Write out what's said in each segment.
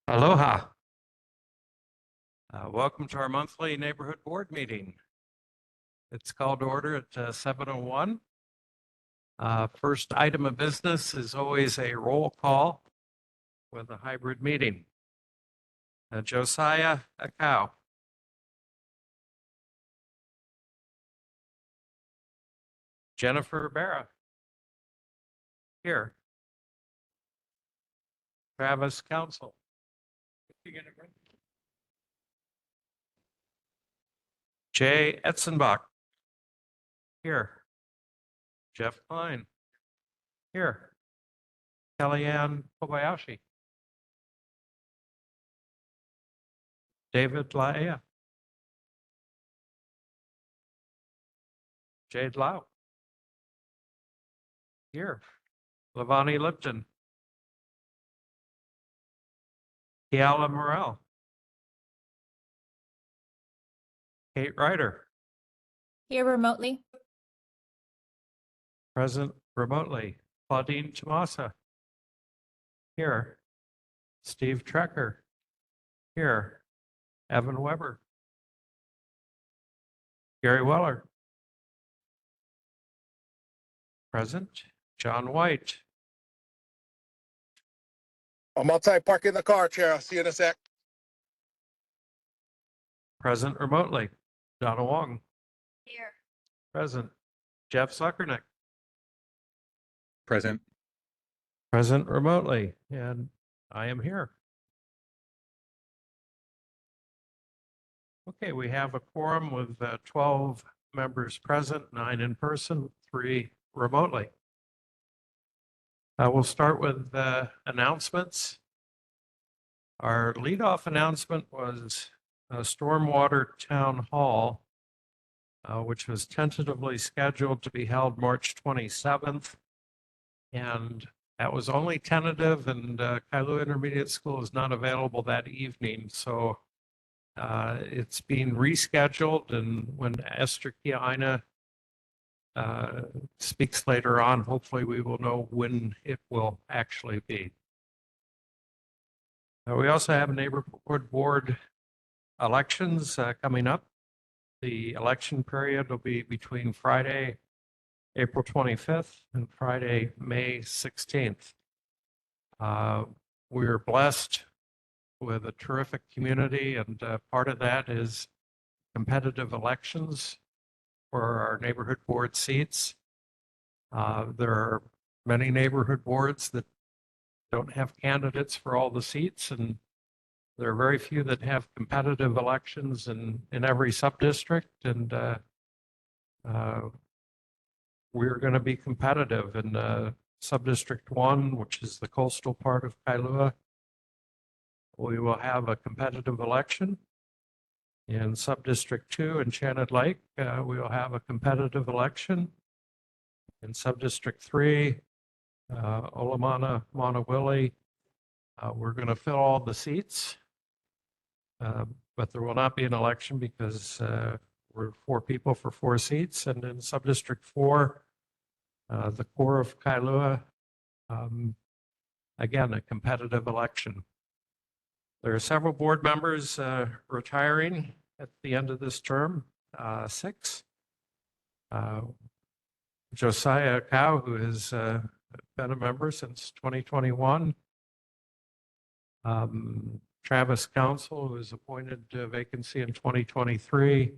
Aloha. Welcome to our monthly neighborhood board meeting. It's called to order at 7:01. First item of business is always a roll call with a hybrid meeting. Josiah Akau. Jennifer Barra. Here. Travis Council. Jay Etzenbach. Here. Jeff Klein. Here. Kellyanne Kobayashi. David Laea. Jade Lau. Here. Lavani Lipton. Kiala Morel. Kate Ryder. Here remotely. Present remotely. Claudine Tomasa. Here. Steve Trecker. Here. Evan Weber. Gary Weller. Present. John White. I'm outside parking the car, Chair. I'll see you in a sec. Present remotely. Donna Wong. Here. Present. Jeff Zuckernick. Present. Present remotely. And I am here. Okay, we have a quorum with 12 members present, 9 in person, 3 remotely. We'll start with announcements. Our leadoff announcement was Stormwater Town Hall, which was tentatively scheduled to be held March 27th. And that was only tentative, and Kailua Intermediate School is not available that evening. So it's being rescheduled, and when Esther Kiaina speaks later on, hopefully we will know when it will actually be. We also have neighborhood board elections coming up. The election period will be between Friday, April 25th and Friday, May 16th. We're blessed with a terrific community, and part of that is competitive elections for our neighborhood board seats. There are many neighborhood boards that don't have candidates for all the seats, and there are very few that have competitive elections in every sub-district, and we're going to be competitive in sub-district 1, which is the coastal part of Kailua. We will have a competitive election. In sub-district 2, Enchanted Lake, we will have a competitive election. In sub-district 3, Olamana, Monowili, we're going to fill all the seats, but there will not be an election because we're 4 people for 4 seats. And in sub-district 4, the core of Kailua, again, a competitive election. There are several board members retiring at the end of this term, 6. Josiah Cow, who has been a member since 2021. Travis Council, who was appointed to a vacancy in 2023.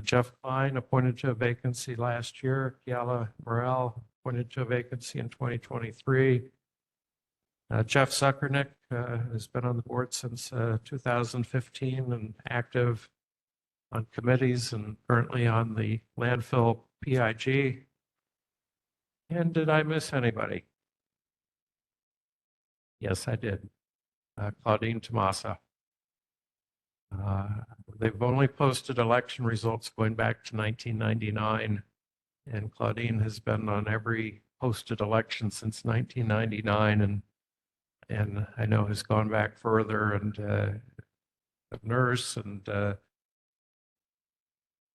Jeff Klein, appointed to a vacancy last year. Kiala Morel, appointed to a vacancy in 2023. Jeff Zuckernick has been on the board since 2015 and active on committees and currently on the landfill PIG. And did I miss anybody? Yes, I did. Claudine Tomasa. They've only posted election results going back to 1999, and Claudine has been on every posted election since 1999, and I know has gone back further, and a nurse, and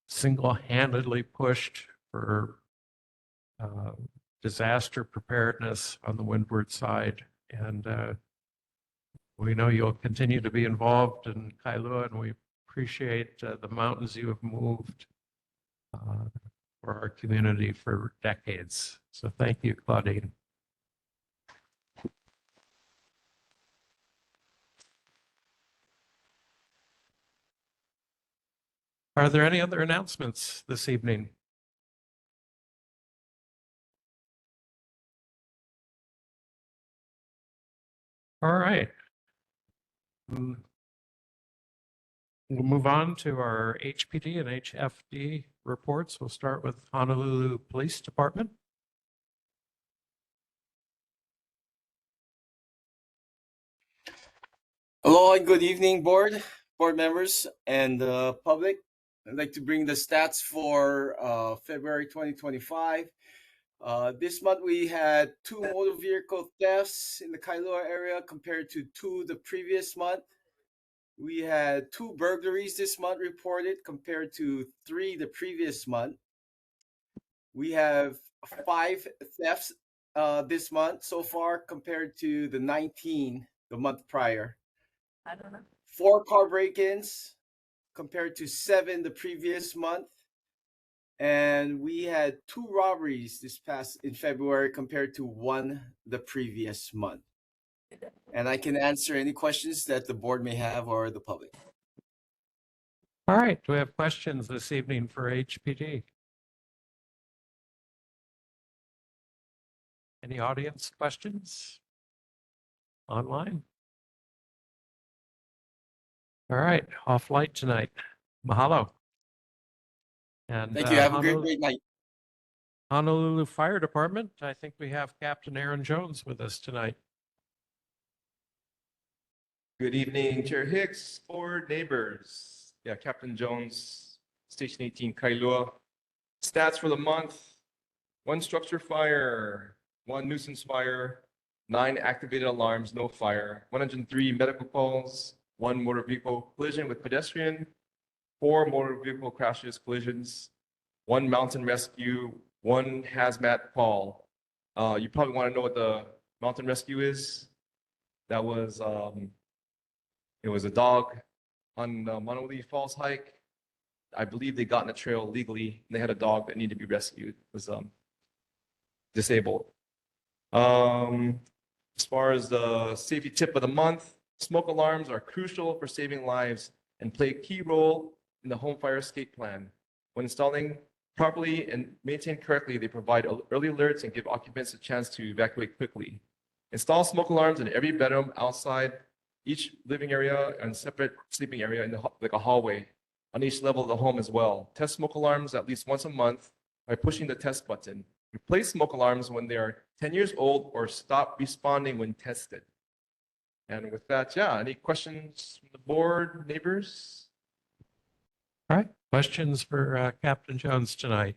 single-handedly pushed for disaster preparedness on the windward side, and We know you'll continue to be involved in Kailua, and we appreciate the mountains you have moved for our community for decades. So thank you, Claudine. Are there any other announcements this evening? All right. We'll move on to our HPD and HFD reports. We'll start with Honolulu Police Department. Hello and good evening, board members, and public. I'd like to bring the stats for February 2025. This month we had 2 motor vehicle thefts in the Kailua area compared to 2 the previous month. We had 2 burglaries this month reported compared to 3 the previous month. We have 5 thefts this month so far compared to the 19 the month prior. 4 car break-ins compared to 7 the previous month. And we had 2 robberies this past in February compared to 1 the previous month. And I can answer any questions that the board may have or the public. All right. Do we have questions this evening for HPD? Any audience questions online? All right. Off light tonight. Mahalo. And Thank you. Have a great night. Honolulu Fire Department. I think we have Captain Aaron Jones with us tonight. Good evening, Chair Hicks, board, neighbors. Yeah, Captain Jones, Station 18, Kailua. Stats for the month: 1 structure fire, 1 nuisance fire, 9 activated alarms, no fire, 103 medical calls, 1 motor vehicle collision with pedestrian, 4 motor vehicle crashes, collisions, 1 mountain rescue, 1 hazmat call. You probably want to know what the mountain rescue is. That was it was a dog on the Monolith Falls hike. I believe they got in the trail legally. And they had a dog that needed to be rescued. It was disabled. As far as the safety tip of the month, smoke alarms are crucial for saving lives and play a key role in the home fire escape plan. When installing properly and maintained correctly, they provide early alerts and give occupants a chance to evacuate quickly. Install smoke alarms in every bedroom, outside, each living area, and separate sleeping area in like a hallway on each level of the home as well. Test smoke alarms at least once a month by pushing the test button. Replace smoke alarms when they are 10 years old or stop responding when tested. And with that, yeah, any questions from the board, neighbors? All right. Questions for Captain Jones tonight?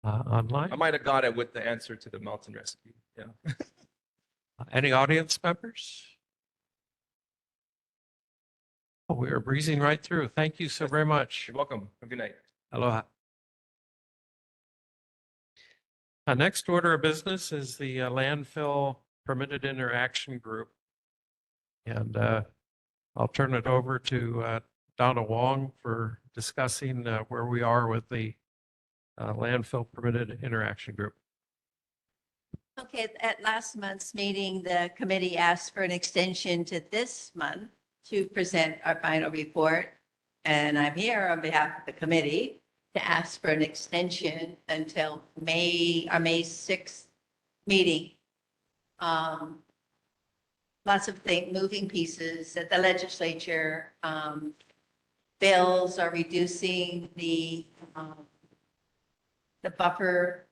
Online? I might have got it with the answer to the mountain rescue. Yeah. Any audience members? Oh, we are breezing right through. Thank you so very much. You're welcome. Have a good night. Aloha. Next order of business is the landfill permitted interaction group. And I'll turn it over to Donna Wong for discussing where we are with the landfill permitted interaction group. Okay, at last month's meeting, the committee asked for an extension to this month to present our final report. And I'm here on behalf of the committee to ask for an extension until our May 6th meeting. Lots of moving pieces at the legislature. Bills are reducing the buffer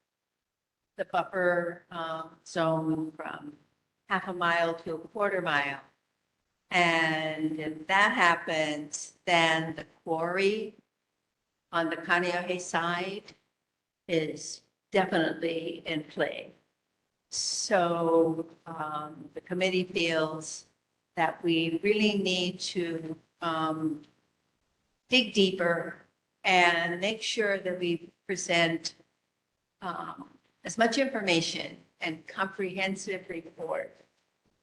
zone from half a mile to a quarter mile. And if that happens, then the quarry on the Kaneohe side is definitely in play. So the committee feels that we really need to dig deeper and make sure that we present as much information and comprehensive report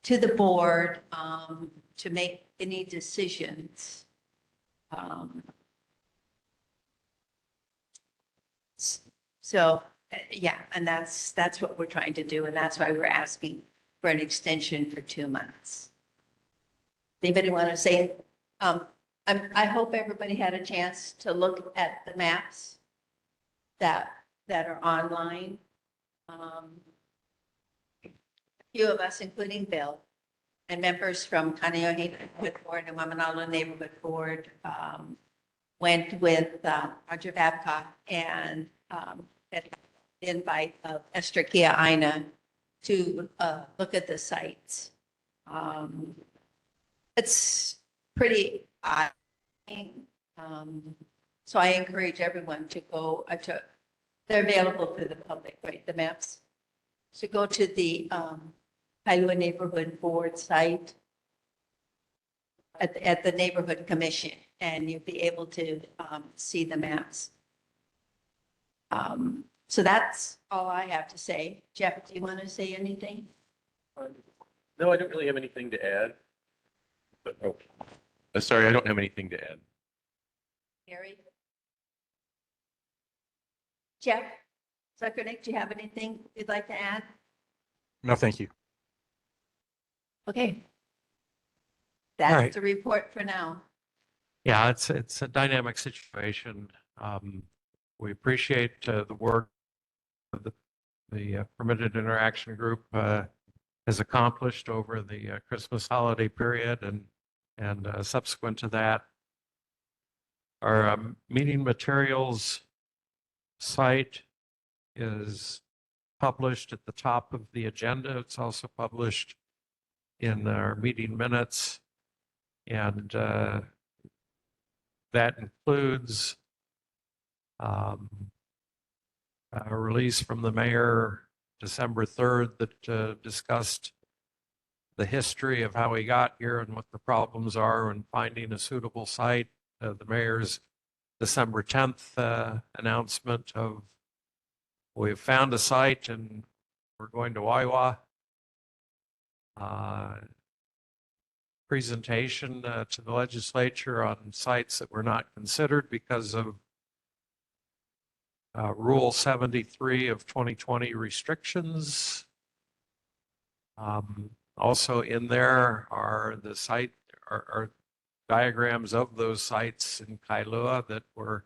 to the board to make any decisions. So, yeah, and that's what we're trying to do, and that's why we're asking for an extension for 2 months. Anybody want to say, I hope everybody had a chance to look at the maps that are online. A few of us, including Bill, and members from Kaneohe Neighborhood Board and Wamanalo Neighborhood Board, went with Roger Babcock and at the invite of Esther Kia Aina to look at the sites. It's pretty eye. So I encourage everyone to go they're available to the public, right, the maps? So go to the Kailua Neighborhood Board site at the Neighborhood Commission, and you'll be able to see the maps. So that's all I have to say. Jeff, do you want to say anything? No, I don't really have anything to add. But, sorry, I don't have anything to add. Gary? Jeff? Zuckernick, do you have anything you'd like to add? No, thank you. Okay. All right. That's the report for now. Yeah, it's a dynamic situation. We appreciate the work the permitted interaction group has accomplished over the Christmas holiday period and subsequent to that. Our meeting materials site is published at the top of the agenda. It's also published in our meeting minutes, and that includes a release from the mayor December 3rd that discussed the history of how we got here and what the problems are in finding a suitable site. The mayor's December 10th announcement of we've found a site and we're going to Waiwa. Presentation to the legislature on sites that were not considered because of Rule 73 of 2020 restrictions. Also in there are the site are diagrams of those sites in Kailua that were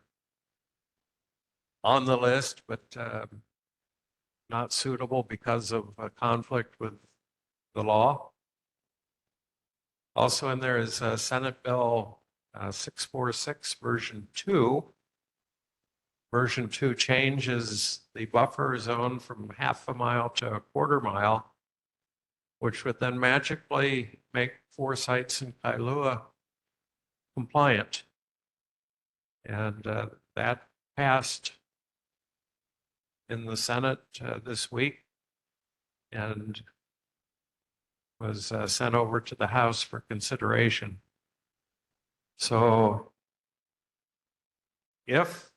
on the list, but not suitable because of a conflict with the law. Also in there is Senate Bill 646 version 2. Version 2 changes the buffer zone from half a mile to a quarter mile, which would then magically make 4 sites in Kailua compliant. And that passed in the Senate this week and was sent over to the House for consideration. So if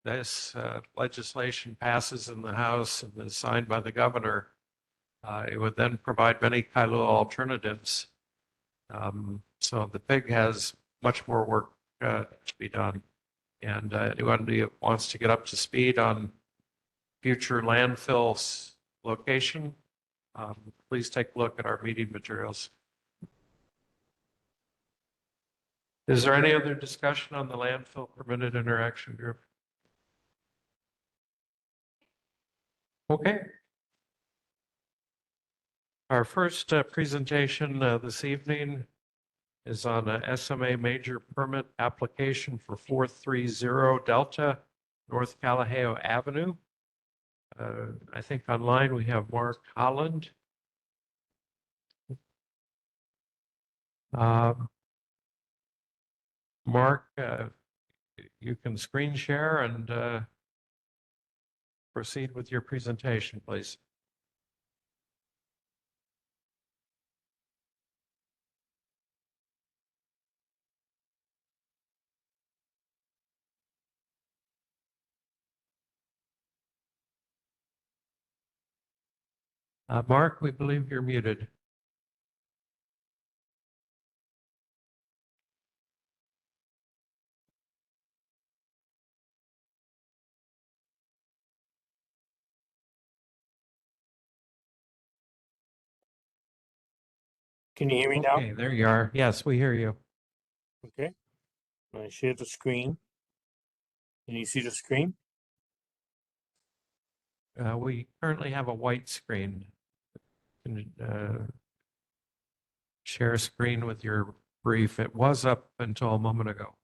this legislation passes in the House and is signed by the governor, it would then provide many Kailua alternatives. So the PIG has much more work to be done. And anyone who wants to get up to speed on future landfill location, please take a look at our meeting materials. Is there any other discussion on the landfill permitted interaction group? Okay. Our first presentation this evening is on a SMA major permit application for 430 Delta North Kalaheo Avenue. I think online we have Mark Holland. Mark, you can screen share and proceed with your presentation, please. Mark, we believe you're muted. Can you hear me now? Okay, there you are. Yes, we hear you. Okay. I share the screen. Can you see the screen? We currently have a white screen. Can you, share a screen with your brief? It was up until a moment ago.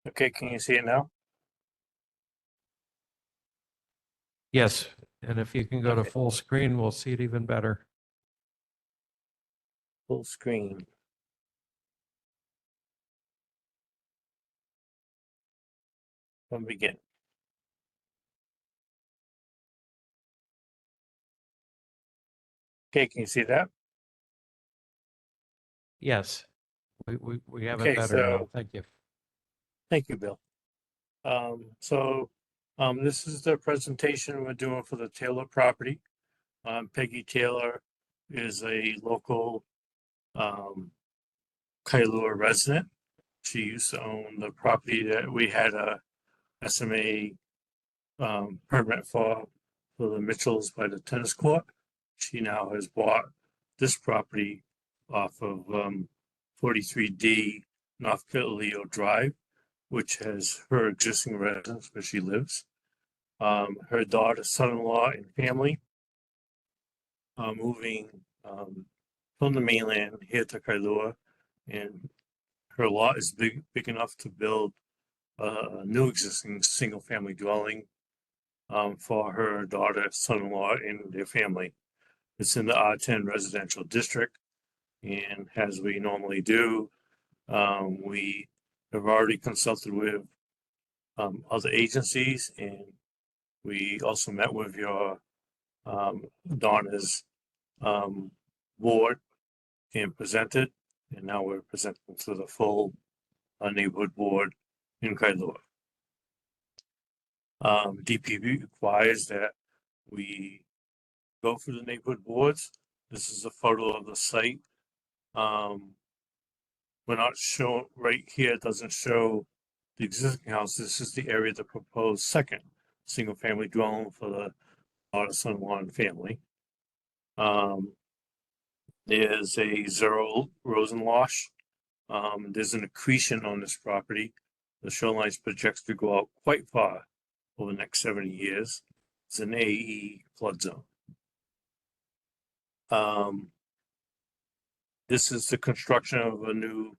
Okay, can you see it now? Yes, and if you can go to Okay. full screen, we'll see it even better. Full screen. From begin. Okay, can you see that? Yes, we have it Okay, better now. so Thank you. thank you, Bill. This is the presentation we're doing for the Taylor property. Peggy Taylor is a local Kailua resident. She used to own the property that we had a SMA permit for the Mitchells by the tennis court. She now has bought this property off of 43D North Leo Drive, which has her existing residence where she lives. Her daughter, son-in-law, and family are moving from the mainland here to Kailua, and her lot is big enough to build a new existing single-family dwelling for her daughter, son-in-law, and their family. It's in the R10 residential district, and as we normally do, we have already consulted with other agencies, and we also met with your Donna's board and presented, and now we're presenting to the full neighborhood board in Kailua. DPP requires that we go through the neighborhood boards. This is a photo of the site. We're not showing right here, it doesn't show the existing house. This is the area of the proposed second single family dwelling for the daughter, son-in-law, and family. There's a zero Rosenlosh. There's an accretion on this property. The shoreline's projected to go out quite far over the next 70 years. It's an AE flood zone. This is the construction of a new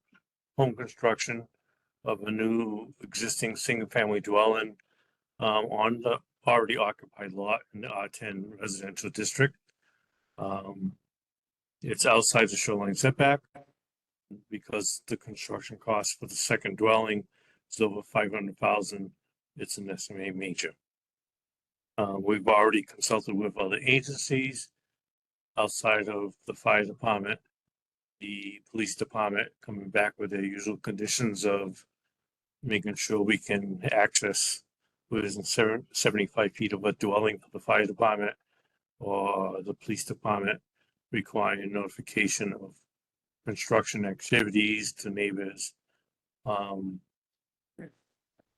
home construction of a new existing single family dwelling on the already occupied lot in the R10 residential district. It's outside the shoreline setback because the construction cost for the second dwelling is over 500,000. It's an SMA major. We've already consulted with other agencies outside of the fire department, the police department coming back with their usual conditions of making sure we can access within 75 feet of a dwelling for the fire department or the police department requiring notification of construction activities to neighbors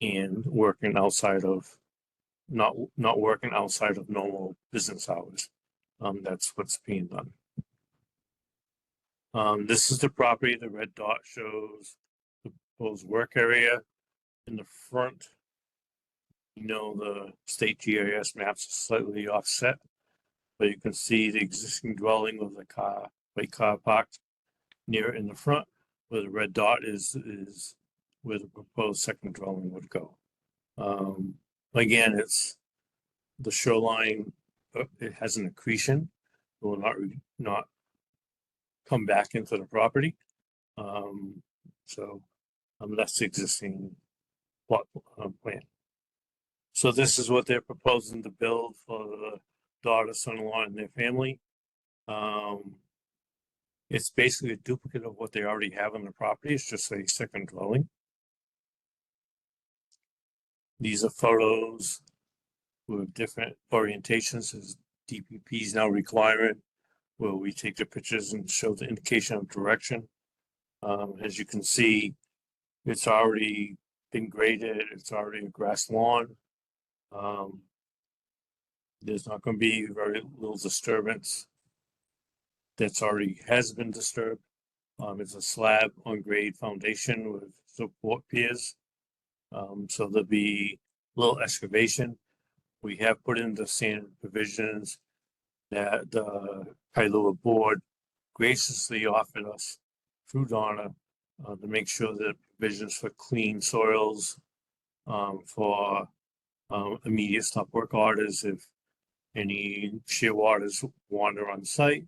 and working outside of not working outside of normal business hours. That's what's being done. This is the property. The red dot shows the proposed work area. In the front, the state GIS maps are slightly offset, but you can see the existing dwelling with the white car parked near it in the front, where the red dot is where the proposed second dwelling would go. Again, it's the shoreline, it has an accretion. It will not come back into the property. So That's the existing plot plan. So this is what they're proposing to build for the daughter, son-in-law, and their family. It's basically a duplicate of what they already have on the property. It's just a second dwelling. These are photos with different orientations, as DPP is now requiring, where we take the pictures and show the indication of direction. As you can see, it's already been graded. It's already a grass lawn. There's not going to be very little disturbance. That's already has been disturbed. It's a slab on grade foundation with support piers. So there'll be a little excavation. We have put in the standard provisions that the Kailua board graciously offered us through Donna to make sure that provisions for clean soils, for immediate stop work orders if any shearwaters wander on site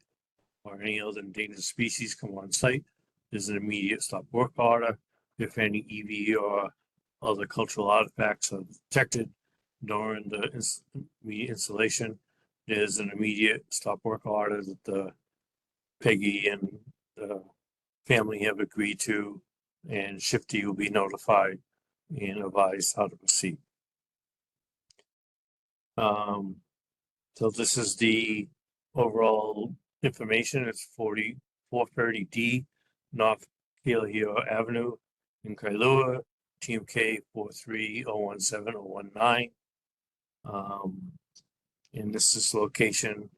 or any other endangered species come on site. There's an immediate stop work order. If any EV or other cultural artifacts are detected during the installation, there's an immediate stop work order that the Peggy and the family have agreed to, and Shifty will be notified and advised how to proceed. So this is the overall information. It's 430D North Kailua Avenue in Kailua, TMK 43017-019. And this is location.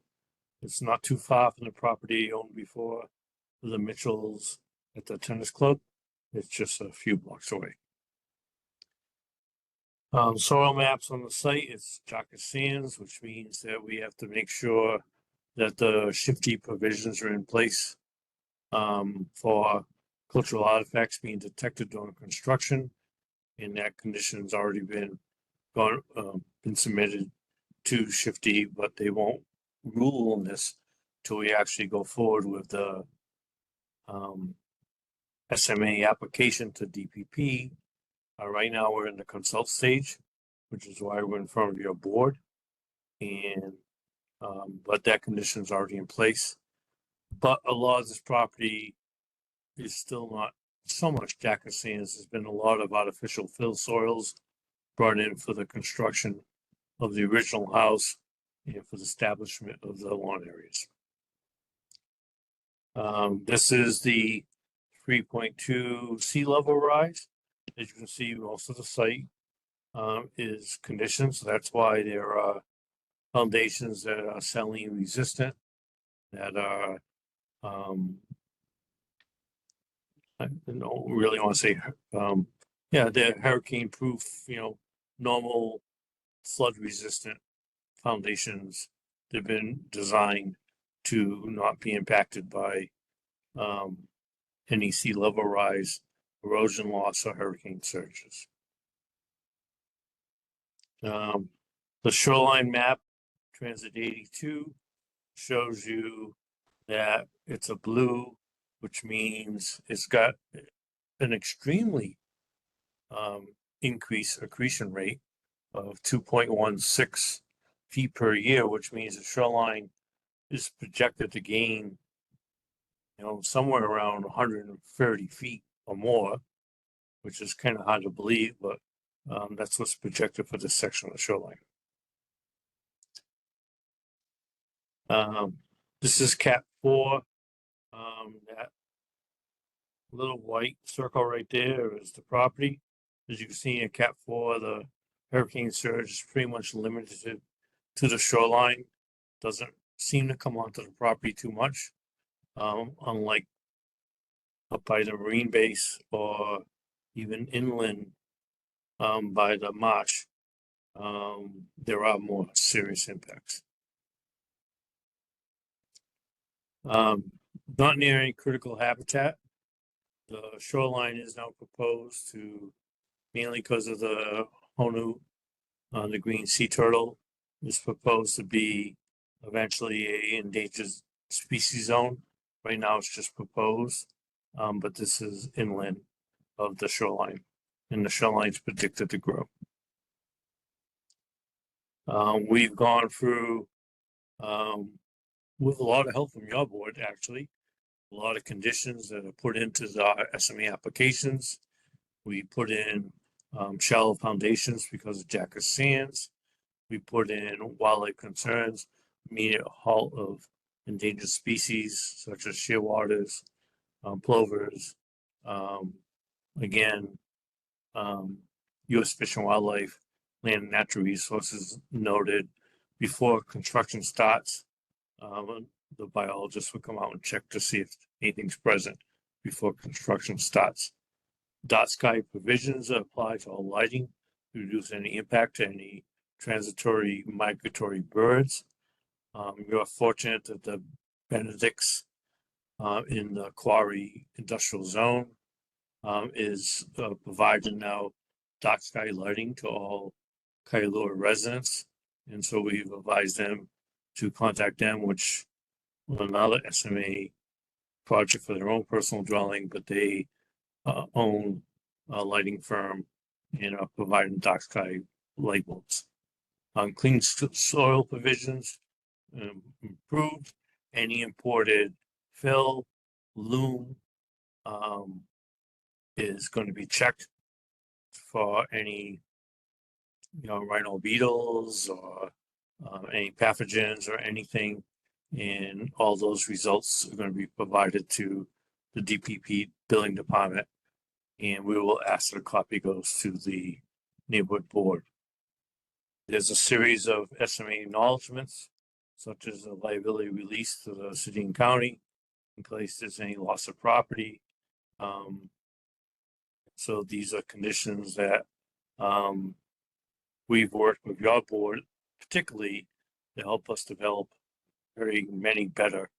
It's not too far from the property owned before the Mitchells at the tennis club. It's just a few blocks away. Soil maps on the site, it's Jaca Sands, which means that we have to make sure that the Shifty provisions are in place for cultural artifacts being detected during construction. And that condition's already been submitted to Shifty, but they won't rule on this till we actually go forward with the SMA application to DPP. Right now, we're in the consult stage, which is why we're in front of your board. And but that condition is already in place. But a lot of this property is still not so much Jaca Sands. There's been a lot of artificial fill soils brought in for the construction of the original house and for the establishment of the lawn areas. This is the 3.2 sea level rise. As you can see, most of the site is conditioned, so that's why there are foundations that are saline resistant, that are I don't really want to say yeah, they're hurricane proof, normal flood resistant foundations. They've been designed to not be impacted by any sea level rise, erosion loss, or hurricane surges. The shoreline map, Transit 82, shows you that it's a blue, which means it's got an extremely increased accretion rate of 2.16 feet per year, which means the shoreline is projected to gain, somewhere around 130 feet or more, which is kind of hard to believe, but that's what's projected for this section of the shoreline. This is Cap 4. That little white circle right there is the property. As you can see in Cap 4, the hurricane surge is pretty much limited to the shoreline. Doesn't seem to come onto the property too much, unlike up by the marine base or even inland by the marsh. There are more serious impacts. Not near any critical habitat. The shoreline is now proposed to, mainly because of the Honu, the green sea turtle, is proposed to be eventually a endangered species zone. Right now it's just proposed, but this is inland. of the shoreline, and the shoreline is predicted to grow. We've gone through, with a lot of help from your board, actually, a lot of conditions that are put into the SMA applications. We put in shallow foundations because of Jackus sands. We put in wildlife concerns, immediate halt of endangered species such as shearwaters, plovers. Again, U.S. Fish and Wildlife, Land and Natural Resources noted before construction starts. The biologist will come out and check to see if anything's present before construction starts. Dark sky provisions apply to all lighting to reduce any impact to any transitory migratory birds. You're fortunate that the Benedict's in the quarry industrial zone is providing now dark sky lighting to all Kailua residents. And so we've advised them to contact them, which on another SMA project for their own personal dwelling, but they own a lighting firm and are providing dark sky light bulbs. Clean soil provisions improved. Any imported fill, loam is going to be checked for any, rhino beetles or any pathogens or anything. And all those results are going to be provided to the DPP billing department. And we will ask that a copy goes to the neighborhood board. There's a series of SMA acknowledgements, such as a liability release to the city and county in case there's any loss of property. So these are conditions that we've worked with your board, particularly to help us develop very many better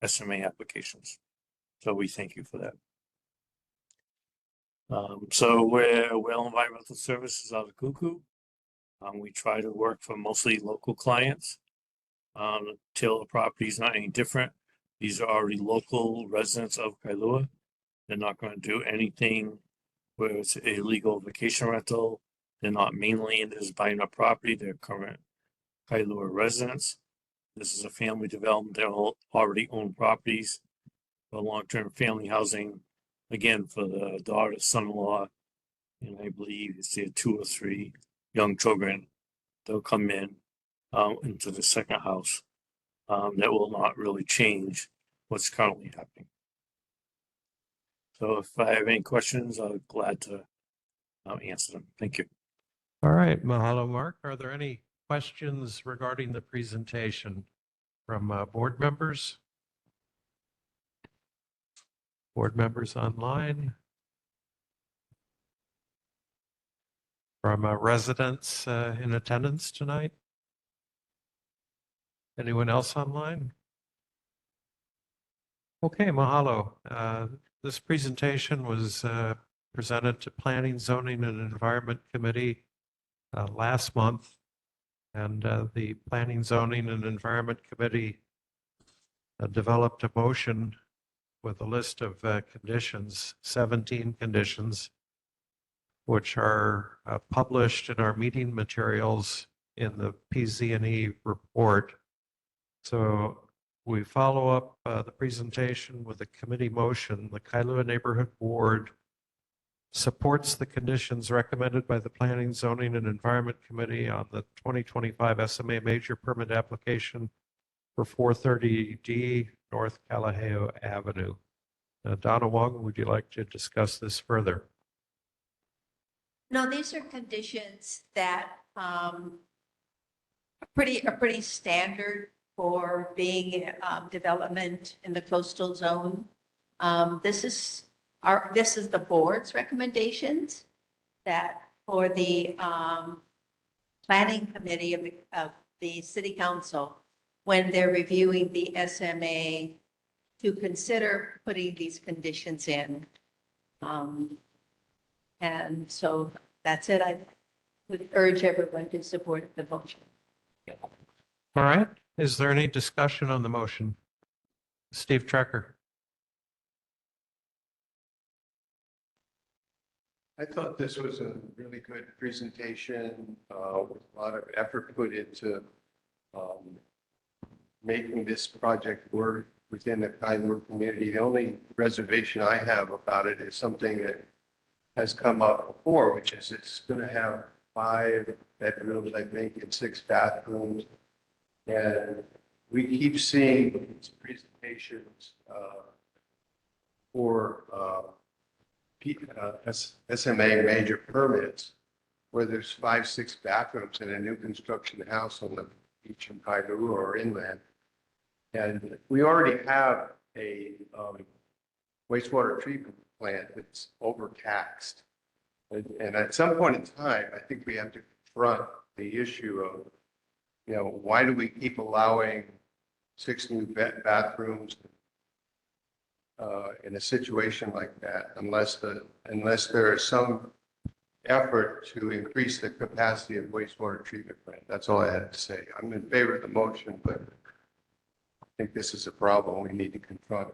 SMA applications. So we thank you for that. So we're Whale Environmental Services out of Cuckoo. We try to work for mostly local clients. Till the property is not any different. These are already local residents of Kailua. They're not going to do anything where it's a illegal vacation rental. They're not mainlanders buying up property. They're current Kailua residents. This is a family development. They already own properties for long-term family housing. Again, for the daughter, son-in-law, and I believe it's 2 or 3 young children. They'll come in into the second house. That will not really change what's currently happening. So if I have any questions, I'm glad to answer them. Thank you. All right, mahalo, Mark. Are there any questions regarding the presentation from board members? Board members online? From residents in attendance tonight? Anyone else online? Okay, mahalo. This presentation was presented to Planning, Zoning, and Environment Committee last month. And the Planning, Zoning, and Environment Committee developed a motion with a list of conditions, 17 conditions, which are published in our meeting materials in the PZ&E report. So we follow up the presentation with a committee motion. The Kailua Neighborhood Board supports the conditions recommended by the Planning, Zoning, and Environment Committee on the 2025 SMA Major Permit application for 430D North Kalaheo Avenue. Donna Wong, would you like to discuss this further? No, these are conditions that are pretty standard for being development in the coastal zone. This is the board's recommendations that for the planning committee of the city council, when they're reviewing the SMA, to consider putting these conditions in. And so that's it. I would urge everyone to support the motion. All right. Is there any discussion on the motion? Steve Trecker. I thought this was a really good presentation, with a lot of effort put into making this project work within the Kailua community. The only reservation I have about it is something that has come up before, which is it's going to have 5 bedrooms, I think, and 6 bathrooms. And we keep seeing these presentations for SMA major permits where there's 5, 6 bathrooms in a new construction house on the beach in Kailua or inland. And we already have a wastewater treatment plant that's overtaxed. And at some point in time, I think we have to confront the issue of, why do we keep allowing 6 new bathrooms in a situation like that, unless there is some effort to increase the capacity of wastewater treatment plant. That's all I had to say. I'm in favor of the motion, but I think this is a problem we need to confront.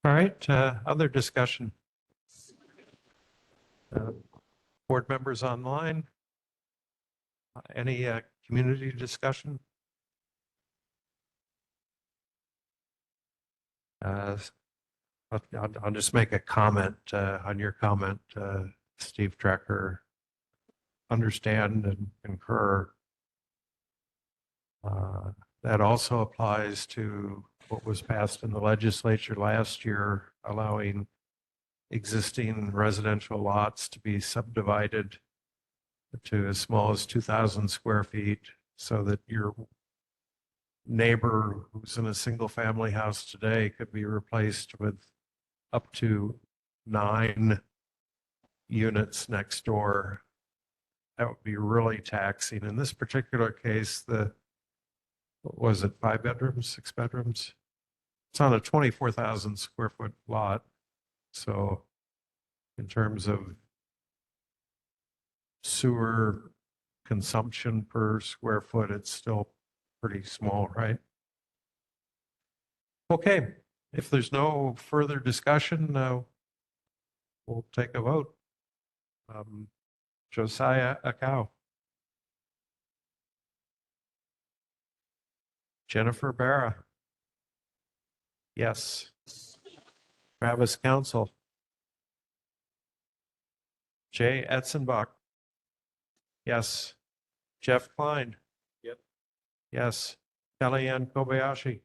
All right, other discussion? Board members online? Any community discussion? I'll just make a comment on your comment, Steve Trecker. Understand and concur. That also applies to what was passed in the legislature last year, allowing existing residential lots to be subdivided to as small as 2,000 square feet so that your neighbor who's in a single family house today could be replaced with up to 9 units next door. That would be really taxing. In this particular case, what was it, 5 bedrooms, 6 bedrooms? It's on a 24,000 square foot lot. So in terms of sewer consumption per square foot, it's still pretty small, right? Okay, if there's no further discussion, we'll take a vote. Josiah Akau. Jennifer Barra. Yes. Travis Council. Jay Etzenbach. Yes. Jeff Klein. Yep. Yes. Kellyanne Kobayashi.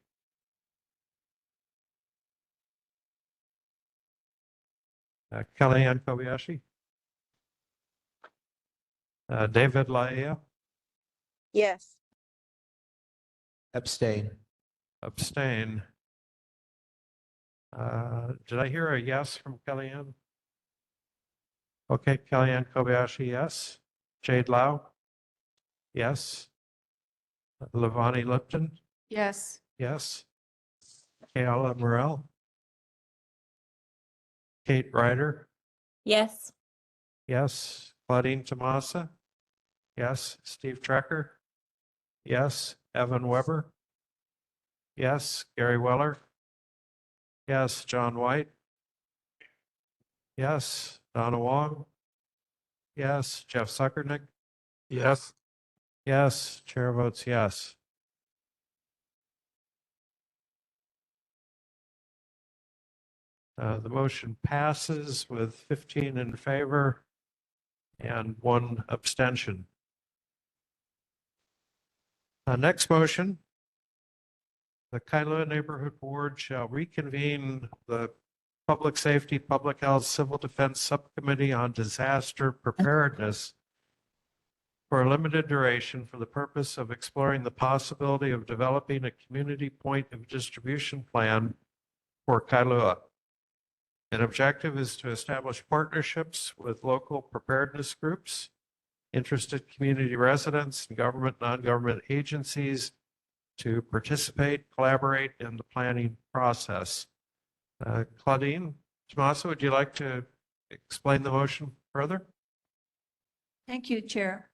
Kellyanne Kobayashi. David Laia. Yes. Abstain. Abstain. Did I hear a yes from Kellyanne? Okay, Kellyanne Kobayashi, yes. Jade Lau? Yes. Lavani Lipton? Yes. Yes. Kayla Morel? Kate Ryder? Yes. Yes. Claudine Tomasa? Yes. Steve Trecker? Yes. Evan Weber? Yes. Gary Weller? Yes. John White? Yes. Donna Wong? Yes. Jeff Suckernick? Yes. Yes. Chair votes yes. The motion passes with 15 in favor and 1 abstention. Next motion. The Kailua Neighborhood Board shall reconvene the Public Safety, Public Health, Civil Defense Subcommittee on Disaster Preparedness for a limited duration for the purpose of exploring the possibility of developing a community point of distribution plan for Kailua. An objective is to establish partnerships with local preparedness groups, interested community residents, and government, non-government agencies to participate, collaborate in the planning process. Claudine Tomasa, would you like to explain the motion further? Thank you, Chair.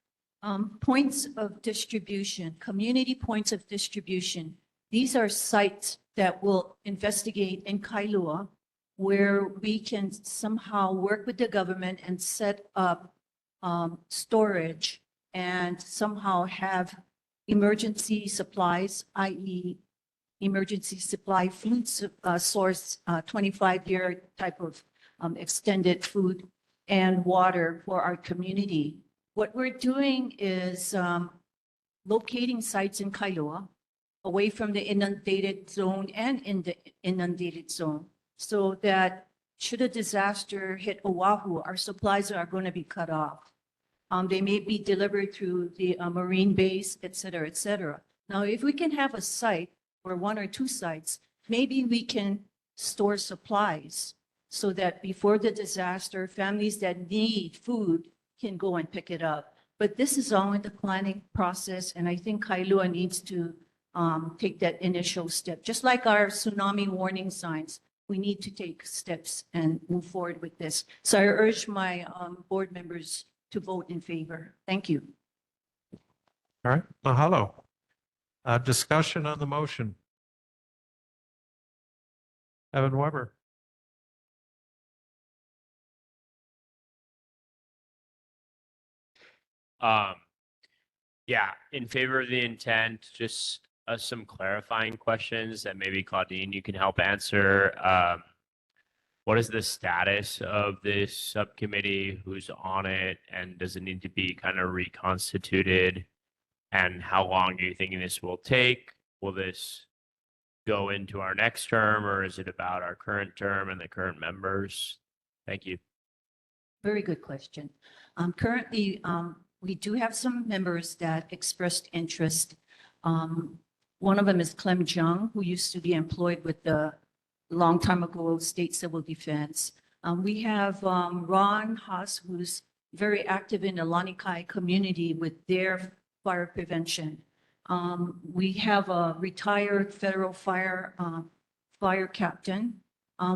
Points of distribution, community points of distribution. These are sites that will investigate in Kailua where we can somehow work with the government and set up storage and somehow have emergency supplies, i.e. emergency supply food source, 25-year type of extended food and water for our community. What we're doing is locating sites in Kailua away from the inundated zone and in the inundated zone so that should a disaster hit Oahu, our supplies are going to be cut off. They may be delivered through the Marine base, et cetera, et cetera. Now, if we can have a site or one or two sites, maybe we can store supplies so that before the disaster, families that need food can go and pick it up. But this is all in the planning process, and I think Kailua needs to take that initial step. Just like our tsunami warning signs, we need to take steps and move forward with this. So I urge my board members to vote in favor. Thank you. All right, mahalo. Discussion on the motion. Evan Weber. Yeah, in favor of the intent, just some clarifying questions that maybe Claudine, you can help answer. What is the status of this subcommittee? Who's on it? And does it need to be kind of reconstituted? And how long do you think this will take? Will this go into our next term, or is it about our current term and the current members? Thank you. Very good question. Currently, we do have some members that expressed interest. One of them is Clem Jung, who used to be employed with the long time ago State Civil Defense. We have Ron Haas, who's very active in the Lanikai community with their fire prevention. We have a retired federal fire captain.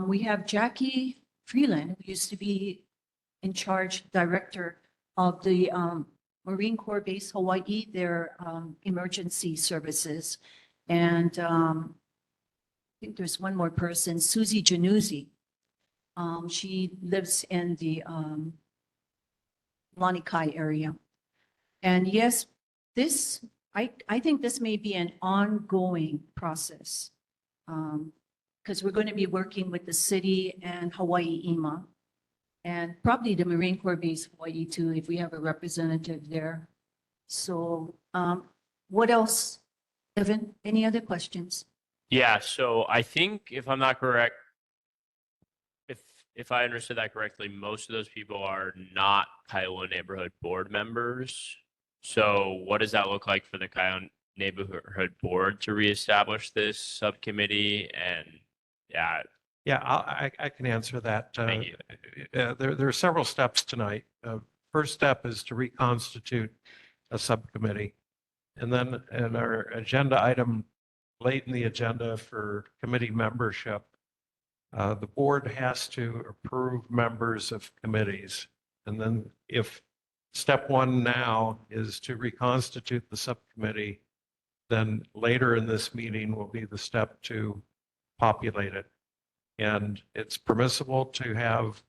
We have Jackie Freeland, who used to be in charge director of the Marine Corps Base Hawaii, their emergency services. And I think there's one more person, Susie Januzzi. She lives in the Lanikai area. And yes, I think this may be an ongoing process because we're going to be working with the city and Hawaii EMA and probably the Marine Corps Base Hawaii too, if we have a representative there. So what else, Evan? Any other questions? Yeah, so I think if I'm not correct, if I understood that correctly, most of those people are not Kailua Neighborhood Board members. So what does that look like for the Kailua Neighborhood Board to reestablish this subcommittee? And yeah. Yeah, I can answer that. Thank you. There are several steps tonight. First step is to reconstitute a subcommittee. And then in our agenda item, late in the agenda for committee membership, the board has to approve members of committees. And then if step one now is to reconstitute the subcommittee, then later in this meeting will be the step to populate it. And it's permissible to have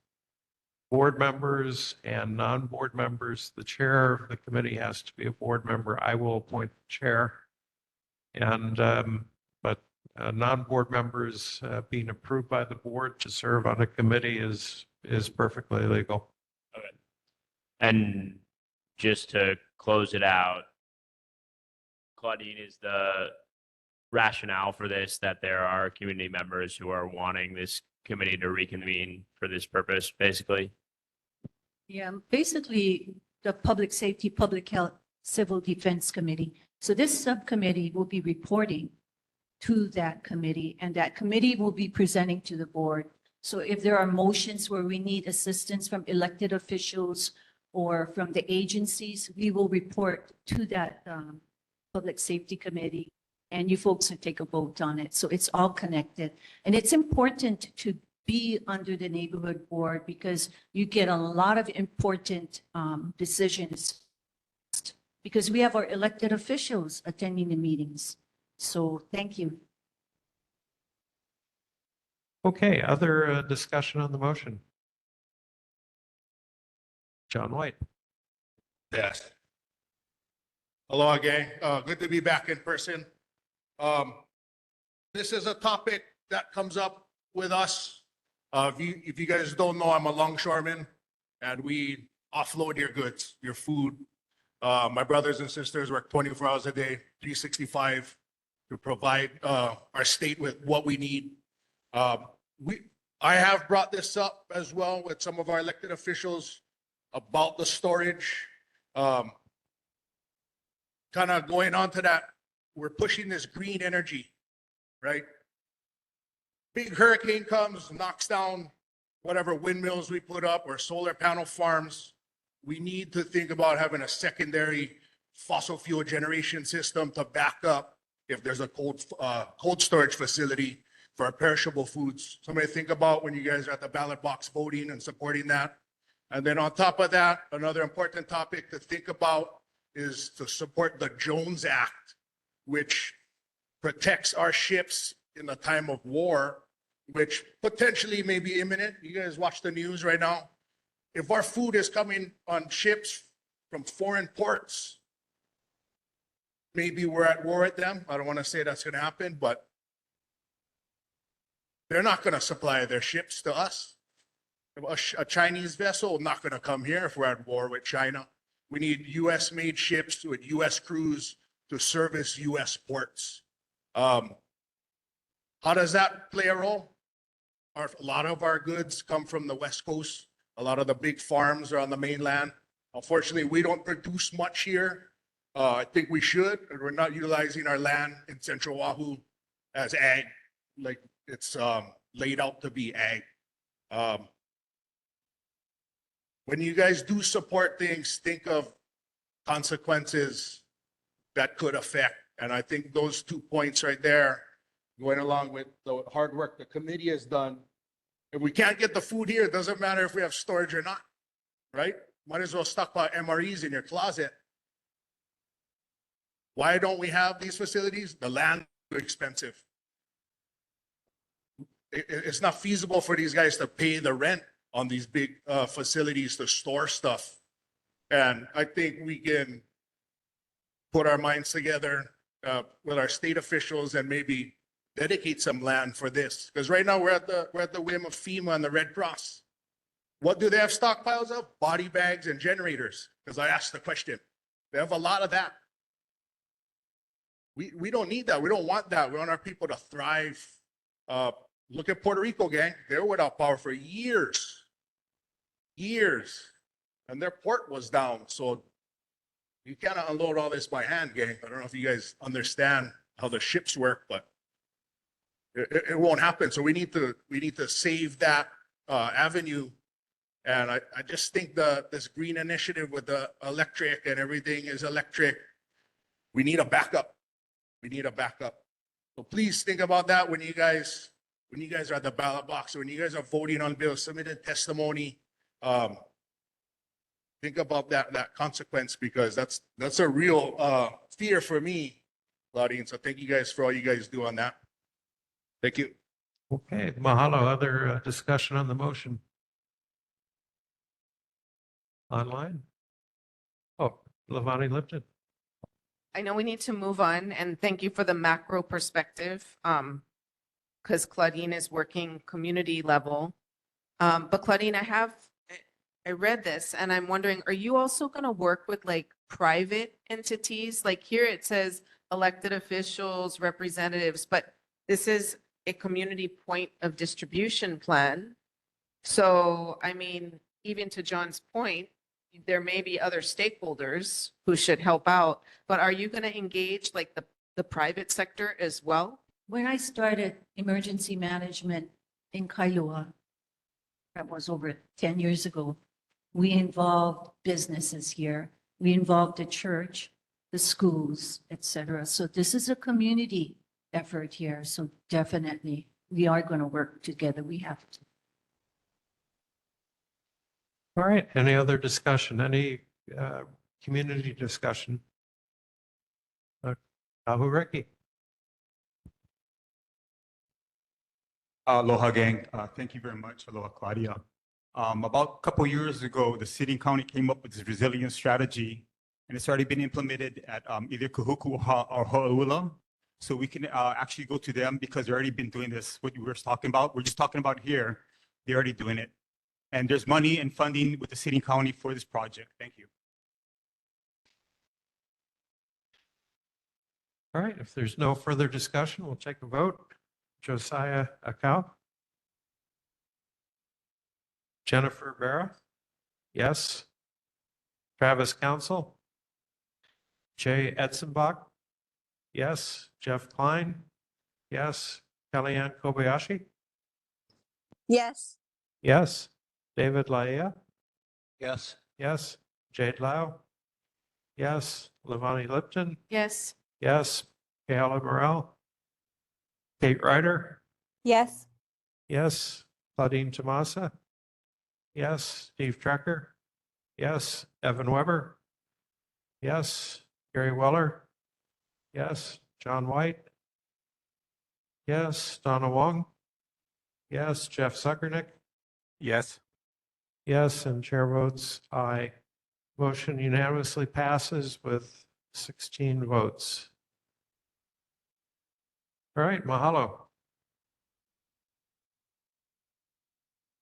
board members and non-board members. The chair of the committee has to be a board member. I will appoint the chair. And but non-board members being approved by the board to serve on a committee is perfectly legal. Okay. And just to close it out, Claudine, is the rationale for this that there are community members who are wanting this committee to reconvene for this purpose, basically? Yeah, basically the Public Safety, Public Health, Civil Defense Committee. So this subcommittee will be reporting to that committee, and that committee will be presenting to the board. So if there are motions where we need assistance from elected officials or from the agencies, we will report to that Public Safety Committee, and you folks will take a vote on it. So it's all connected. And it's important to be under the neighborhood board because you get a lot of important decisions because we have our elected officials attending the meetings. So thank you. Okay, other discussion on the motion? John White. Yes. Hello again. Good to be back in person. This is a topic that comes up with us. If you guys don't know, I'm a longshoreman and we offload your goods, your food. My brothers and sisters work 24 hours a day, 365 to provide our state with what we need. I have brought this up as well with some of our elected officials about the storage. Kind of going on to that, we're pushing this green energy, right? Big hurricane comes, knocks down whatever windmills we put up or solar panel farms. We need to think about having a secondary fossil fuel generation system to back up if there's a cold storage facility for our perishable foods. Somebody think about when you guys are at the ballot box voting and supporting that. And then on top of that, another important topic to think about is to support the Jones Act, which protects our ships in the time of war, which potentially may be imminent. You guys watch the news right now. If our food is coming on ships from foreign ports, maybe we're at war with them. I don't want to say that's going to happen, but they're not going to supply their ships to us. A Chinese vessel not going to come here if we're at war with China. We need U.S. made ships with U.S. crews to service U.S. ports. How does that play a role? A lot of our goods come from the West Coast. A lot of the big farms are on the mainland. Unfortunately, we don't produce much here. I think we should, and we're not utilizing our land in Central Oahu as ag, like it's laid out to be ag. When you guys do support things, think of consequences that could affect. And I think those 2 points right there, going along with the hard work the committee has done. If we can't get the food here, it doesn't matter if we have storage or not, right? Might as well stockpile MREs in your closet. Why don't we have these facilities? The land is too expensive. It's not feasible for these guys to pay the rent on these big facilities to store stuff. And I think we can put our minds together with our state officials and maybe dedicate some land for this. Because right now we're at the whim of FEMA and the Red Cross. What do they have stockpiles of? Body bags and generators. Because I asked the question. They have a lot of that. We don't need that. We don't want that. We want our people to thrive. Look at Puerto Rico, gang. They were without power for years. And their port was down. So you cannot unload all this by hand, gang. I don't know if you guys understand how the ships work, but it won't happen. So we need to save that avenue. And I just think this green initiative with the electric and everything is electric. We need a backup. So please think about that when you guys are at the ballot box, or when you guys are voting on bills, submitting testimony. Think about that consequence, because that's a real fear for me, Claudine. So thank you guys for all you guys do on that. Thank you. Okay, mahalo. Other discussion on the motion? Online? Oh, Lavani Lipton. I know we need to move on, and thank you for the macro perspective, because Claudine is working community level. But Claudine, I read this and I'm wondering, are you also going to work with like private entities? Like here it says elected officials, representatives, but this is a community point of distribution plan. So, I mean, even to John's point, there may be other stakeholders who should help out, but are you going to engage like the private sector as well? When I started emergency management in Kailua, that was over 10 years ago, we involved businesses here. We involved the church, the schools, etc. So this is a community effort here. So definitely we are going to work together. We have to. All right, any other discussion? Any community discussion? Ahu Ricky. Aloha gang, thank you very much. Aloha Claudia. About a couple years ago, the city and county came up with this resilience strategy, and it's already been implemented at either Kahuku or Ho'oula. So we can actually go to them because they've already been doing this, what we were talking about. We're just talking about here. They're already doing it. And there's money and funding with the city and county for this project. Thank you. All right, if there's no further discussion, we'll take a vote. Josiah Akau. Jennifer Vera. Yes. Travis Council. Jay Etzenbach. Yes. Jeff Klein. Yes. Kellyanne Kobayashi. Yes. Yes. David Laia. Yes. Yes. Jade Lau. Yes. Levani Lipton. Yes. Yes. Kayla Morrell. Kate Ryder. Yes. Yes. Claudine Tomasa. Yes. Steve Trecker. Yes. Evan Weber. Yes. Gary Weller. Yes. John White. Yes. Donna Wong. Yes. Jeff Zuckernick. Yes. Yes. And chair votes aye. Motion unanimously passes with 16 votes. All right. Mahalo.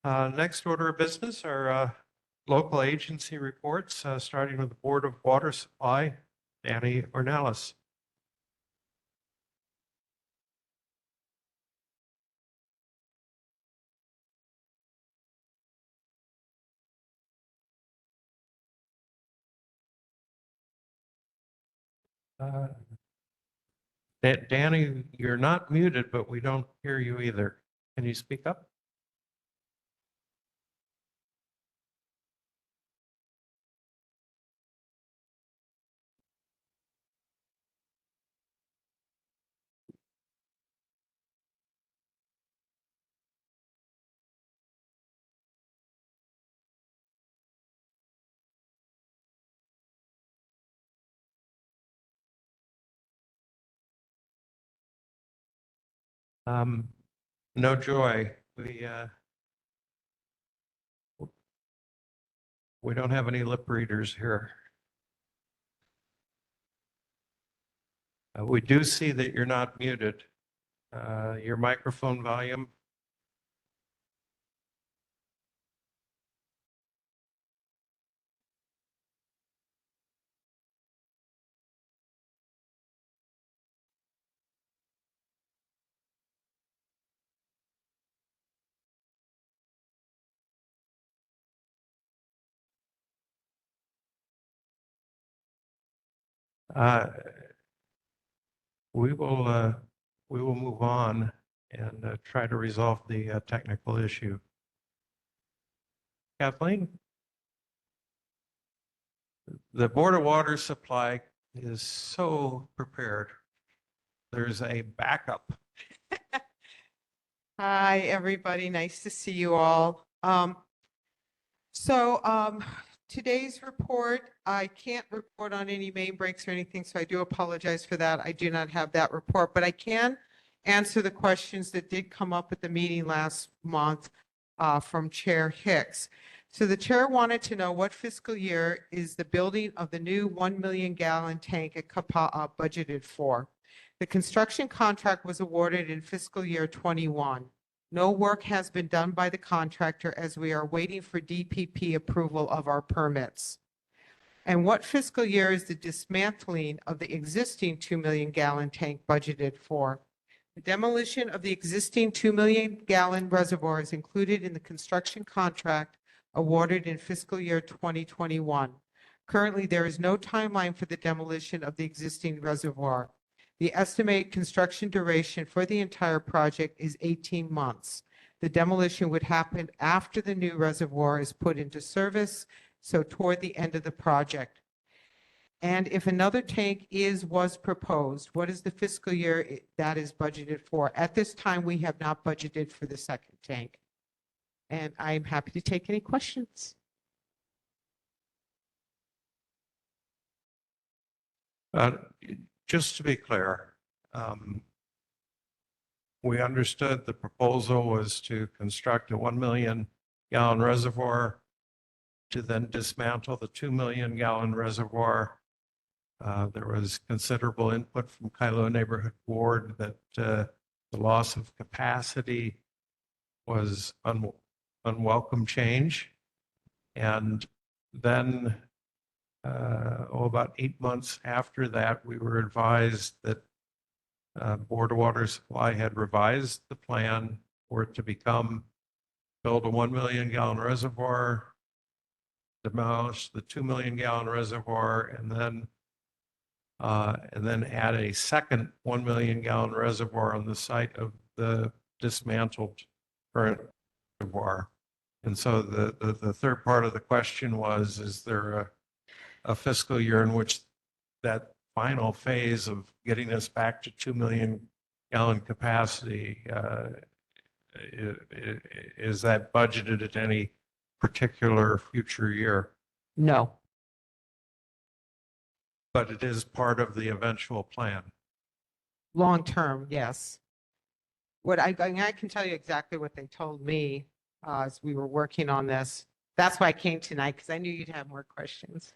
Next order of business are local agency reports, starting with the Board of Water Supply, Danny Ornelas. Danny, you're not muted, but we don't hear you either. Can you speak up? No joy. We don't have any lip readers here. We do see that you're not muted. Your microphone volume. Uh, we will move on and try to resolve the technical issue. Kathleen? The Board of Water Supply is so prepared. There's a backup. Hi, everybody. Nice to see you all. Today's report, I can't report on any main breaks or anything, so I do apologize for that. I do not have that report, but I can answer the questions that did come up at the meeting last month from Chair Hicks. So the chair wanted to know what fiscal year is the building of the new 1 million gallon tank at Kapa'a budgeted for? The construction contract was awarded in fiscal year 21. No work has been done by the contractor as we are waiting for DPP approval of our permits. And what fiscal year is the dismantling of the existing 2 million gallon tank budgeted for? The demolition of the existing 2 million gallon reservoir is included in the construction contract awarded in fiscal year 2021. Currently, there is no timeline for the demolition of the existing reservoir. The estimated construction duration for the entire project is 18 months. The demolition would happen after the new reservoir is put into service, so toward the end of the project. And if another tank was proposed, what is the fiscal year that is budgeted for? At this time, we have not budgeted for the second tank. And I'm happy to take any questions. Just to be clear, we understood the proposal was to construct a 1 million gallon reservoir to then dismantle the 2 million gallon reservoir. There was considerable input from Kailua Neighborhood Board that the loss of capacity was unwelcome change. And then, about 8 months after that, we were advised that Board of Water Supply had revised the plan for it to build a 1 million gallon reservoir, demolish the 2 million gallon reservoir, and then add a second 1 million gallon reservoir on the site of the dismantled current reservoir. And so the third part of the question was, is there a fiscal year in which that final phase of getting us back to 2 million gallon capacity, is that budgeted at any particular future year? No. But it is part of the eventual plan. Long term, yes. What I can tell you exactly what they told me as we were working on this. That's why I came tonight, because I knew you'd have more questions.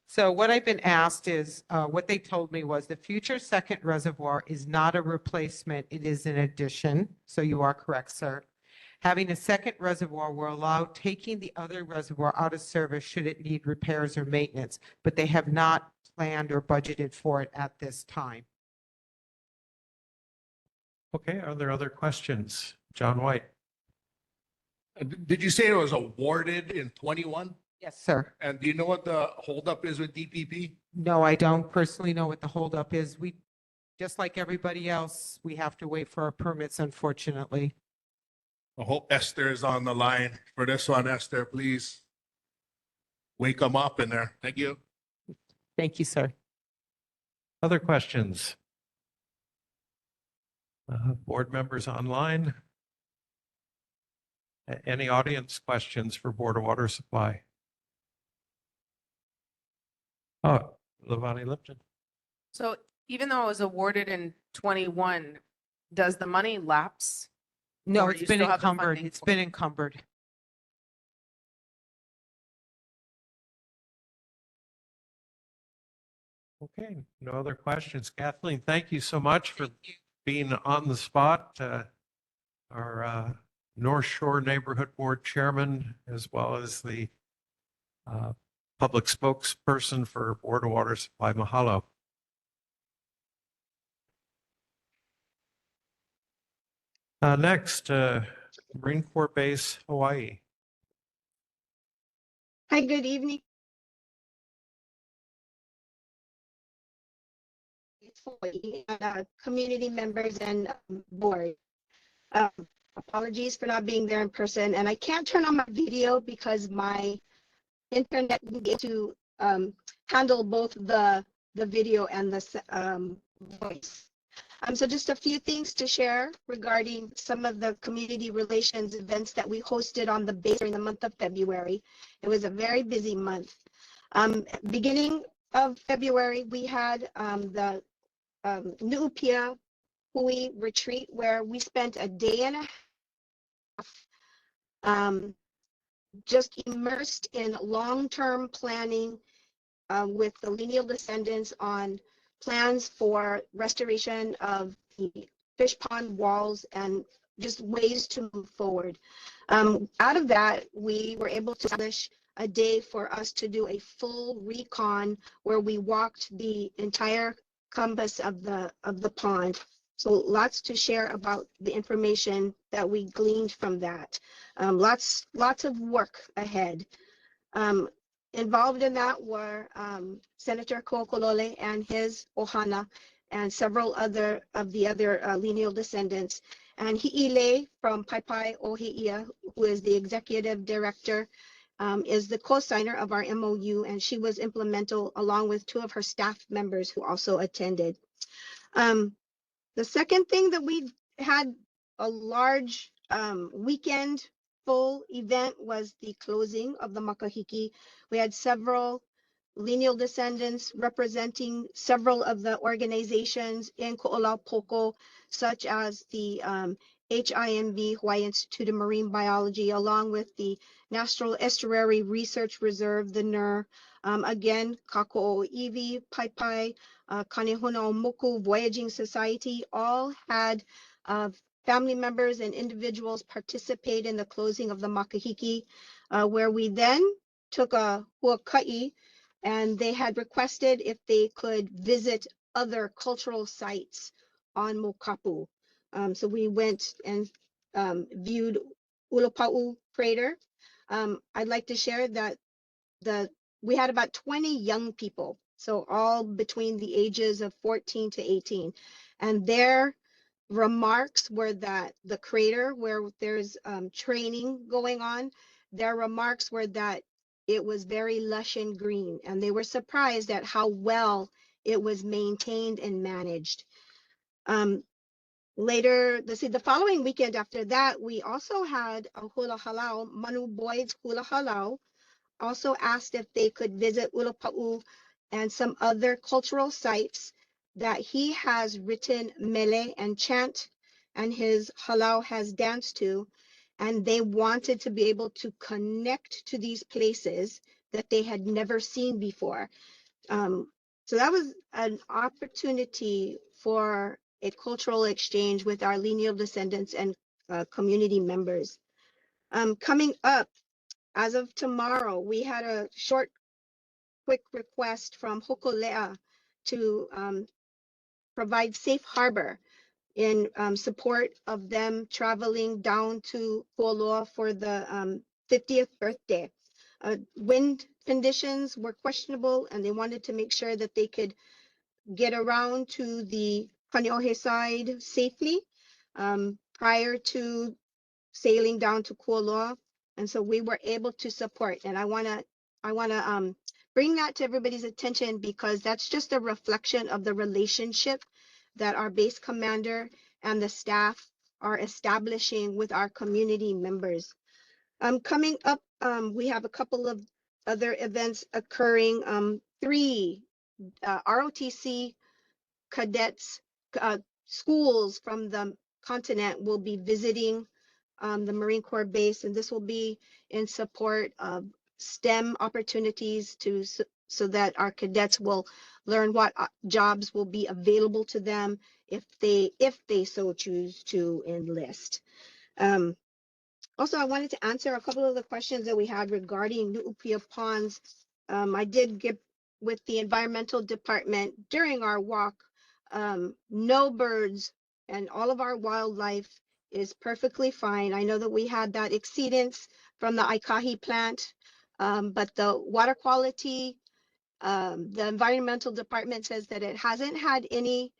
So what I've been asked is, what they told me was the future second reservoir is not a replacement, it is an addition. So you are correct, sir. Having a second reservoir will allow taking the other reservoir out of service should it need repairs or maintenance, but they have not planned or budgeted for it at this time. Okay, are there other questions? John White. Did you say it was awarded in 21? Yes, sir. And do you know what the holdup is with DPP? No, I don't personally know what the holdup is. We, just like everybody else, we have to wait for our permits, unfortunately. I hope Esther is on the line for this one. Esther, please wake them up in there. Thank you. Thank you, sir. Other questions? Board members online? Any audience questions for Board of Water Supply? Oh, Levani Lipton. So even though it was awarded in 21, does the money lapse? No, Or it's you been still have the encumbered. funding It's for been encumbered. Okay, no other questions. Kathleen, thank you so much for being on the spot. Our North Shore Neighborhood Board Chairman, as well as the public spokesperson for Board of Water Supply. Mahalo. Next, Marine Corps Base, Hawaii. Hi, good evening. Community members and board. Apologies for not being there in person, and I can't turn on my video because my internet will be able to handle both the video and the voice. So just a few things to share regarding some of the community relations events that we hosted on the base during the month of February. It was a very busy month. Beginning of February, we had the Nu'upia Hui retreat where we spent a day and a half just immersed in long-term planning with the lineal descendants on plans for restoration of the fish pond walls and just ways to move forward. Out of that, we were able to establish a day for us to do a full recon where we walked the entire compass of the pond. So lots to share about the information that we gleaned from that. Lots of work ahead. Involved in that were Senator Ko'okolole and his ohana and several other of the other lineal descendants. And Hi'ile from Paipai Ohi'ia, who is the executive director, is the co-signer of our MOU, and she was implemental along with two of her staff members who also attended. The second thing that we had a large weekend full event was the closing of the Makahiki. We had several lineal descendants representing several of the organizations in Ko'olapoko, such as the HIMB, Hawaii Institute of Marine Biology, along with the National Estuary Research Reserve, the NER, again, Kako'iwi, Pai Pai, Kanehuna Moku Voyaging Society, all had family members and individuals participate in the closing of the makahiki, where we then took a huaka'i, and they had requested if they could visit other cultural sites on Mokapu. So we went and viewed Ulapa'u crater. I'd like to share that we had about 20 young people, so all between the ages of 14 to 18, and their remarks were that the crater where there's training going on, their remarks were that it was very lush and green, and they were surprised at how well it was maintained and managed. Later, the following weekend after that, we also had a hula halau. Manu Boyd's hula halau also asked if they could visit Ulapa'u and some other cultural sites that he has written mele and chant, and his halau has danced to, and they wanted to be able to connect to these places that they had never seen before. So that was an opportunity for a cultural exchange with our lineal descendants and community members. Coming up, as of tomorrow, we had a quick request from Hokulea to provide safe harbor in support of them traveling down to Kailua for the 50th birthday. Wind conditions were questionable, and they wanted to make sure that they could get around to the Kaneohe side safely prior to sailing down to Kailua. And so we were able to support, and I want to bring that to everybody's attention, because that's just a reflection of the relationship that our base commander and the staff are establishing with our community members. Coming up, we have a couple of other events occurring. 3 ROTC cadets, schools from the continent will be visiting the Marine Corps base, and this will be in support of STEM opportunities so that our cadets will learn what jobs will be available to them if they so choose to enlist. Also, I wanted to answer a couple of the questions that we had regarding Nu'upia ponds. I did get with the environmental department during our walk. No birds, and all of our wildlife is perfectly fine. I know that we had that exceedance from the Aikahi plant, but the water quality, the environmental department says that it hasn't had any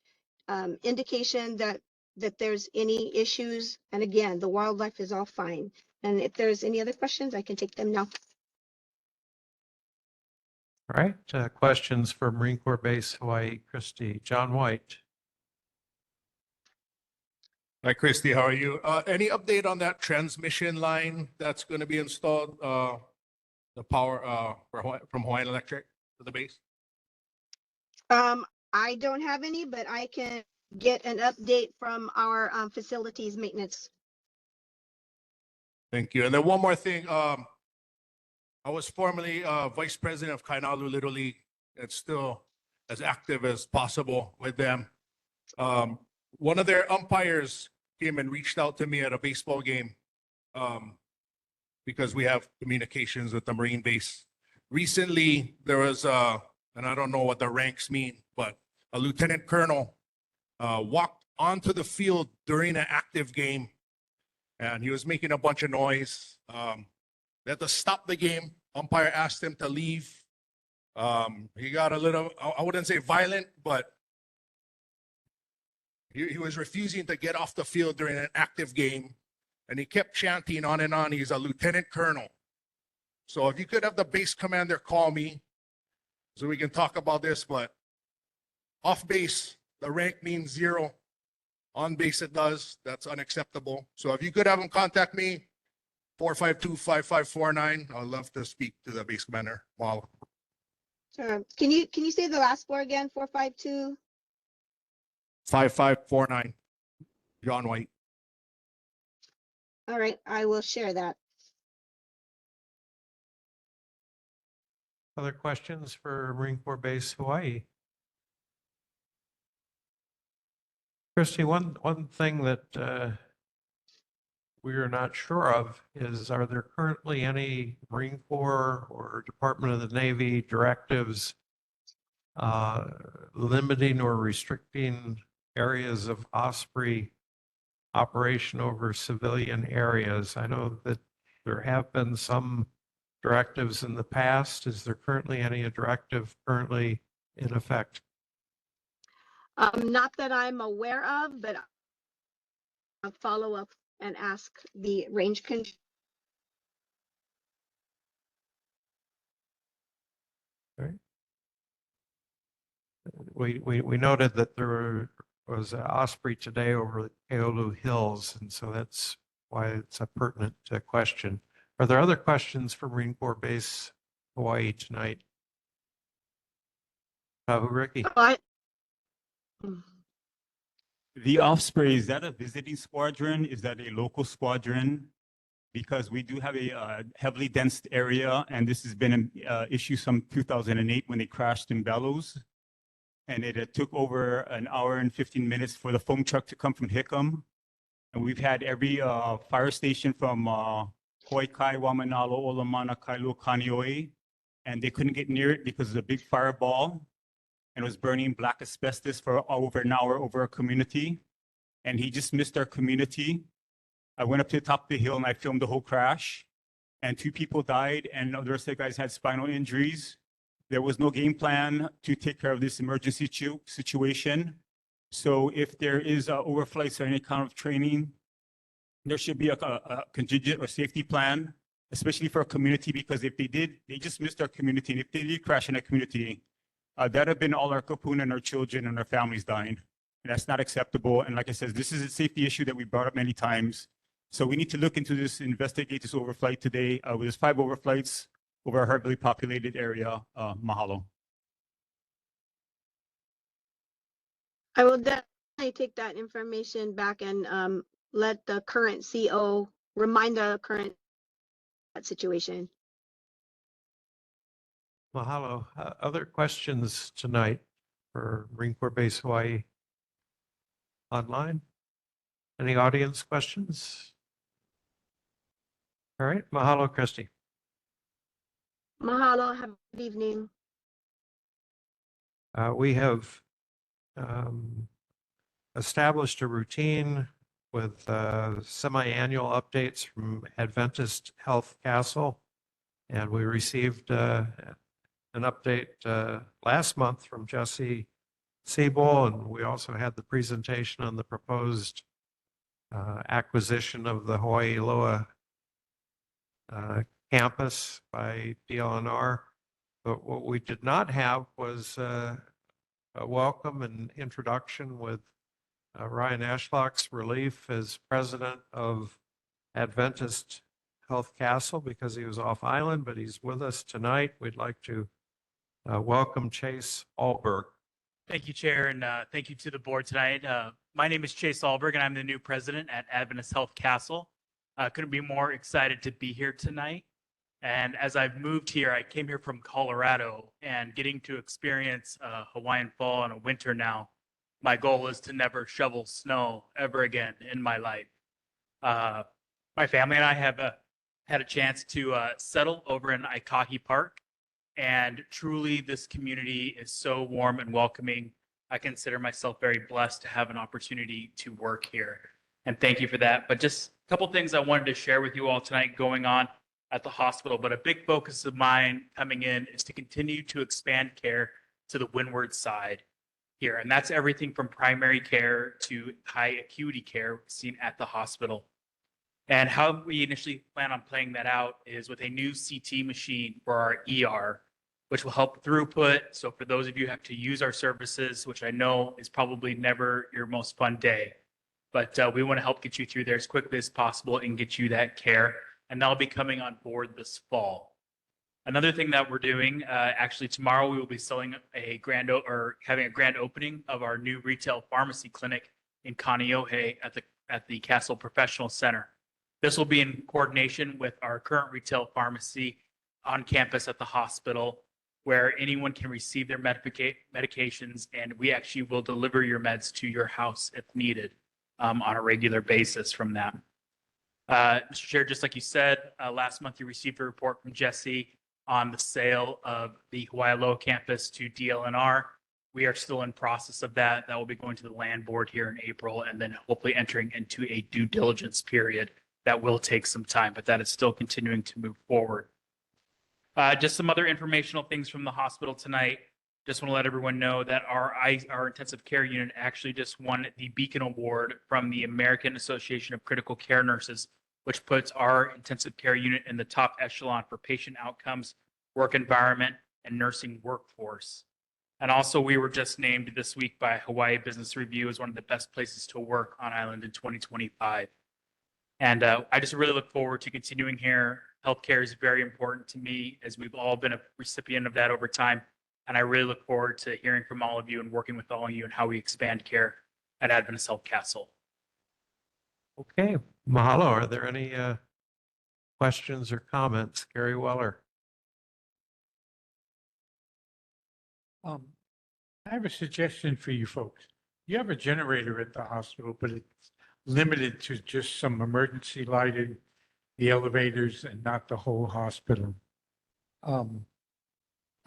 indication that there's any issues. And again, the wildlife is all fine. And if there's any other questions, I can take them now. All right, questions for Marine Corps Base Hawaii, Christie. John White. Hi, Christy, how are you? Any update on that transmission line that's going to be installed, the power from Hawaiian Electric to the base? I don't have any, but I can get an update from our facilities maintenance. Thank you. And then one more thing. I was formerly vice president of Kainalu Little League, and still as active as possible with them. One of their umpires came and reached out to me at a baseball game because we have communications with the Marine base. Recently, there was, and I don't know what the ranks mean, but a lieutenant colonel walked onto the field during an active game, and he was making a bunch of noise. They had to stop the game. Umpire asked him to leave. He got a little, I wouldn't say violent, but he was refusing to get off the field during an active game. And he kept chanting on and on. He's a lieutenant colonel. So if you could have the base commander call me so we can talk about this, but off base, the rank means 0. On base, it does. That's unacceptable. So if you could have him contact me, 452-5549. I'd love to speak to the base commander. Wow. Sure. Can you say the last four again? 452? 5549. John White. All right, I will share that. Other questions for Marine Corps Base Hawaii? Christy, one thing that we are not sure of is, are there currently any Marine Corps or Department of the Navy directives limiting or restricting areas of Osprey operation over civilian areas? I know that there have been some directives in the past. Is there currently any directive currently in effect? Not that I'm aware of, but I'll follow up and ask the range control. We noted that there was an Osprey today over the Kailua Hills, and so that's why it's a pertinent question. Are there other questions for Marine Corps Base Hawaii tonight? Ricky? The Osprey, is that a visiting squadron? Is that a local squadron? Because we do have a heavily dense area, and this has been an issue some 2008 when they crashed in Bellows. And it took over an hour and 15 minutes for the foam truck to come from Hickam. And we've had every fire station from Hoikai, Wamanalo, Olamana, Kailua, Kaneohe, and they couldn't get near it because of the big fireball, and it was burning black asbestos for over an hour over our community. And he just missed our community. I went up to the top of the hill and I filmed the whole crash, and 2 people died, and the rest of the guys had spinal injuries. There was no game plan to take care of this emergency situation. So if there is overflights or any kind of training, there should be a contingent or safety plan, especially for a community, because if they did, they just missed our community. And if they did crash in a community, that'd have been all our kapuna and our children and our families dying. And that's not acceptable. And like I said, this is a safety issue that we brought up many times. So we need to look into this, investigate this overflight today. There's 5 overflights over a heavily populated area. Mahalo. I will definitely take that information back and let the current CO remind the current situation. Mahalo. Other questions tonight for Marine Corps Base Hawaii online? Any audience questions? All right, mahalo, Christy. Mahalo, have a good evening. We have established a routine with semi-annual updates from Adventist Health Castle, and we received an update last month from Jesse Siebel, and we also had the presentation on the proposed acquisition of the Hawaii Loa campus by DLNR. But what we did not have was a welcome and introduction with Ryan Ashlock's relief as president of Adventist Health Castle, because he was off island, but he's with us tonight. We'd like to welcome Chase Alberg. Thank you, Chair, and thank you to the board tonight. My name is Chase Alberg, and I'm the new president at Adventist Health Castle. Couldn't be more excited to be here tonight. And as I've moved here, I came here from Colorado, and getting to experience Hawaiian fall and a winter now, my goal is to never shovel snow ever again in my life. My family and I have had a chance to settle over in Aikahi Park, and truly this community is so warm and welcoming. I consider myself very blessed to have an opportunity to work here, and thank you for that. But just a couple things I wanted to share with you all tonight going on at the hospital, but a big focus of mine coming in is to continue to expand care to the windward side here. And that's everything from primary care to high acuity care seen at the hospital. And how we initially plan on playing that out is with a new CT machine for our ER, which will help throughput. So for those of you who have to use our services, which I know is probably never your most fun day, but we want to help get you through there as quickly as possible and get you that care. And that'll be coming on board this fall. Another thing that we're doing, actually tomorrow we will be selling having a grand opening of our new retail pharmacy clinic in Kaneohe at the Castle Professional Center. This will be in coordination with our current retail pharmacy on campus at the hospital, where anyone can receive their medications, and we actually will deliver your meds to your house if needed on a regular basis from that. Mr. Chair, just like you said, last month you received a report from Jesse on the sale of the Waialoa campus to DLNR. We are still in process of that. That will be going to the land board here in April, and then hopefully entering into a due diligence period. That will take some time, but that is still continuing to move forward. Just some other informational things from the hospital tonight. Just want to let everyone know that our intensive care unit actually just won the Beacon Award from the American Association of Critical Care Nurses, which puts our intensive care unit in the top echelon for patient outcomes, work environment, and nursing workforce. And also, we were just named this week by Hawaii Business Review as one of the best places to work on island in 2025. And I just really look forward to continuing here. Healthcare is very important to me, as we've all been a recipient of that over time. And I really look forward to hearing from all of you and working with all of you and how we expand care at Adventist Health Castle. Okay, mahalo. Are there any questions or comments? Gary Weller. I have a suggestion for you folks. You have a generator at the hospital, but it's limited to just some emergency lighting, the elevators, and not the whole hospital.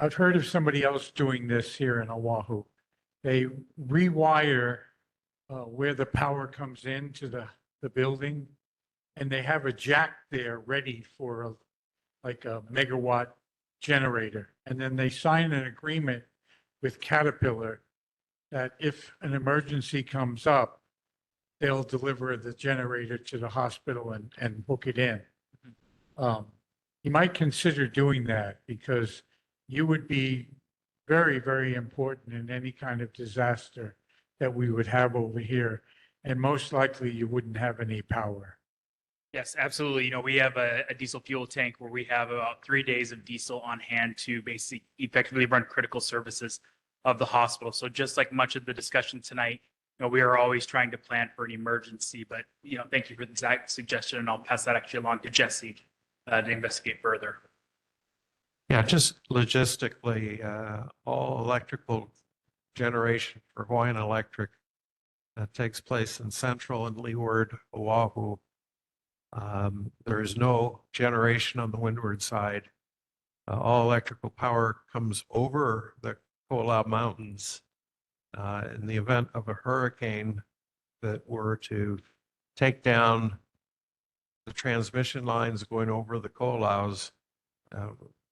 I've heard of somebody else doing this here in Oahu. They rewire where the power comes into the building, and they have a jack there ready for like a megawatt generator. And then they sign an agreement with Caterpillar that if an emergency comes up, they'll deliver the generator to the hospital and hook it in. You might consider doing that, because you would be very, very important in any kind of disaster that we would have over here. And most likely you wouldn't have any power. Yes, absolutely. You know, we have a diesel fuel tank where we have about 3 days of diesel on hand to basically effectively run critical services of the hospital. So just like much of the discussion tonight, you know, we are always trying to plan for an emergency, but, you know, thank you for that suggestion, and I'll pass that actually along to Jesse to investigate further. Yeah, just logistically, all electrical generation for Hawaiian Electric takes place in central and leeward Oahu. There is no generation on the windward side. All electrical power comes over the Ko'olau Mountains. In the event of a hurricane that were to take down the transmission lines going over the Ko'olaus,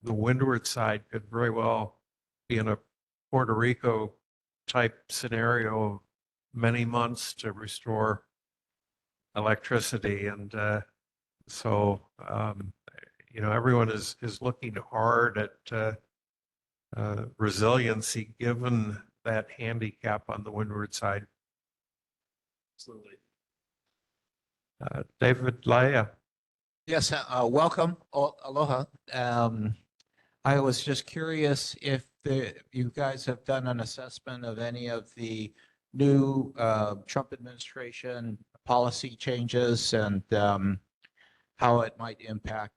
the windward side could very well be in a Puerto Rico type scenario of many months to restore electricity. And so, you know, everyone is looking hard at resiliency given that handicap on the windward side. Absolutely. David Laia. Yes, welcome. Aloha. I was just curious if you guys have done an assessment of any of the new Trump administration policy changes and how it might impact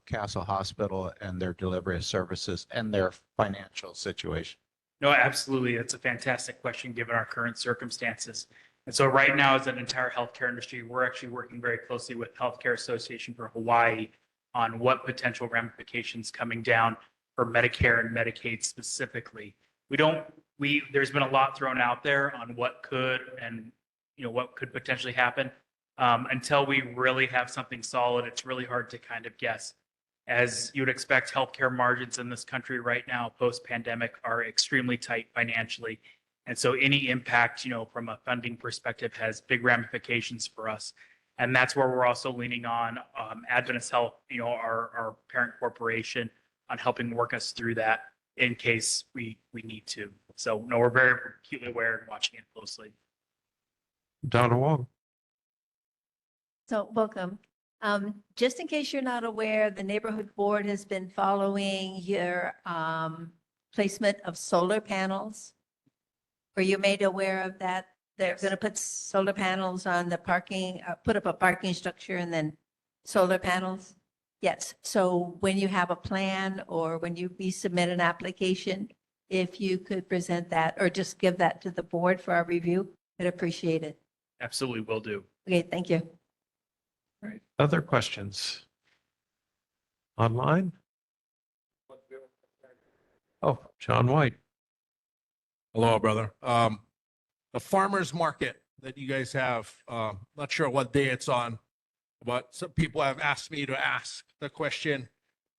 Castle Hospital and their delivery of services and their financial situation. No, absolutely. That's a fantastic question given our current circumstances. And so right now, as an entire healthcare industry, we're actually working very closely with Healthcare Association for Hawaii on what potential ramifications coming down for Medicare and Medicaid specifically. There's been a lot thrown out there on what could and, you know, what could potentially happen. Until we really have something solid, it's really hard to kind of guess. As you would expect, healthcare margins in this country right now, post-pandemic, are extremely tight financially. And so any impact, you know, from a funding perspective has big ramifications for us. And that's where we're also leaning on Adventist Health, you know, our parent corporation, on helping work us through that in case we need to. So, no, we're very acutely aware and watching it closely. Donna Wong. So welcome. Just in case you're not aware, the neighborhood board has been following your placement of solar panels. Were you made aware of that? They're going to put solar panels on the parking, put up a parking structure and then solar panels? Yes. So when you have a plan or when you resubmit an application, if you could present that or just give that to the board for our review, I'd appreciate it. Absolutely will do. Okay, thank you. All right. Other questions? Online? Oh, John White. Hello, brother. The farmer's market that you guys have, not sure what day it's on, but some people have asked me to ask the question,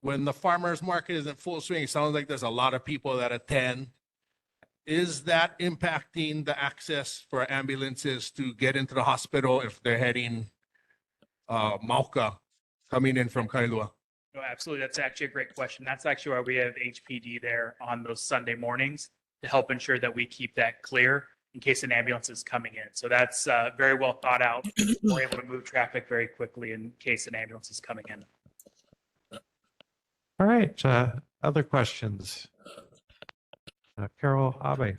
when the farmer's market is in full swing, it sounds like there's a lot of people that attend. Is that impacting the access for ambulances to get into the hospital if they're heading Mauka, coming in from Kailua? No, absolutely. That's actually a great question. That's actually why we have HPD there on those Sunday mornings to help ensure that we keep that clear in case an ambulance is coming in. So that's very well thought out. We're able to move traffic very quickly in case an ambulance is coming in. All right. Other questions? Carol Abe.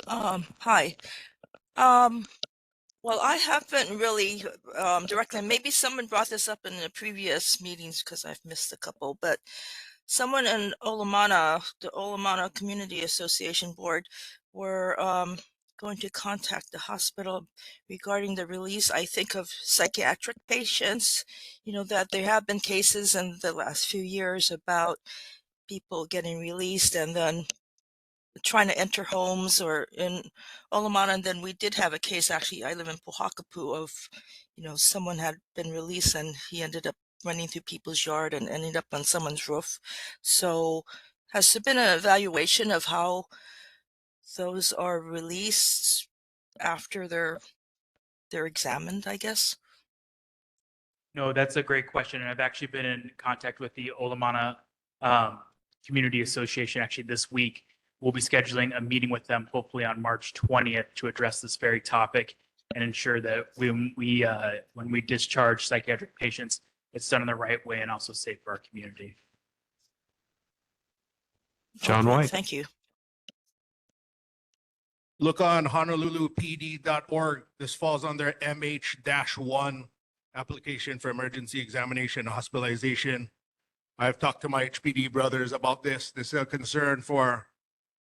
Hi. Well, I haven't really directly, maybe someone brought this up in the previous meetings because I've missed a couple, but someone in Olamana, the Olamana Community Association Board, were going to contact the hospital regarding the release, I think, of psychiatric patients. You know, that there have been cases in the last few years about people getting released and then trying to enter homes or in Olamana. And then we did have a case, actually, I live in Pohakapu, of, you know, someone had been released and he ended up running through people's yard and ended up on someone's roof. So has there been an evaluation of how those are released after they're examined, I guess? No, that's a great question. And I've actually been in contact with the Olamana Community Association actually this week. We'll be scheduling a meeting with them hopefully on March 20th to address this very topic and ensure that when we discharge psychiatric patients, it's done in the right way and also safe for our community. John Okay, White. thank you. Look on honolulupd.org. This falls under MH-1, application for emergency examination and hospitalization. I've talked to my HPD brothers about this. This is a concern for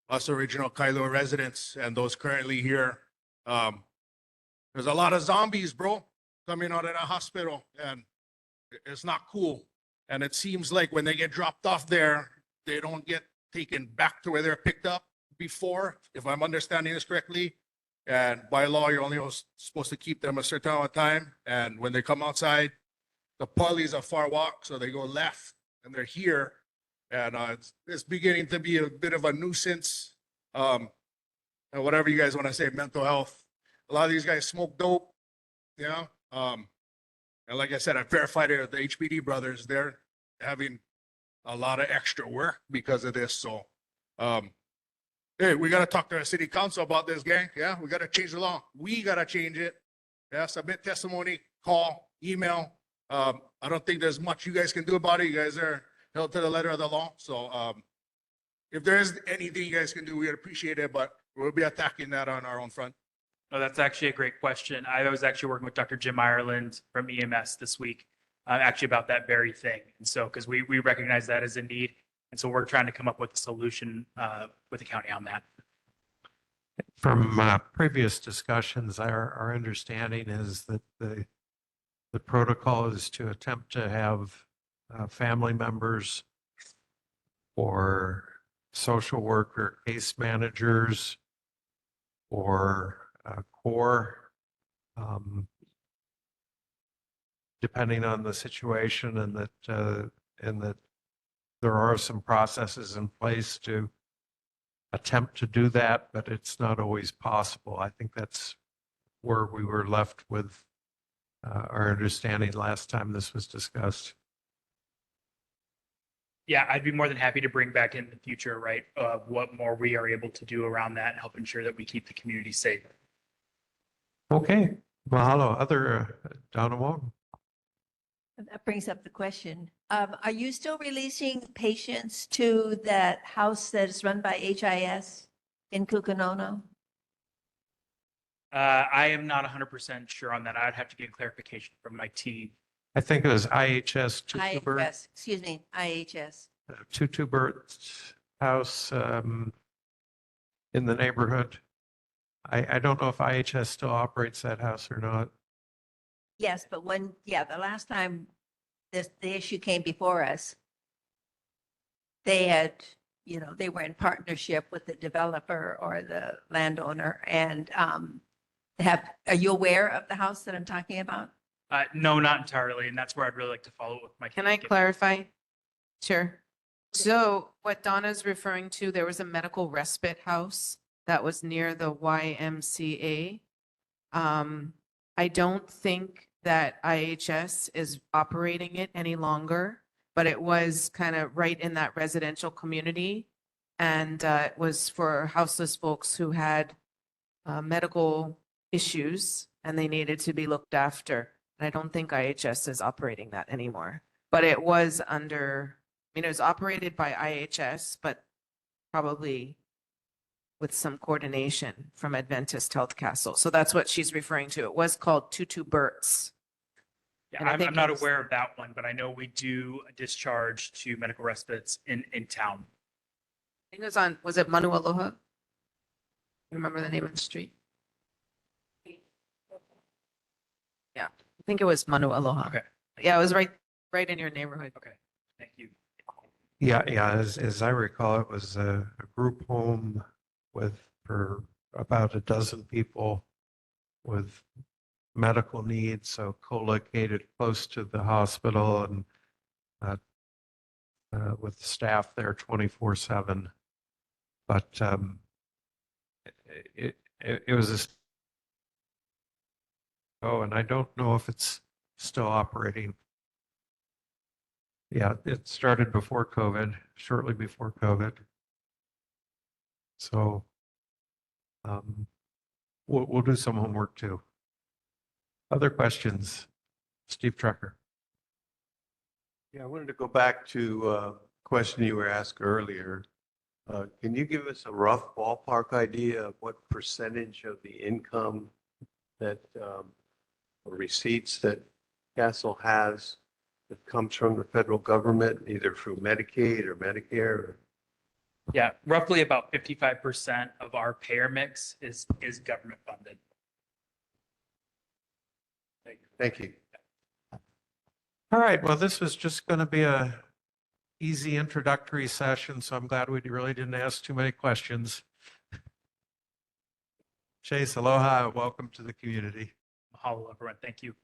us original Kailua residents and those currently here. There's a lot of zombies, bro, coming out of the hospital, and it's not cool. And it seems like when they get dropped off there, they don't get taken back to where they're picked up before, if I'm understanding this correctly. And by law, you're only supposed to keep them a certain amount of time. And when they come outside, the police are far walk, so they go left and they're here. And it's beginning to be a bit of a nuisance. And whatever you guys want to say, mental health. A lot of these guys smoke dope, you know. And like I said, I verified it with the HPD brothers. They're having a lot of extra work because of this. So, hey, we got to talk to our city council about this, gang. Yeah, we got to change the law. We got to change it. Yeah, submit testimony, call, email. I don't think there's much you guys can do about it. You guys are held to the letter of the law. So if there is anything you guys can do, we'd appreciate it, but we'll be attacking that on our own front. No, that's actually a great question. I was actually working with Dr. Jim Ireland from EMS this week, actually about that very thing. And so, because we recognize that as a need. And so we're trying to come up with a solution with the county on that. From previous discussions, our understanding is that the protocol is to attempt to have family members or social worker, case managers, or core, depending on the situation, and that there are some processes in place to attempt to do that, but it's not always possible. I think that's where we were left with our understanding last time this was discussed. Yeah, I'd be more than happy to bring back in the future, right, what more we are able to do around that and help ensure that we keep the community safe. Okay, mahalo. Other Donna Wong. That brings up the question. Are you still releasing patients to that house that is run by HIS in Kukanono? I am not 100% sure on that. I'd have to get clarification from my team. I think it was IHS Tutubert, IHS, excuse me, IHS. Tutubert house in the neighborhood. I don't know if IHS still operates that house or not. Yes, but when, yeah, the last time the issue came before us, they had, you know, they were in partnership with the developer or the landowner and are you aware of the house that I'm talking about? No, not entirely. And that's where I'd really like to follow up with my. Can I clarify? Sure. So what Donna's referring to, there was a medical respite house that was near the YMCA. I don't think that IHS is operating it any longer, but it was kind of right in that residential community. And it was for houseless folks who had medical issues and they needed to be looked after. And I don't think IHS is operating that anymore, but it was under, I mean, it was operated by IHS, but probably with some coordination from Adventist Health Castle. So that's what she's referring to. It was called Tutu-Bert's. Yeah, And I I'm think not it was- aware of that one, but I know we do a discharge to medical respites in town. I think it was on, was it Manu Aloha? Remember the name of the street? Yeah, I think it was Manu Aloha. Okay. Yeah, it was right in your neighborhood. Okay, thank you. Yeah, as I recall, it was a group home for about a dozen people with medical needs, so co-located close to the hospital and with staff there 24/7. But it was and I don't know if it's still operating. Yeah, it started before COVID, shortly before COVID. So we'll do some homework too. Other questions? Steve Trucker. Yeah, I wanted to go back to a question you were asked earlier. Can you give us a rough ballpark idea of what percentage of the income that, or receipts that Castle has that comes from the federal government, either through Medicaid or Medicare? Yeah, roughly about 55% of our payer mix is government funded. Thank you. All right, well, this was just going to be a easy introductory session, so I'm glad we really didn't ask too many questions. Chase, aloha, welcome to the community. Mahalo, everyone. Thank you.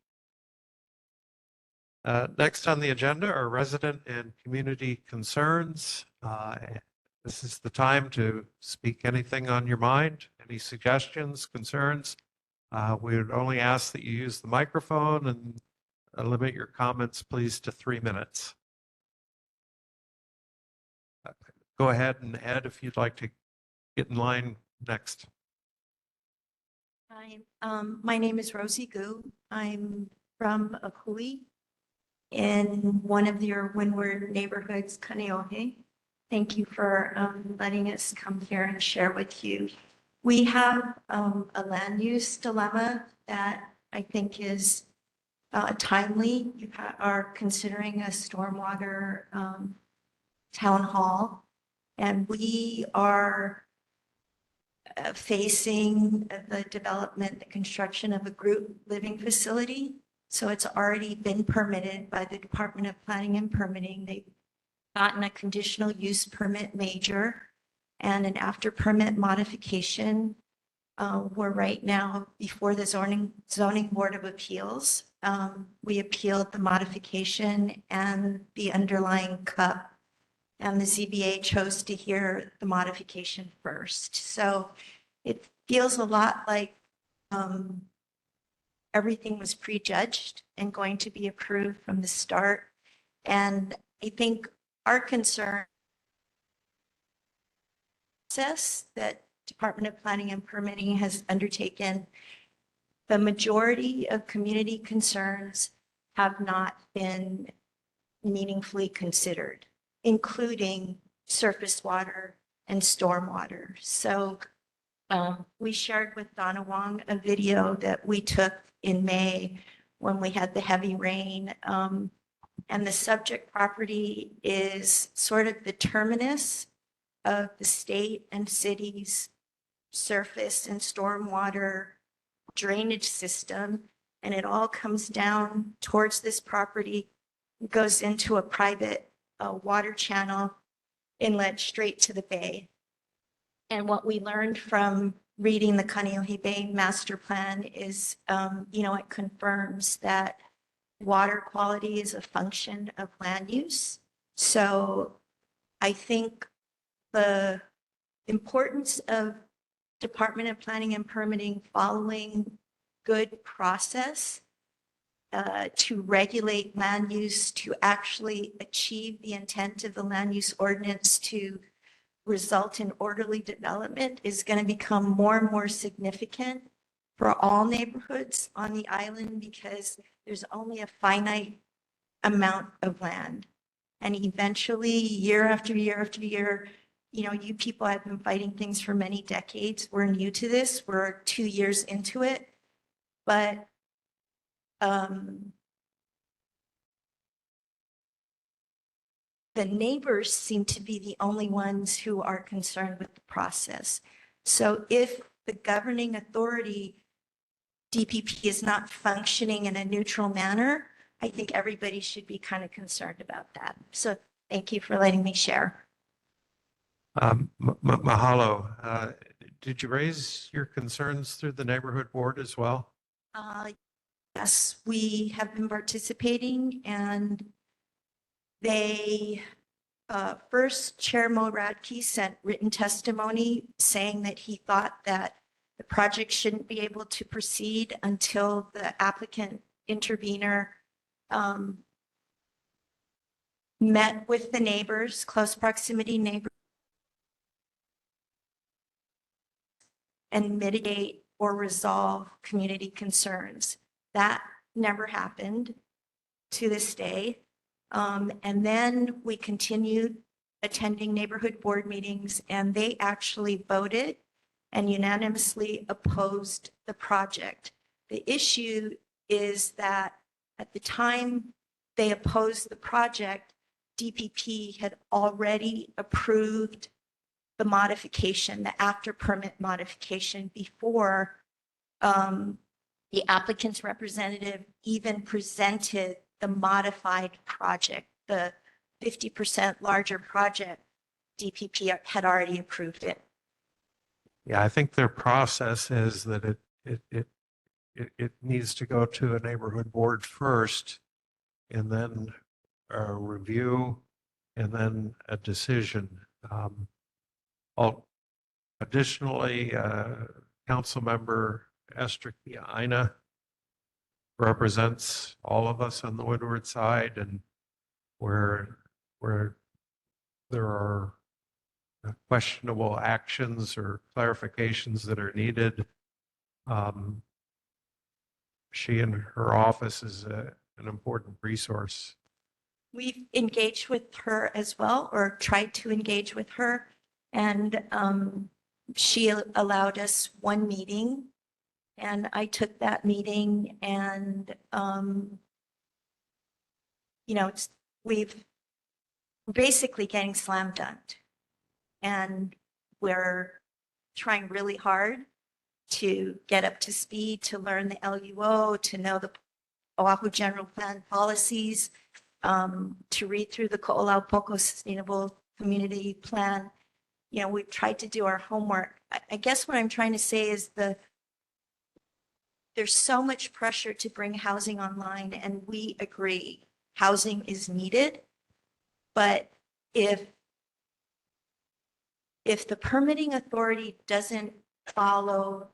Next on the agenda are resident and community concerns. This is the time to speak anything on your mind, any suggestions, concerns. We would only ask that you use the microphone and limit your comments, please, to 3 minutes. Go ahead, and Ed, if you'd like to get in line next. Hi, my name is Rosie Gu. I'm from Akui in one of your Windward neighborhoods, Kaneohe. Thank you for letting us come here and share with you. We have a land use dilemma that I think is timely. You are considering a stormwater town hall, and we are facing the development, the construction of a group living facility. So it's already been permitted by the Department of Planning and Permitting. They've gotten a conditional use permit major and an after permit modification. We're right now before the zoning board of appeals. We appealed the modification and the underlying CUP, and the ZBA chose to hear the modification first. So it feels a lot like everything was prejudged and going to be approved from the start. And I think our concern that Department of Planning and Permitting has undertaken, the majority of community concerns have not been meaningfully considered, including surface water and stormwater. So we shared with Donna Wong a video that we took in May when we had the heavy rain. And the subject property is sort of the terminus of the state and city's surface and stormwater drainage system. And it all comes down towards this property, goes into a private water channel inlet straight to the bay. And what we learned from reading the Kaneohe Bay Master Plan is, it confirms that water quality is a function of land use. So I think the importance of Department of Planning and Permitting following good process to regulate land use, to actually achieve the intent of the land use ordinance to result in orderly development is going to become more and more significant for all neighborhoods on the island, because there's only a finite amount of land. And eventually, year after year after year, you people have been fighting things for many decades. We're new to this. We're 2 years into it. But the neighbors seem to be the only ones who are concerned with the process. So if the governing authority, DPP, is not functioning in a neutral manner, I think everybody should be kind of concerned about that. So thank you for letting me share. Mahalo. Did you raise your concerns through the neighborhood board as well? Yes, we have been participating, and they first, Chair Mo Radke sent written testimony saying that he thought that the project shouldn't be able to proceed until the applicant intervener met with the neighbors, close proximity neighbors, and mitigate or resolve community concerns. That never happened to this day. And then we continued attending neighborhood board meetings, and they actually voted and unanimously opposed the project. The issue is that at the time they opposed the project, DPP had already approved the modification, the after permit modification, before the applicant's representative even presented the modified project, the 50% larger project. DPP had already approved it. Yeah, I think their process is that it needs to go to a neighborhood board first, and then a review, and then a decision. Additionally, Councilmember Esther Kiaina represents all of us on the windward side, and where there are questionable actions or clarifications that are needed, she and her office is an important resource. We've engaged with her as well, or tried to engage with her, and she allowed us one meeting, and I took that meeting, and we're basically getting slam dunked, and we're trying really hard to get up to speed, to learn the LUO, to know the Oahu General Plan policies, to read through the Ko'olaupo'o Sustainable Community Plan. We've tried to do our homework. I guess what I'm trying to say is there's so much pressure to bring housing online, and we agree housing is needed. But if the permitting authority doesn't follow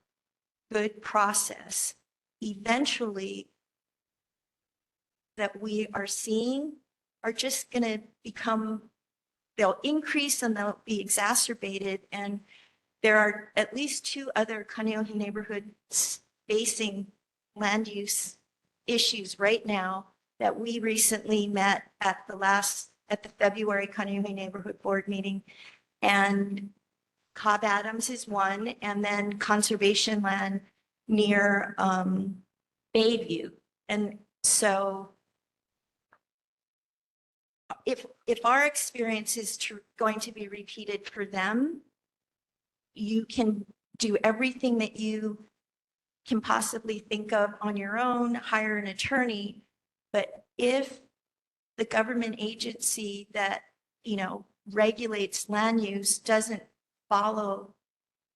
good process, eventually that we are seeing are just going to become, they'll increase and they'll be exacerbated. And there are at least 2 other Kaneohe neighborhoods facing land use issues right now that we recently met at the February Kaneohe Neighborhood Board meeting. And Cobb Adams is one, and then conservation land near Bayview. And so if our experience is going to be repeated for them, you can do everything that you can possibly think of on your own, hire an attorney. But if the government agency that, regulates land use doesn't follow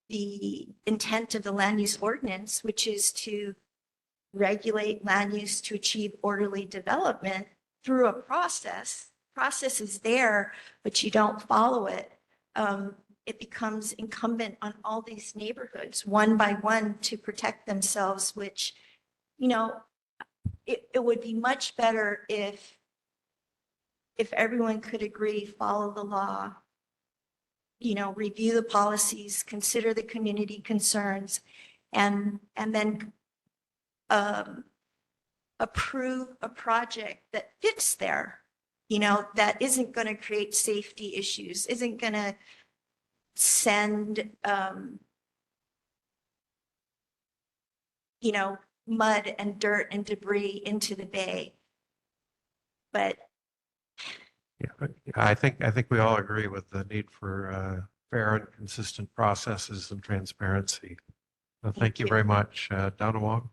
the intent of the land use ordinance, which is to regulate land use to achieve orderly development through a process is there, but you don't follow it. It becomes incumbent on all these neighborhoods, one by one, to protect themselves, which, it would be much better if everyone could agree, follow the law, review the policies, consider the community concerns, and then approve a project that fits there, that isn't going to create safety issues, isn't going to send, mud and dirt and debris into the bay. But Yeah, I think we all agree with the need for fair and consistent processes and transparency. Thank you very much, Donna Wong.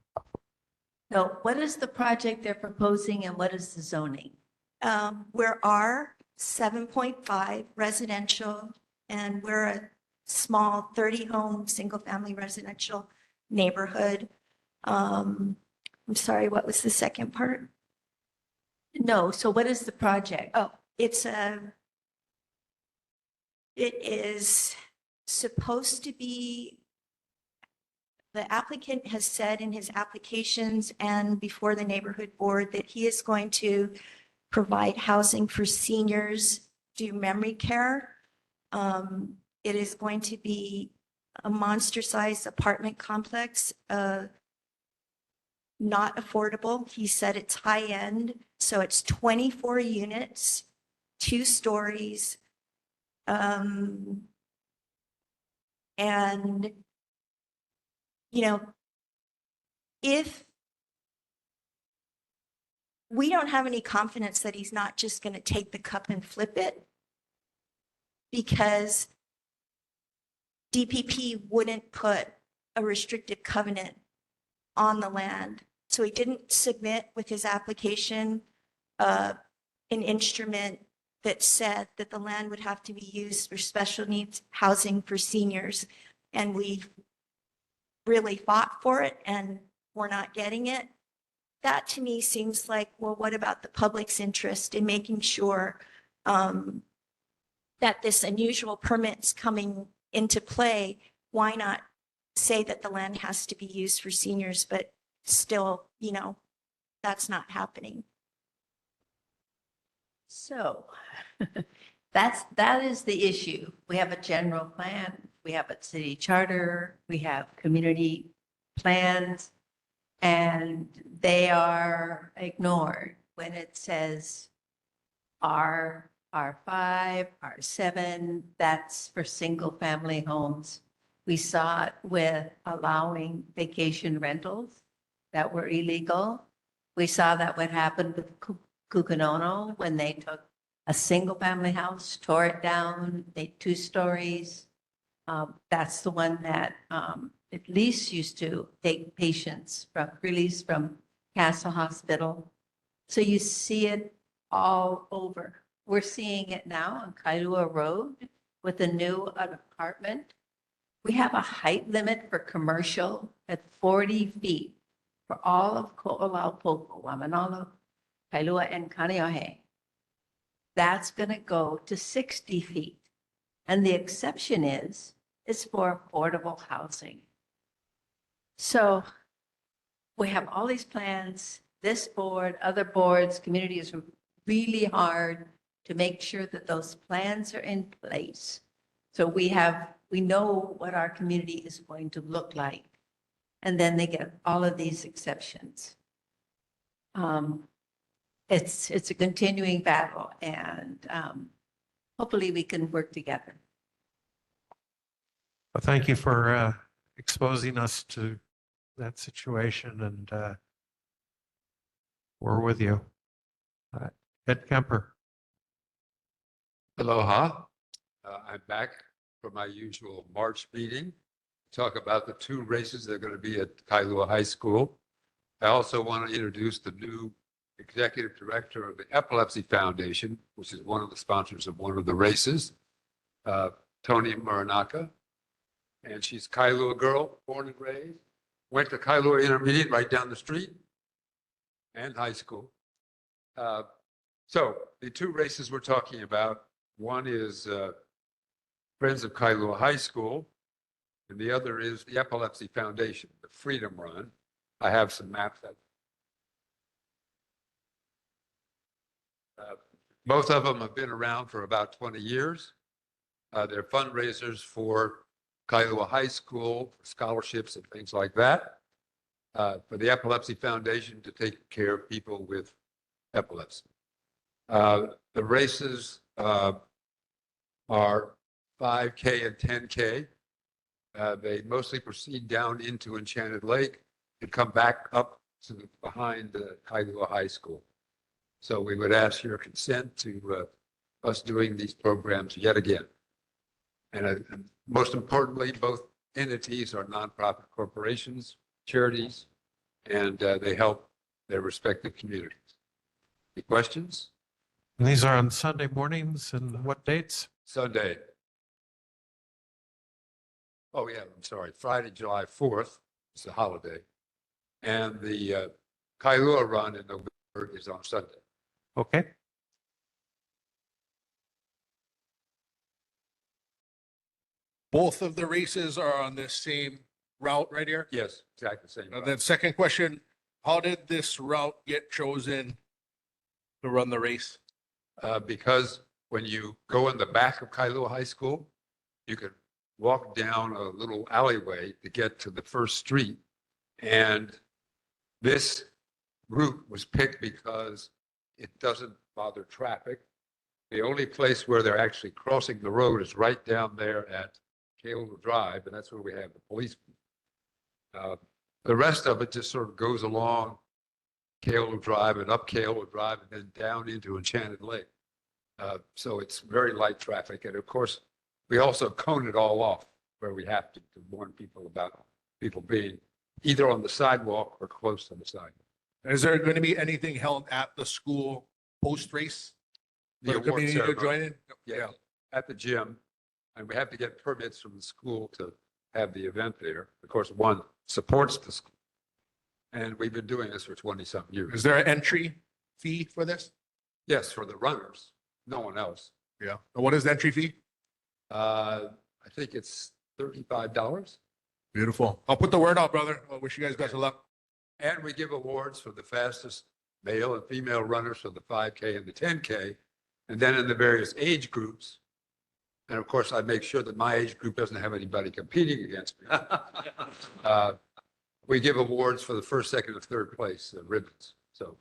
So what is the project they're proposing and what is the zoning? We're R 7.5 residential, and we're a small 30-home, single-family residential neighborhood. I'm sorry, what was the second part? No, so what is the project? Oh, it is supposed to be, the applicant has said in his applications and before the neighborhood board that he is going to provide housing for seniors, do memory care. It is going to be a monster-sized apartment complex, not affordable. He said it's high-end, so it's 24 units, 2 stories. And, if we don't have any confidence that he's not just going to take the cup and flip it, because DPP wouldn't put a restrictive covenant on the land. So he didn't submit with his application an instrument that said that the land would have to be used for special needs housing for seniors. And we really fought for it and we're not getting it. That to me seems like, well, what about the public's interest in making sure that this unusual permit's coming into play? Why not say that the land has to be used for seniors, but still, that's not happening. So that is the issue. We have a general plan, we have a city charter, we have community plans, and they are ignored when it says R5, R7, that's for single family homes. We saw it with allowing vacation rentals that were illegal. We saw that what happened with Kukanono when they took a single family house, tore it down, made 2 stories. That's the one that at least used to take patients released from Castle Hospital. So you see it all over. We're seeing it now on Kailua Road with a new apartment. We have a height limit for commercial at 40 feet for all of Ko'olaupopo, Waimanalo, Kailua, and Kaneohe. That's going to go to 60 feet. And the exception is for affordable housing. So we have all these plans, this board, other boards, communities are really hard to make sure that those plans are in place. So we know what our community is going to look like. And then they get all of these exceptions. it's a continuing battle, and hopefully we can work together. Well, thank you for exposing us to that situation, and we're with you. Ed Kemper. Aloha. I'm back for my usual March meeting. Talk about the two races that are going to be at Kailua High School. I also want to introduce the new executive director of the Epilepsy Foundation, which is one of the sponsors of one of the races, Tony Muranaka. And she's a Kailua girl, born and raised. Went to Kailua Intermediate right down the street and high school. So the two races we're talking about, one is Friends of Kailua High School, and the other is the Epilepsy Foundation, the Freedom Run. I have some maps. Both of them have been around for about 20 years. They're fundraisers for Kailua High School, for scholarships and things like that. For the Epilepsy Foundation to take care of people with epilepsy. The races are 5K and 10K. They mostly proceed down into Enchanted Lake and come back up to behind Kailua High School. So we would ask your consent to us doing these programs yet again. And most importantly, both entities are nonprofit corporations, charities, and they help their respective communities. Any questions? And these are on Sunday mornings, and what dates? Sunday. Oh, yeah, I'm sorry. Friday, July 4th is the holiday. And the Kailua run in November is on Sunday. Okay. Both of the races are on this same route right here? Yes, exactly the same. And then second question, how did this route get chosen to run the race? Because when you go in the back of Kailua High School, you can walk down a little alleyway to get to the first street. And this route was picked because it doesn't bother traffic. The only place where they're actually crossing the road is right down there at Kailua Drive, and that's where we have the police. The rest of it just sort of goes along Kailua Drive and up Kailua Drive and then down into Enchanted Lake. So it's very light traffic. And of course, we also cone it all off where we have to warn people about people being either on the sidewalk or close to the sidewalk. Is there going to be anything held at the school post-race? The For the award community to ceremony. join in? Yeah, at the gym. And we have to get permits from the school to have the event there. Of course, one supports the school. And we've been doing this for 20-something years. Is there an entry fee for this? Yes, for the runners, no one else. Yeah. And what is the entry fee? I think it's $35. Beautiful. I'll put the word out, brother. I wish you guys best of luck. And we give awards for the fastest male and female runners for the 5K and the 10K. And then in the various age groups. And of course, I make sure that my age group doesn't have anybody competing against me. We give awards for the first, second, and third place ribbons. So,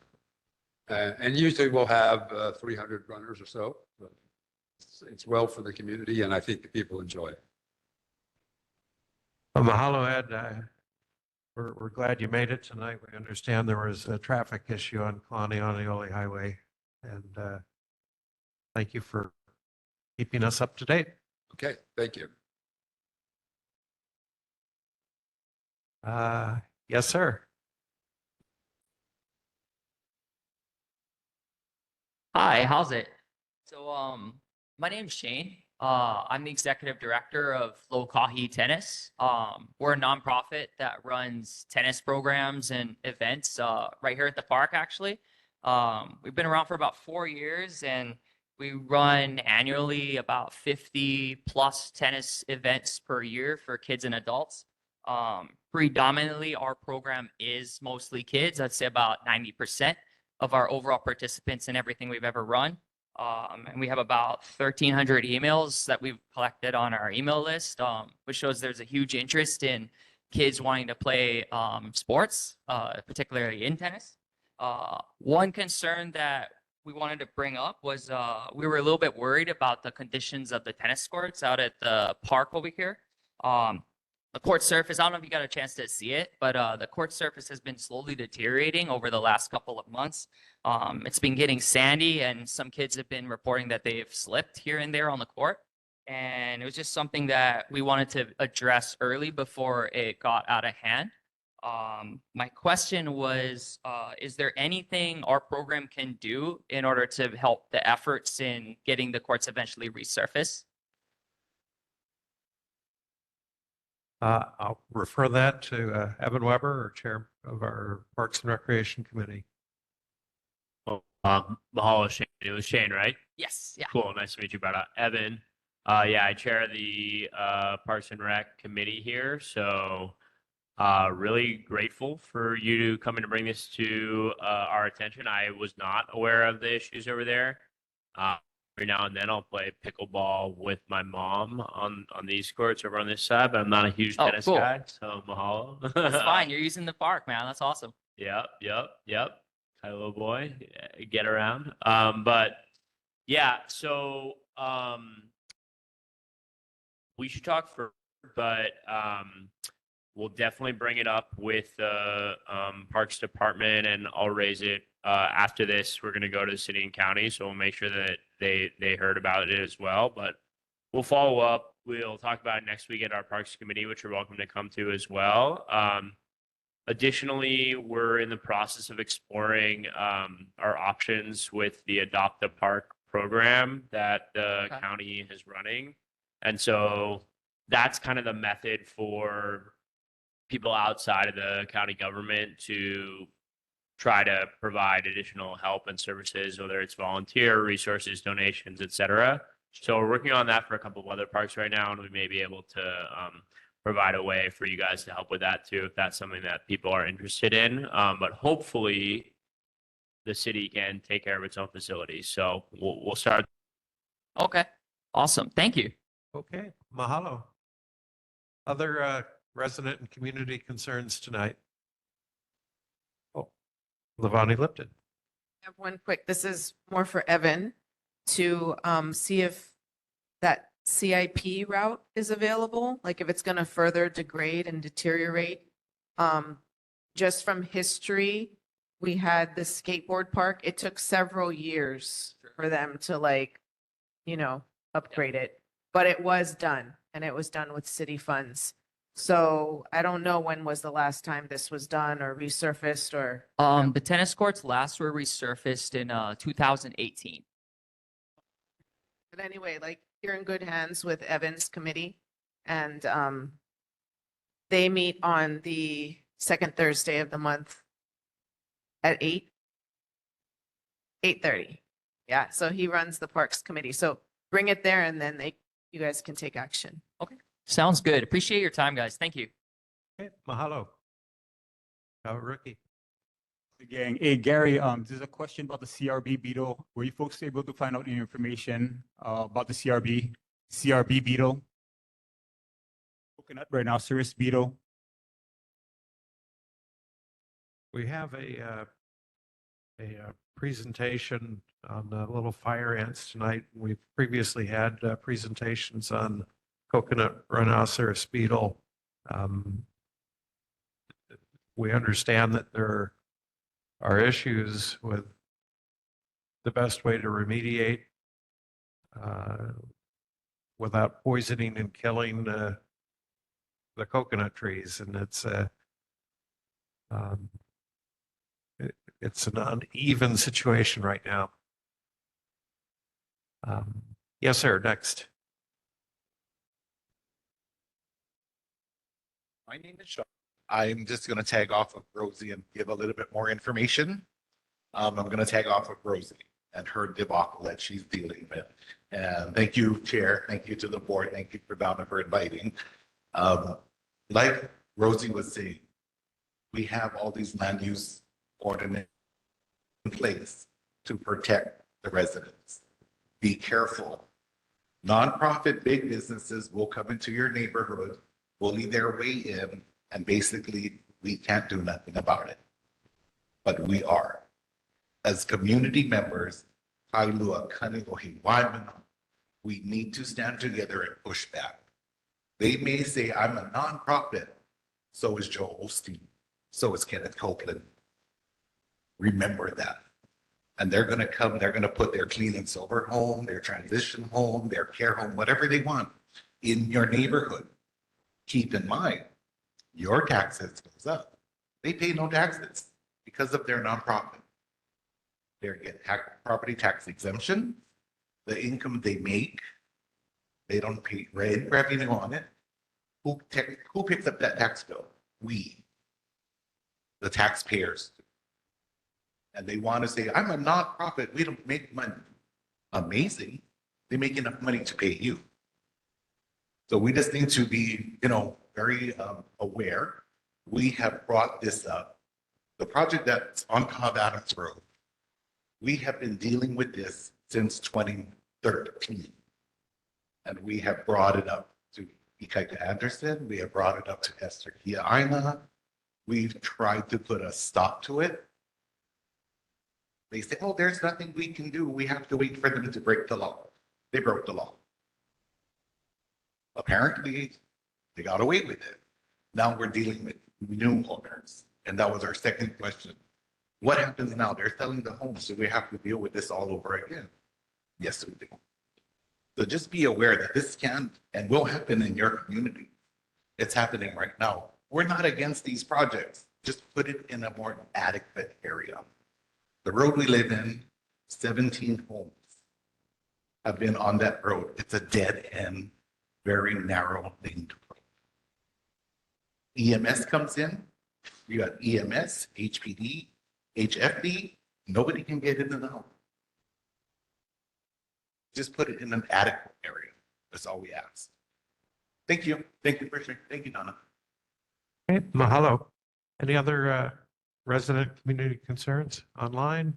and usually we'll have 300 runners or so. But it's well for the community, and I think the people enjoy it. Well, mahalo, Ed. We're glad you made it tonight. We understand there was a traffic issue on Kalaniʻoniʻoli Highway, and thank you for keeping us up to date. Okay, thank you. Yes, sir. Hi, how's it? So, my name's Shane. I'm the executive director of Lokahi Tennis. We're a nonprofit that runs tennis programs and events right here at the park, actually. We've been around for about 4 years, and we run annually about 50 plus tennis events per year for kids and adults. Predominantly, our program is mostly kids. I'd say about 90% of our overall participants in everything we've ever run. And we have about 1,300 emails that we've collected on our email list, which shows there's a huge interest in kids wanting to play sports, particularly in tennis. One concern that we wanted to bring up was we were a little bit worried about the conditions of the tennis courts out at the park over here. The court surface, I don't know if you got a chance to see it, but the court surface has been slowly deteriorating over the last couple of months. It's been getting sandy, and some kids have been reporting that they've slipped here and there on the court. And it was just something that we wanted to address early before it got out of hand. My question was, is there anything our program can do in order to help the efforts in getting the courts eventually resurfaced? I'll refer that to Evan Weber, our chair of our Parks and Recreation Committee. Oh, mahalo, Shane. It was Shane, right? Yes. Yeah. Cool. Nice to meet you, brother. Evan. Yeah, I chair the Parks and Rec committee here. So really grateful for you to come in to bring this to our attention. I was not aware of the issues over there. Every now and then I'll play pickleball with my mom on these courts over on this side, but I'm not a huge tennis cool. guy, so mahalo. It's fine. You're using the park, man. That's awesome. Yep. Kailua boy, get around. But yeah, so we should talk first, but we'll definitely bring it up with the Parks Department, and I'll raise it after this. We're going to go to the city and county, so we'll make sure that they heard about it as well. But we'll follow up. We'll talk about it next week at our Parks Committee, which you're welcome to come to as well. Additionally, we're in the process of exploring our options with the Adopt a Park program that the county is running. And so that's kind of the method for people outside of the county government to try to provide additional help and services, whether it's volunteer resources, donations, et cetera. So we're working on that for a couple of other parks right now, and we may be able to provide a way for you guys to help with that too, if that's something that people are interested in. But hopefully the city can take care of its own facilities. So we'll start. Okay. Awesome. Thank you. Okay, mahalo. Other resident and community concerns tonight? Oh, Levani Lipton. I have one quick, this is more for Evan to see if that CIP route is available, like if it's going to further degrade and deteriorate. Just from history, we had the skateboard park. It took several years for them to upgrade it, but it was done, and it was done with city funds. So I don't know when was the last time this was done or resurfaced or. The tennis courts last were resurfaced in 2018. But anyway, you're in good hands with Evan's committee, and they meet on the second Thursday of the month at 8:30. Yeah, so he runs the Parks Committee. So bring it there, and then you guys can take action. Okay. Sounds good. Appreciate your time, guys. Thank you. Okay, mahalo. Rookie. The gang. Hey, Gary, there's a question about the CRB beetle. Were you folks able to find out any information about the CRB beetle? Coconut rhinoceros beetle. We have a presentation on the little fire ants tonight. We've previously had presentations on coconut rhinoceros beetle. We understand that there are issues with the best way to remediate without poisoning and killing the coconut trees, and it's an uneven situation right now. Yes, sir. Next. My name is Sean. I'm just going to tag off of Rosie and give a little bit more information. I'm going to tag off of Rosie and her debacle that she's dealing with. And thank you, Chair. Thank you to the board. Thank you for Donna for inviting. Like Rosie was saying, we have all these land use ordinances in place to protect the residents. Be careful. Nonprofit big businesses will come into your neighborhood, bully their way in, and basically we can't do nothing about it. But we are. as community members, Kailua, Kaneohe, Waimana, we need to stand together and push back. They may say, I'm a nonprofit. So is Joe Osteen. So is Kenneth Copeland. Remember that. And they're going to come, they're going to put their clean and sober home, their transition home, their care home, whatever they want in your neighborhood. Keep in mind, your taxes goes up. They pay no taxes because of their nonprofit. They get property tax exemption. The income they make, they don't pay revenue on it. Who picks up that tax bill? We, the taxpayers. And they want to say, I'm a nonprofit, we don't make money. Amazing. They make enough money to pay you. So we just need to be, very aware. We have brought this up. The project that's on Cobb Adams Road, we have been dealing with this since 2013. And we have brought it up to Ikaika Anderson. We have brought it up to Esther Kiaina. We've tried to put a stop to it. They say, oh, there's nothing we can do. We have to wait for them to break the law. They broke the law. Apparently, they got away with it. Now we're dealing with new owners. And that was our second question. What happens now? They're selling the homes, so we have to deal with this all over again. Yes, we do. So just be aware that this can and will happen in your community. It's happening right now. We're not against these projects. Just put it in a more adequate area. The road we live in, 17 homes have been on that road. It's a dead end, very narrow lane. EMS comes in, you got EMS, HPD, HFD, nobody can get in and out. Just put it in an adequate area. That's all we ask. Thank you. Thank you, Richard. Thank you, Donna. Okay, mahalo. Any other resident community concerns online?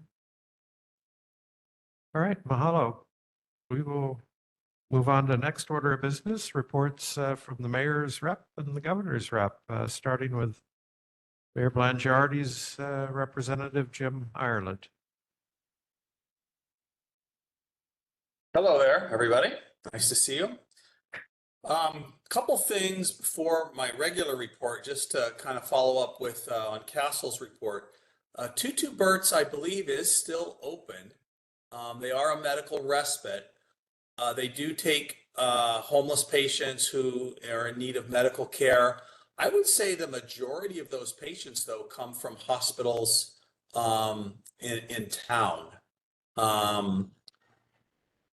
All right, mahalo. We will move on to next order of business, reports from the mayor's rep and the governor's rep, starting with Mayor Blangiardi's representative, Jim Ireland. Hello there, everybody. Nice to see you. Couple things before my regular report, just to kind of follow up with on Castle's report. Tutu Burt's, I believe, is still open. They are a medical respite. They do take homeless patients who are in need of medical care. I would say the majority of those patients, though, come from hospitals in town.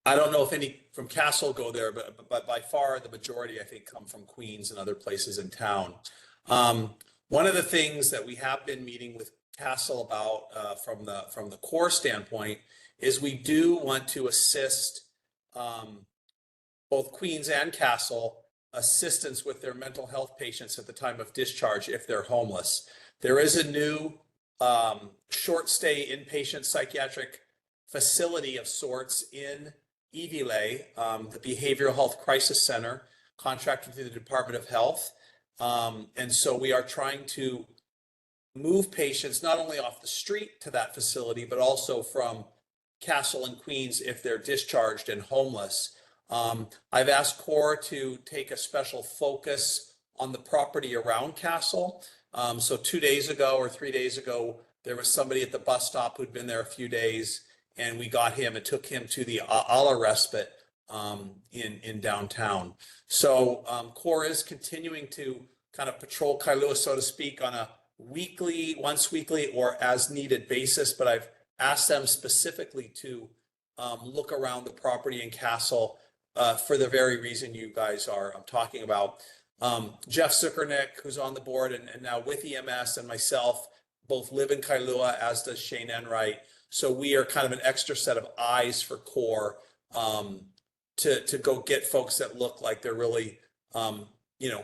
I don't know if any from Castle go there, but by far the majority, I think, come from Queens and other places in town. One of the things that we have been meeting with Castle about from the core standpoint is we do want to assist both Queens and Castle assistance with their mental health patients at the time of discharge if they're homeless. There is a new short stay inpatient psychiatric facility of sorts in Evile, the Behavioral Health Crisis Center, contracted through the Department of Health. And so we are trying to move patients not only off the street to that facility, but also from Castle and Queens if they're discharged and homeless. I've asked CORE to take a special focus on the property around Castle. So 2 days ago or 3 days ago, there was somebody at the bus stop who'd been there a few days, and we got him and took him to the Ala Respite in downtown. So CORE is continuing to kind of patrol Kailua, so to speak, on a once weekly or as needed basis, but I've asked them specifically to look around the property in Castle for the very reason you guys are talking about. Jeff Zuckernick, who's on the board and now with EMS, and myself both live in Kailua, as does Shane Enright. So we are kind of an extra set of eyes for CORE to go get folks that look like they're really,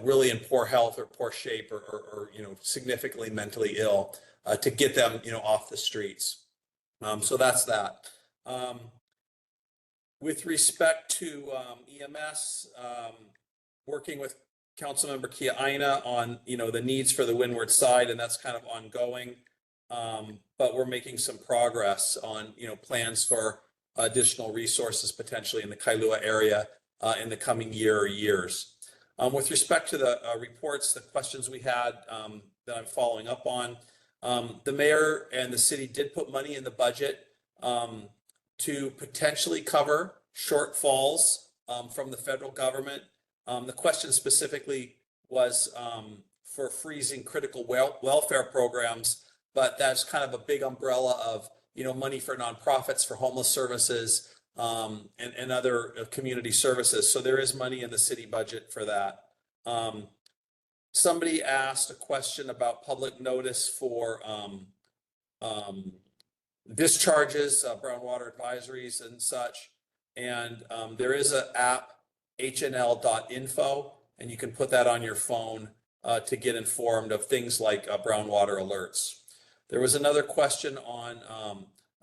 really in poor health or poor shape or significantly mentally ill, to get them, off the streets. So that's that. With respect to EMS, working with Councilmember Kiaina on, the needs for the windward side, and that's kind of ongoing. but we're making some progress on, plans for additional resources potentially in the Kailua area in the coming year or years. With respect to the reports, the questions we had that I'm following up on, the mayor and the city did put money in the budget to potentially cover shortfalls from the federal government. The question specifically was for freezing critical welfare programs, but that's kind of a big umbrella of, money for nonprofits, for homeless services, and other community services. So there is money in the city budget for that. Somebody asked a question about public notice for discharges, brown water advisories and such. And there is an app, hnl.info, and you can put that on your phone to get informed of things like brown water alerts. There was another question on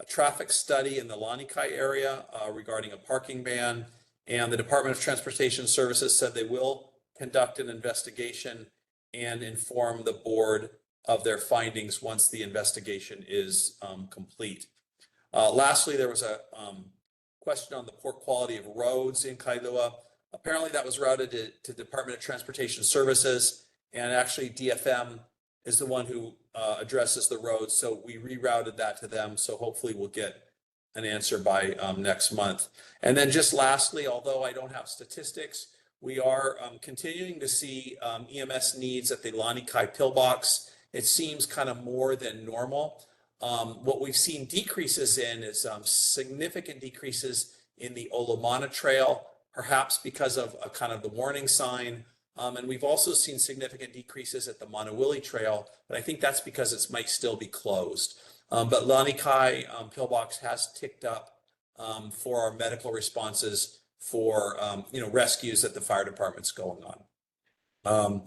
a traffic study in the Lanikai area regarding a parking ban. And the Department of Transportation Services said they will conduct an investigation and inform the board of their findings once the investigation is complete. Lastly, there was a question on the poor quality of roads in Kailua. Apparently that was routed to Department of Transportation Services, and actually DFM is the one who addresses the roads. So we rerouted that to them. So hopefully we'll get an answer by next month. And then just lastly, although I don't have statistics, we are continuing to see EMS needs at the Lanikai pillbox. It seems kind of more than normal. What we've seen decreases in is significant decreases in the Olomana Trail, perhaps because of a kind of the warning sign. And we've also seen significant decreases at the Manawili Trail, but I think that's because it might still be closed. But Lanikai pillbox has ticked up for our medical responses for rescues that the fire department's going on.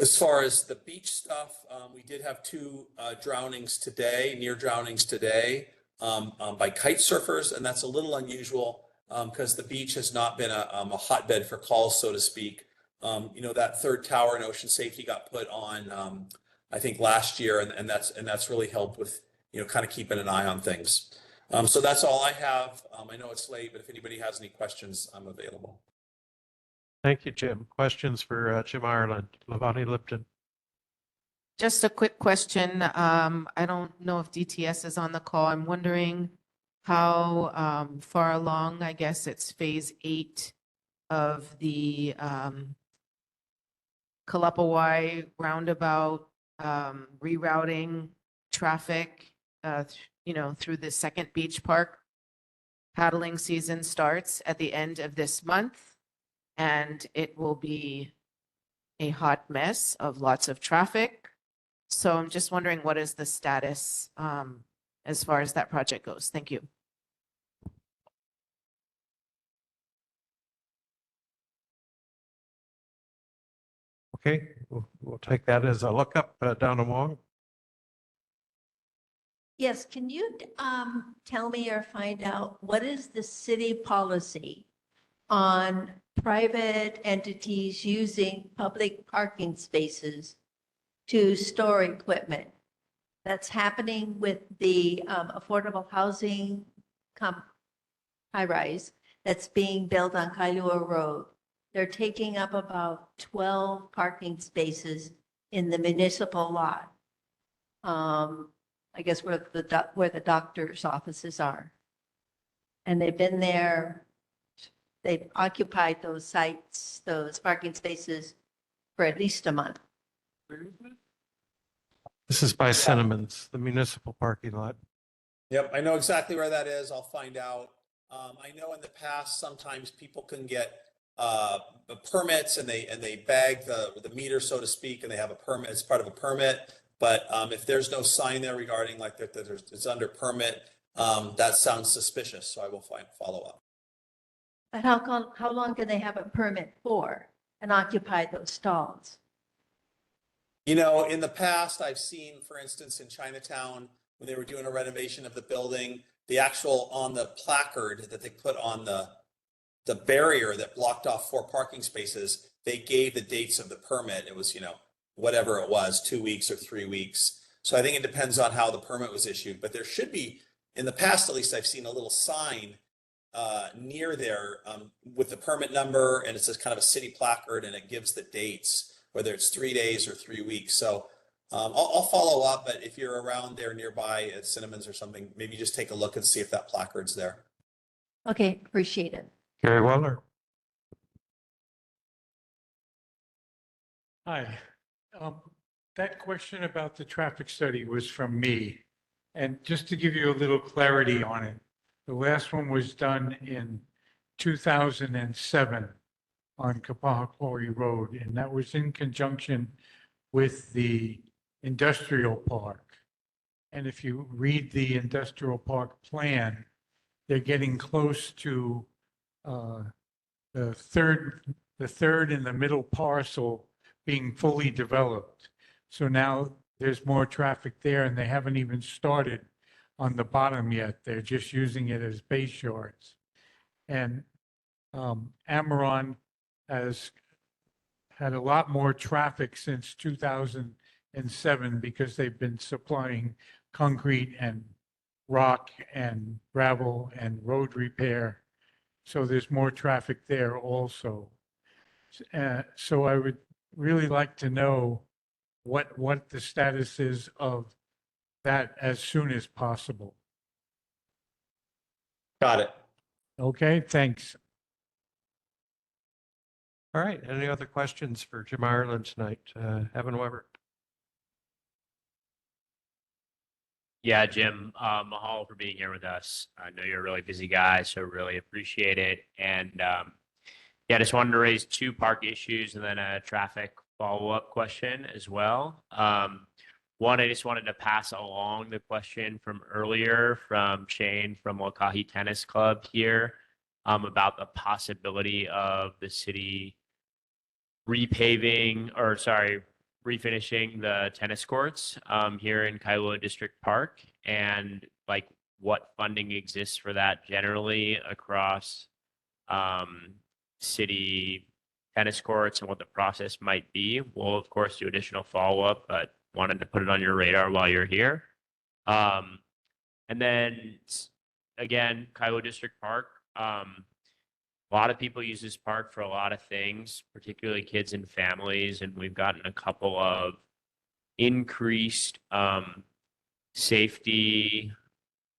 As far as the beach stuff, we did have 2 drownings today, near drownings today by kite surfers, and that's a little unusual because the beach has not been a hotbed for calls, so to speak. That 3rd tower in ocean safety got put on, I think last year, and that's really helped with, kind of keeping an eye on things. So that's all I have. I know it's late, but if anybody has any questions, I'm available. Thank you, Jim. Questions for Jim Ireland, Lavani Lipton. Just a quick question. I don't know if DTS is on the call. I'm wondering how far along, I guess it's phase 8 of the Kalapawai roundabout rerouting traffic, through the second beach park. Paddling season starts at the end of this month, and it will be a hot mess of lots of traffic. So I'm just wondering, what is the status as far as that project goes? Thank you. Okay, we'll take that as a lookup, Donna Wong. Yes, can you tell me or find out what is the city policy on private entities using public parking spaces to store equipment? That's happening with the affordable housing high-rise that's being built on Kailua Road. They're taking up about 12 parking spaces in the municipal lot. I guess where the doctor's offices are. And they've been there, they've occupied those sites, those parking spaces for at least a month. This is by Cinnamon's, the municipal parking lot. Yep, I know exactly where that is. I'll find out. I know in the past, sometimes people can get permits and they bag the meter, so to speak, and they have a permit as part of a permit. But if there's no sign there regarding like that it's under permit, that sounds suspicious. So I will follow up. But how long can they have a permit for and occupy those stalls? In the past, I've seen, for instance, in Chinatown, when they were doing a renovation of the building, the actual on the placard that they put on the barrier that blocked off 4 parking spaces, they gave the dates of the permit. It was, whatever it was, 2 weeks or 3 weeks. So I think it depends on how the permit was issued, but there should be, in the past, at least I've seen a little sign near there with the permit number, and it says kind of a city placard, and it gives the dates, whether it's 3 days or 3 weeks. So I'll follow up, but if you're around there nearby at Cinnamon's or something, maybe just take a look and see if that placard's there. Okay, appreciate it. Gary Weller. Hi. That question about the traffic study was from me. And just to give you a little clarity on it, the last one was done in 2007 on Kapahakori Road, and that was in conjunction with the industrial park. And if you read the industrial park plan, they're getting close to the third and the middle parcel being fully developed. So now there's more traffic there, and they haven't even started on the bottom yet. They're just using it as base yards. And Amaron has had a lot more traffic since 2007 because they've been supplying concrete and rock and gravel and road repair. So there's more traffic there also. So I would really like to know what the status is of that as soon as possible. Got it. Okay, thanks. All right. Any other questions for Jim Ireland tonight? Evan Weber. Yeah, Jim, mahalo for being here with us. I know you're a really busy guy, so really appreciate it. And yeah, just wanted to raise two park issues and then a traffic follow-up question as well. One, I just wanted to pass along the question from earlier from Shane from Wakahi Tennis Club here about the possibility of the city refinishing the tennis courts here in Kailua District Park, and like what funding exists for that generally across city tennis courts and what the process might be. We'll of course do additional follow-up, but wanted to put it on your radar while you're here. And then again, Kailua District Park. A lot of people use this park for a lot of things, particularly kids and families, and we've gotten a couple of increased safety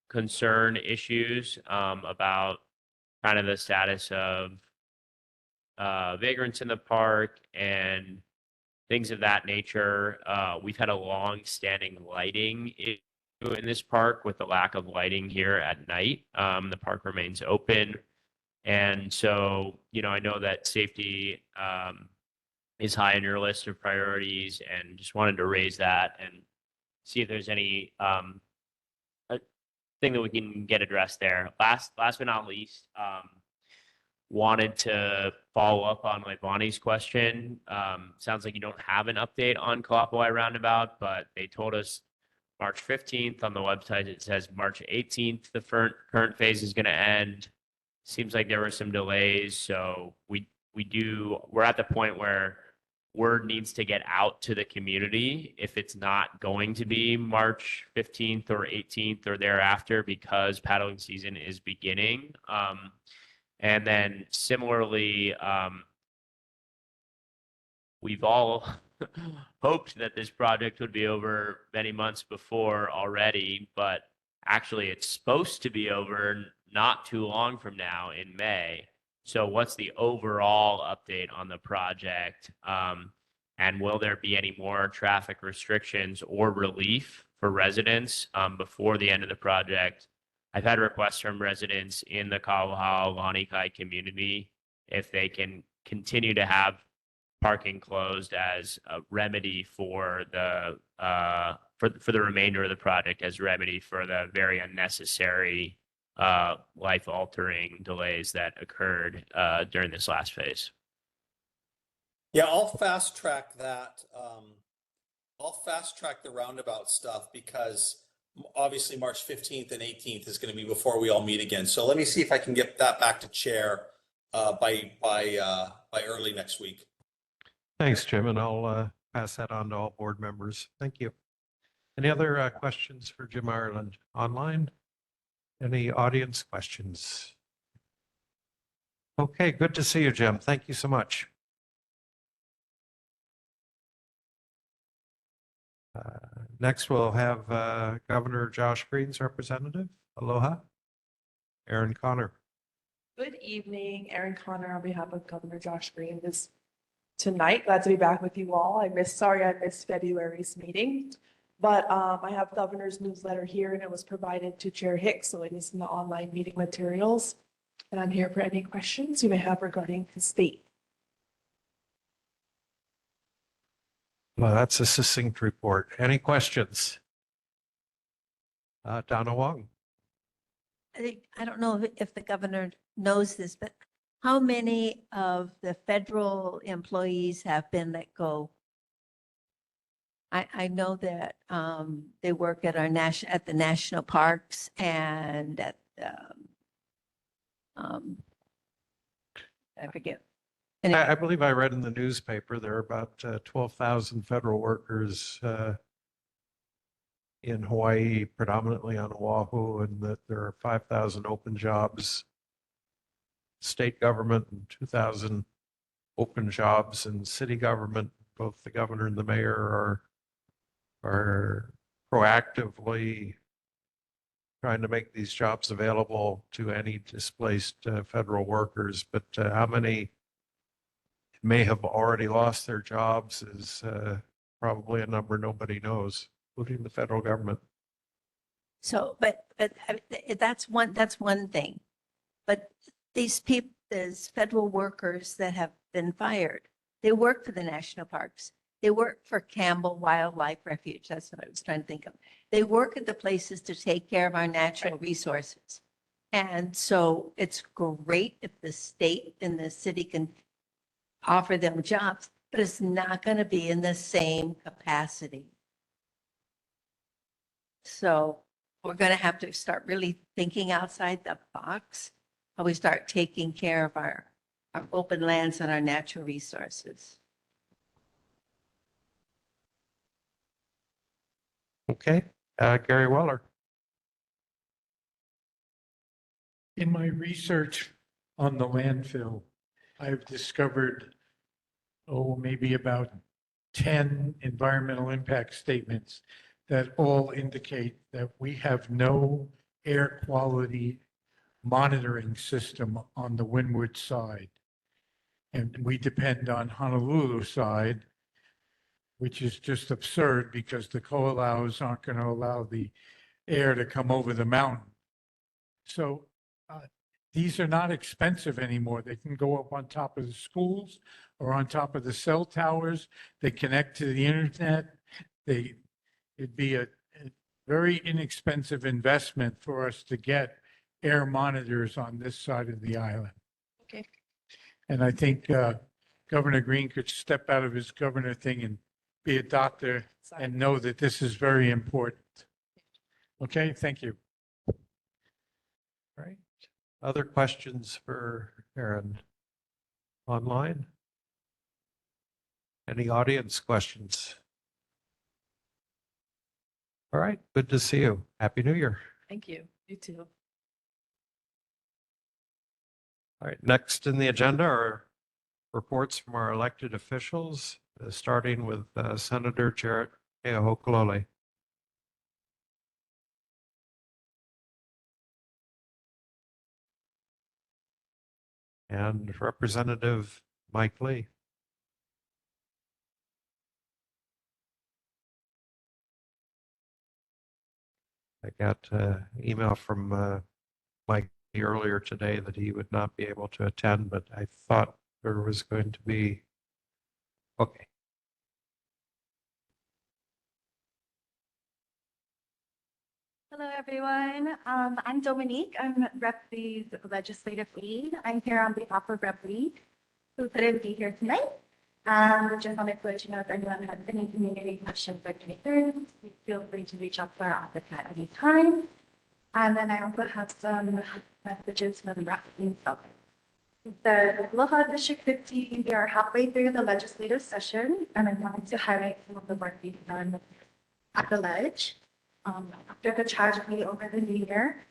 concern issues about kind of the status of vagrants in the park and things of that nature. We've had a long-standing lighting issue in this park with the lack of lighting here at night. The park remains open. And so, I know that safety is high on your list of priorities, and just wanted to raise that and see if there's any thing that we can get addressed there. Last but not least, wanted to follow up on Bonnie's question. Sounds like you don't have an update on Kalapawai Roundabout, but they told us March 15th on the website. It says March 18th, the current phase is going to end. Seems like there were some delays, so we're at the point where word needs to get out to the community if it's not going to be March 15th or 18th or thereafter, because paddling season is beginning. And then similarly, we've all hoped that this project would be over many months before already, but actually it's supposed to be over not too long from now in May. So what's the overall update on the project? And will there be any more traffic restrictions or relief for residents before the end of the project? I've had requests from residents in the Kauhau Lanikai community if they can continue to have parking closed as a remedy for the remainder of the project, as remedy for the very unnecessary life-altering delays that occurred during this last phase. Yeah, I'll fast track that. I'll fast track the roundabout stuff because obviously March 15th and 18th is going to be before we all meet again. So let me see if I can get that back to chair by early next week. Thanks, Jim, and I'll pass that on to all board members. Thank you. Any other questions for Jim Ireland online? Any audience questions? Okay, good to see you, Jim. Thank you so much. Next, we'll have Governor Josh Green's representative. Aloha. Aaron Connor. Good evening, Erin Connor on behalf of Governor Josh Green is tonight. Glad to be back with you all. I missed February's meeting, but I have Governor's newsletter here and it was provided to Chair Hicks, so it is in the online meeting materials. And I'm here for any questions you may have regarding the state. Well, that's a succinct report. Any questions? Donna Wong. I don't know if the governor knows this, but how many of the federal employees have been let go? I know that they work at at the national parks and at I forget. I believe I read in the newspaper there are about 12,000 federal workers in Hawaii, predominantly on Oahu, and that there are 5,000 open jobs, state government, and 2,000 open jobs in city government. Both the governor and the mayor are proactively trying to make these jobs available to any displaced federal workers. But how many may have already lost their jobs is probably a number nobody knows, including the federal government. So, but that's one thing. But these people, these federal workers that have been fired, they work for the national parks. They work for Campbell Wildlife Refuge. That's what I was trying to think of. They work at the places to take care of our natural resources. And so it's great if the state and the city can offer them jobs, but it's not going to be in the same capacity. So we're going to have to start really thinking outside the box, how we start taking care of our open lands and our natural resources. Okay, Gary Weller. In my research on the landfill, I've discovered, maybe about 10 environmental impact statements that all indicate that we have no air quality monitoring system on the windward side. And we depend on Honolulu side, which is just absurd because the koalas aren't going to allow the air to come over the mountain. So these are not expensive anymore. They can go up on top of the schools or on top of the cell towers. They connect to the internet. It'd be a very inexpensive investment for us to get air monitors on this side of the island. Okay. And I think Governor Green could step out of his governor thing and be a doctor and know that this is very important. Okay, thank you. All right. Other questions for Aaron online? Any audience questions? All right, good to see you. Happy New Year. Thank you. You too. All right, next in the agenda are reports from our elected officials, starting with Senator Jarrett Keahokalole. And Representative Mike Lee. I got an email from Mike earlier today that he would not be able to attend, but I thought there was going to be, okay. Hello, everyone. I'm Dominique. I'm Rep Lee's legislative aide. I'm here on behalf of Rep Lee, who couldn't be here tonight. Just wanted to let you know if anyone has any community questions or concerns, please feel free to reach out to our office at any time. And then I also have some messages from Rep Lee's office. The Aloha District 15, we are halfway through the legislative session, and I wanted to highlight some of the work we've done at the ledge. After the tragedy over the New Year,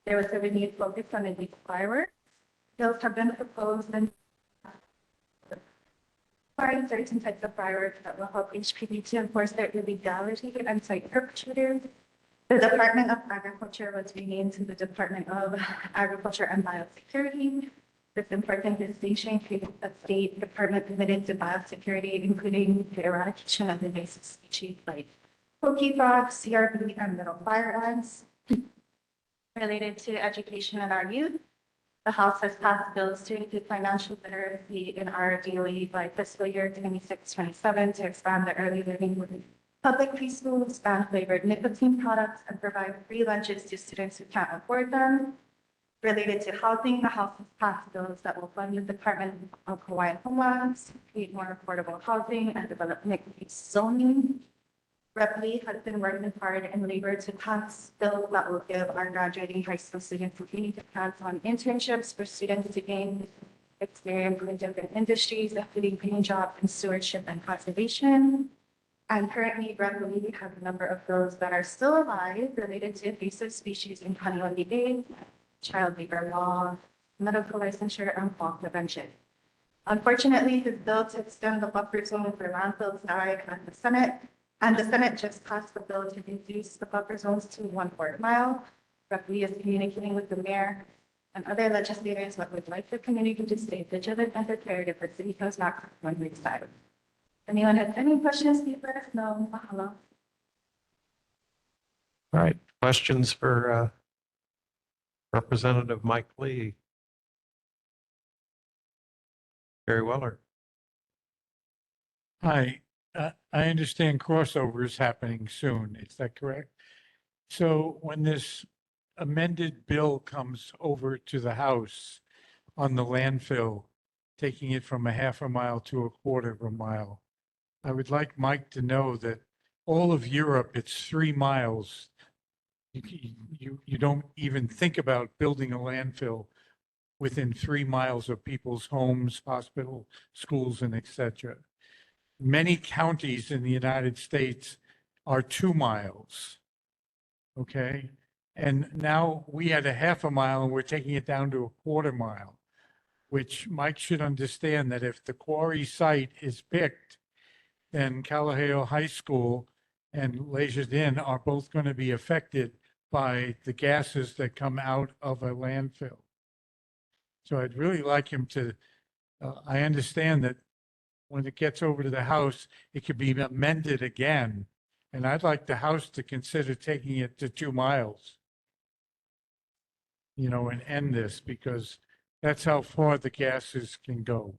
there was a renewed focus on the fireworks. Bills have been proposed and requiring certain types of fireworks that will help HPD to enforce their illegality and cite perpetrators. The Department of Agriculture was renamed to the Department of Agriculture and Biosecurity. This important distinction creates a state department committed to biosecurity, including the eradication of invasive species like pokie frogs, CRB, and little fire ants. Related to education in our youth, the House has passed bills to include financial literacy in our DOE by fiscal year 26-27 to expand the early learning with public preschools, ban flavored nicotine products, and provide free lunches to students who can't afford them. Related to housing, the House has passed bills that will fund the Department of Hawaiian Homelands to create more affordable housing and develop mixed-use zoning. Rep. Lee has been working hard in labor to pass bills that will give our graduating high school students a unique hands-on internships for students to gain experience in different industries, including paying jobs in stewardship and conservation. And currently, Rep. Lee has a number of bills that are still alive related to invasive species in Kailua Bay, child labor law, medical licensure, and fall prevention. Unfortunately, his bill to extend the buffer zone for landfills died at the Senate, and the Senate just passed the bill to reduce the buffer zones to 1/4 mile. Rep. Lee is communicating with the mayor and other legislators but would like the community to stay vigilant and prepared if the city comes back when we decide. If anyone has any questions, please let us know. Mahalo. All right, questions for Representative Mike Lee? Very well. Hi, I understand crossover is happening soon. Is that correct? So when this amended bill comes over to the House on the landfill, taking it from 1/2 mile to 1/4 mile, I would like Mike to know that all of Europe, it's 3 miles. You don't even think about building a landfill within 3 miles of people's homes, hospitals, schools, and et cetera. Many counties in the United States are 2 miles. Okay. And now we had 1/2 mile and we're taking it down to 1/4 mile, which Mike should understand that if the quarry site is picked, then Kalaheo High School and Leisure's Inn are both going to be affected by the gases that come out of a landfill. So I'd really like him to, I understand that when it gets over to the House, it could be amended again. And I'd like the House to consider taking it to 2 miles, and end this, because that's how far the gases can go.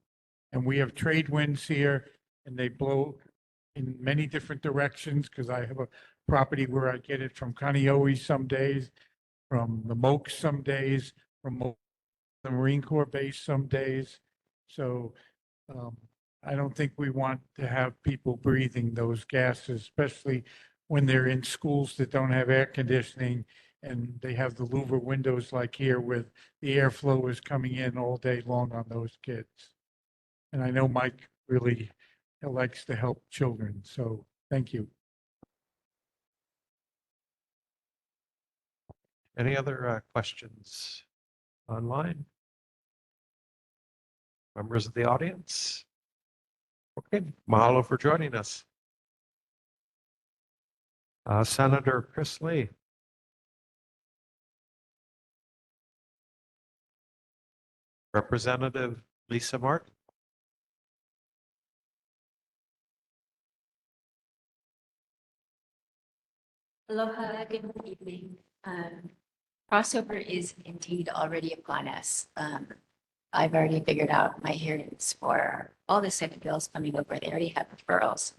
And we have trade winds here and they blow in many different directions, because I have a property where I get it from Kaneohe some days, from the Moke some days, from the Marine Corps base some days. So I don't think we want to have people breathing those gases, especially when they're in schools that don't have air conditioning and they have the louver windows like here, where the airflow is coming in all day long on those kids. And I know Mike really likes to help children, so thank you. Any other questions online? Members of the audience? Okay, mahalo for joining us. Senator Chris Lee. Representative Lisa Martin. Aloha, good evening. Crossover is indeed already upon us. I've already figured out my hearings for all the Senate bills coming over. They already have referrals.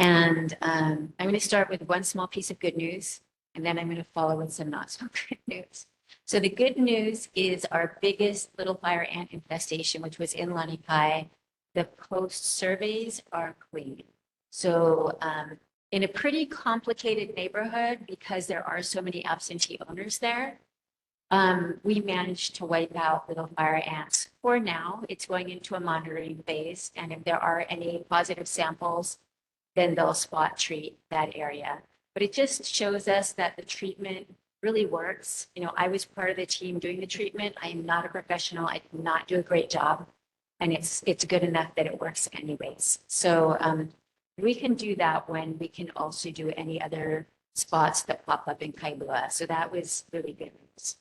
And I'm going to start with one small piece of good news, and then I'm going to follow with some not so good news. So the good news is our biggest little fire ant infestation, which was in Lanikai, the post surveys are clean. So in a pretty complicated neighborhood, because there are so many absentee owners there, we managed to wipe out little fire ants. For now, it's going into a monitoring phase. And if there are any positive samples then they'll spot treat that area. But it just shows us that the treatment really works. You know, I was part of the team doing the treatment. I am not a professional. I did not do a great job. And it's good enough that it works anyways. So we can do that when we can also do any other spots that pop up in Kailua. So that was really good news.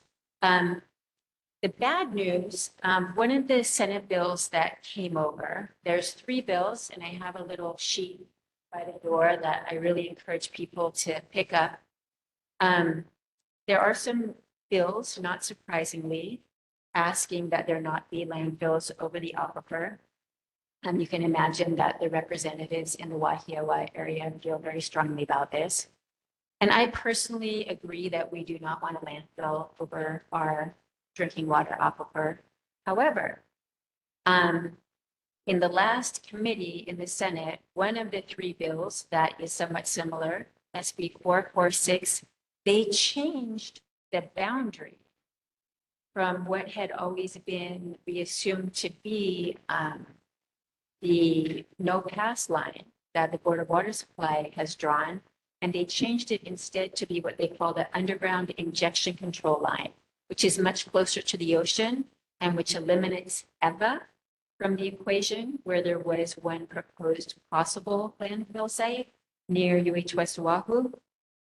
The bad news, one of the Senate bills that came over, there's 3 bills, and I have a little sheet by the door that I really encourage people to pick up. There are some bills, not surprisingly, asking that there not be landfills over the aquifer. You can imagine that the representatives in the Wahiawa area feel very strongly about this. And I personally agree that we do not want a landfill over our drinking water aquifer. However, in the last committee in the Senate, one of the 3 bills that is somewhat similar, SB 446, they changed the boundary from what had always been, we assumed to be the no pass line that the Board of Water Supply has drawn. And they changed it instead to be what they call the underground injection control line, which is much closer to the ocean and which eliminates EVA from the equation, where there was one proposed possible landfill site near UH West Oahu.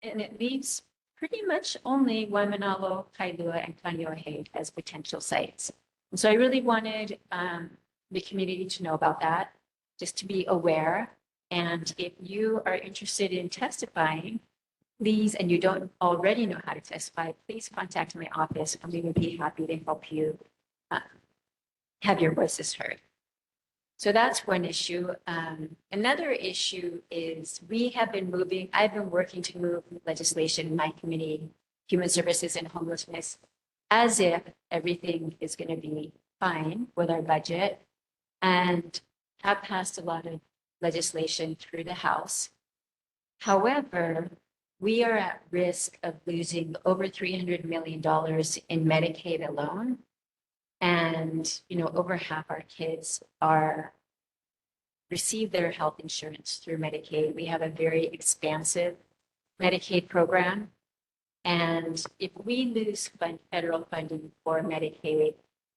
And it leaves pretty much only Waimanalo, Kailua, and Kaneohe as potential sites. And so I really wanted the community to know about that, just to be aware. And if you are interested in testifying, please, and you don't already know how to testify, please contact my office and we would be happy to help you have your voices heard. So that's one issue. Another issue is I've been working to move legislation in my committee, Human Services and Homelessness, as if everything is going to be fine with our budget, and have passed a lot of legislation through the House. However, we are at risk of losing over $300 million in Medicaid alone. And, you know, over half our kids receive their health insurance through Medicaid. We have a very expansive Medicaid program. And if we lose federal funding for Medicaid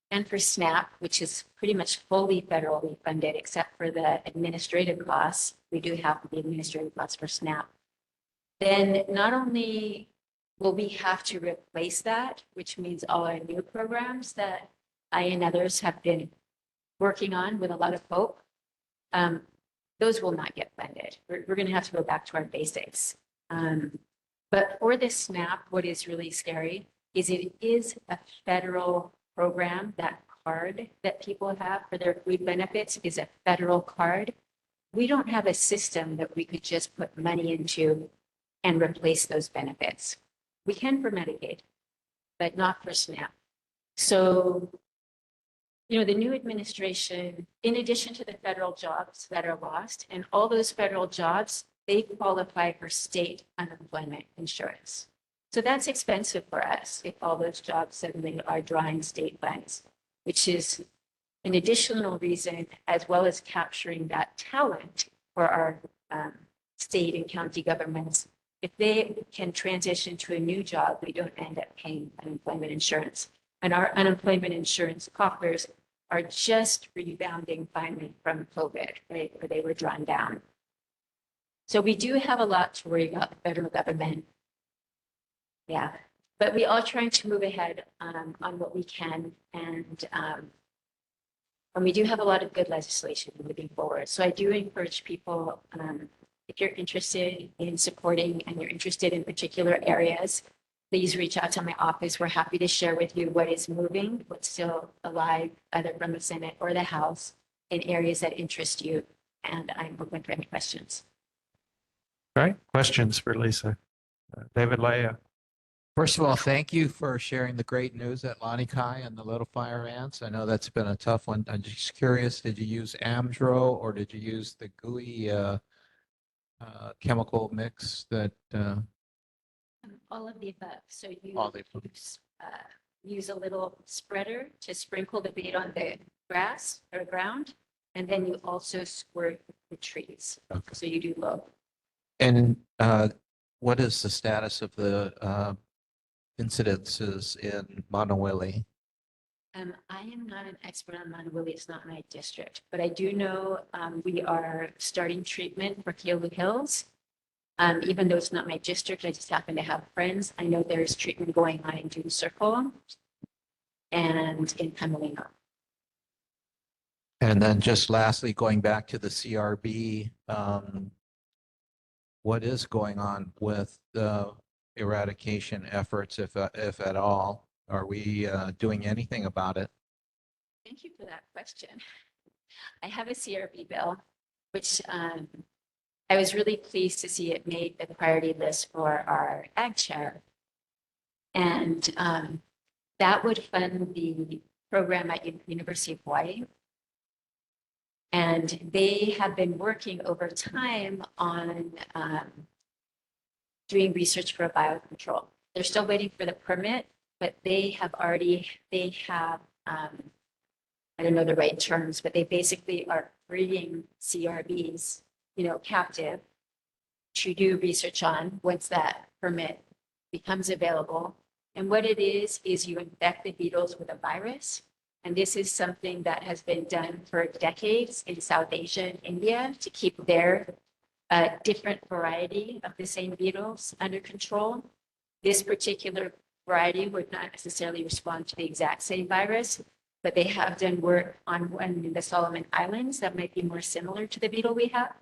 and for SNAP, which is pretty much fully federally funded, except for the administrative costs, we do have the administrative costs for SNAP, then not only will we have to replace that, which means all our new programs that I and others have been working on with a lot of hope, those will not get funded. We're going to have to go back to our basics. But for this SNAP, what is really scary is it is a federal program. That card that people have for their food benefits is a federal card. We don't have a system that we could just put money into and replace those benefits. We can for Medicaid, but not for SNAP. So, you know, the new administration, in addition to the federal jobs that are lost, and all those federal jobs, they qualify for state unemployment insurance. So that's expensive for us if all those jobs suddenly are drawing state funds, which is an additional reason, as well as capturing that talent for our state and county governments. If they can transition to a new job, we don't end up paying unemployment insurance. And our unemployment insurance coffers are just rebounding finally from COVID, right, where they were drawn down. So we do have a lot to worry about, the federal government. Yeah, but we are trying to move ahead on what we can. And we do have a lot of good legislation moving forward. So I do encourage people, if you're interested in supporting and you're interested in particular areas, please reach out to my office. We're happy to share with you what is moving, what's still alive, either from the Senate or the House, in areas that interest you. And I'm open for any questions. Right, questions for Lisa? David Leah. First of all, thank you for sharing the great news at Lanikai and the little fire ants. I know that's been a tough one. I'm just curious, did you use Amdro or did you use the gooey chemical mix that? All of the above. So you All the above. use a little spreader to sprinkle the bait on the grass or ground, And then you also squirt the trees. Okay. So you do both. And what is the status of the incidences in Monowili? I am not an expert on Monowili. It's not my district, but I do know we are starting treatment for Kailua Hills. Even though it's not my district, I just happen to have friends. I know there's treatment going on in Dune Circle and in Kamalina. And then just lastly, going back to the CRB, what is going on with the eradication efforts, if at all? Are we doing anything about it? Thank you for that question. I have a CRB bill, which I was really pleased to see it made the priority list for our ag chair. And that would fund the program at University of Hawaii. And they have been working over time on doing research for a biocontrol. They're still waiting for the permit, but they have, I don't know the right terms, but they basically are breeding CRBs, captive to do research on once that permit becomes available. And what it is you infect the beetles with a virus. And this is something that has been done for decades in South Asia and India to keep their different variety of the same beetles under control. This particular variety would not necessarily respond to the exact same virus, but they have done work on one in the Solomon Islands that might be more similar to the beetle we have.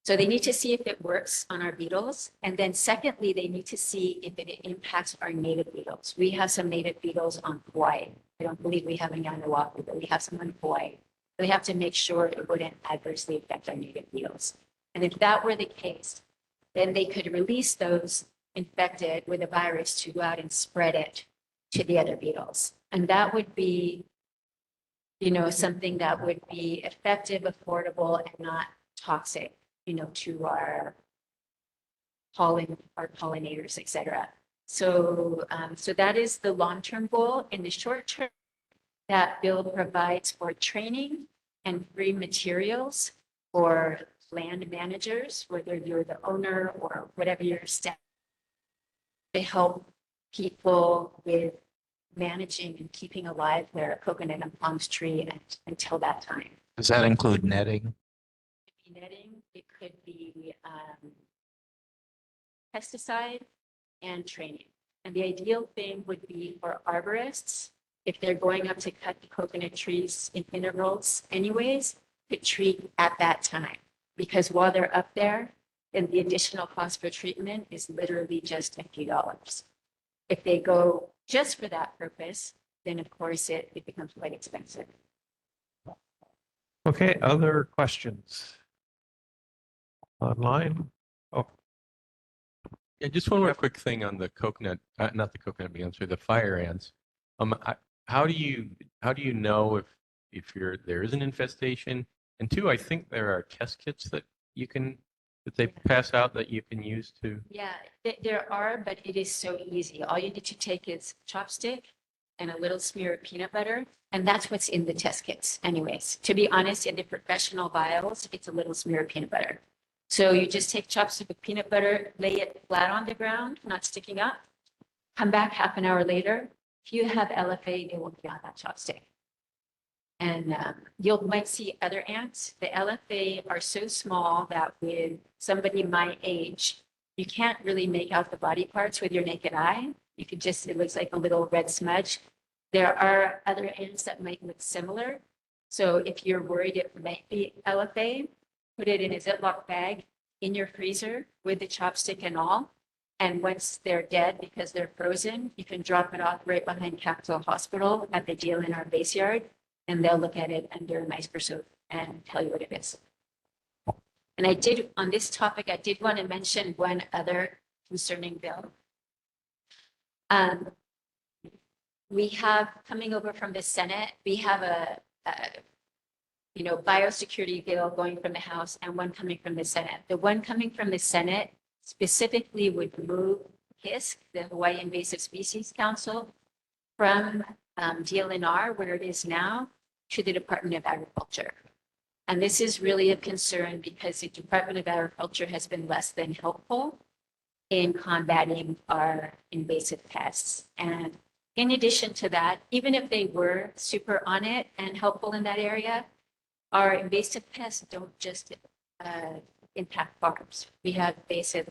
So they need to see if it works on our beetles. And then secondly, they need to see if it impacts our native beetles. We have some native beetles on Hawaii. I don't believe we have any on Oahu, but we have some on Hawaii. They have to make sure it wouldn't adversely affect our native beetles. And if that were the case, then they could release those infected with a virus to go out and spread it to the other beetles. And that would be, something that would be effective, affordable, and not toxic, to our pollinators, et cetera. So that is the long-term goal. In the short term, that bill provides for training and free materials for land managers, whether you're the owner or whatever your staff, to help people with managing and keeping alive their coconut and palms tree until that time. Does that include netting? Netting, it could be pesticide and training. And the ideal thing would be for arborists, if they're going up to cut the coconut trees in intervals anyways, to treat at that time. Because while they're up there, then the additional cost for treatment is literally just a few dollars. If they go just for that purpose, then of course it becomes quite expensive. Okay, other questions? Online? Oh, Yeah, just one more quick thing on the coconut, not the coconut beans, sorry, the fire ants. How do you know if there is an infestation? And two, I think there are test kits that they pass out that you can use to. Yeah, there are, but it is so easy. All you need to take is chopstick and a little smear of peanut butter, and that's what's in the test kits anyways. To be honest, in the professional vials, it's a little smear of peanut butter. So you just take chopstick with peanut butter, lay it flat on the ground, not sticking up, come back half an hour later. If you have LFA, it won't be on that chopstick. And you might see other ants. The LFA are so small that with somebody my age, you can't really make out the body parts with your naked eye. You could just, it looks like a little red smudge. There are other ants that might look similar. So if you're worried it might be LFA, put it in a Ziploc bag in your freezer with the chopstick and all. And once they're dead because they're frozen, you can drop it off right behind Capitol Hospital at the DLNR base yard, and they'll look at it under a microscope and tell you what it is. And on this topic, I did want to mention one other concerning bill. We have coming over from the Senate, we have a biosecurity bill going from the House and one coming from the Senate. The one coming from the Senate specifically would move HISC, the Hawaii Invasive Species Council, from DLNR, where it is now, to the Department of Agriculture. And this is really a concern because the Department of Agriculture has been less than helpful in combating our invasive pests. And in addition to that, even if they were super on it and helpful in that area, our invasive pests don't just impact farms. We have invasive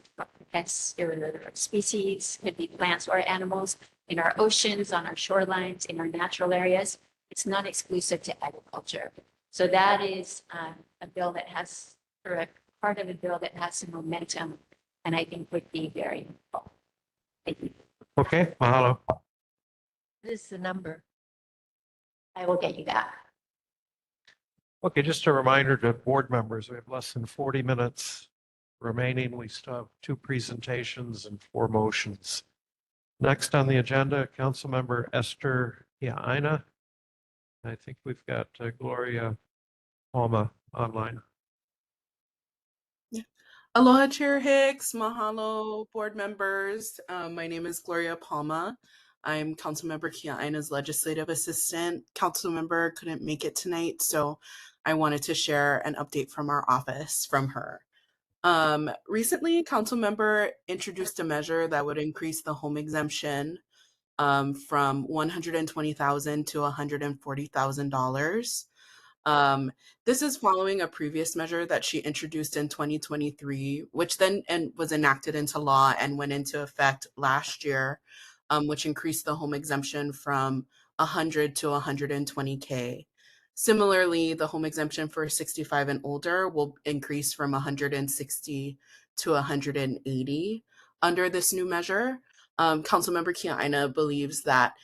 pests or species, could be plants or animals in our oceans, on our shorelines, in our natural areas. It's not exclusive to agriculture. So that is a bill that has, or a part of a bill that has some momentum, and I think would be very helpful. Thank you. Okay, mahalo. This is the number. I will get you that. Okay, just a reminder to board members, we have less than 40 minutes remaining. We still have 2 presentations and 4 motions. Next on the agenda, Councilmember Esther Iaina. I think we've got Gloria Palma online. Aloha, Chair Hicks. Mahalo, board members. My name is Gloria Palma. I'm Councilmember Kia'aina's legislative assistant. Councilmember couldn't make it tonight, so I wanted to share an update from our office from her. Recently, Councilmember introduced a measure that would increase the home exemption from $120,000 to $140,000. This is following a previous measure that she introduced in 2023, which then was enacted into law and went into effect last year, which increased the home exemption from 100 to 120K. Similarly, the home exemption for 65 and older will increase from 160 to 180 under this new measure. Councilmember Kia'aina believes that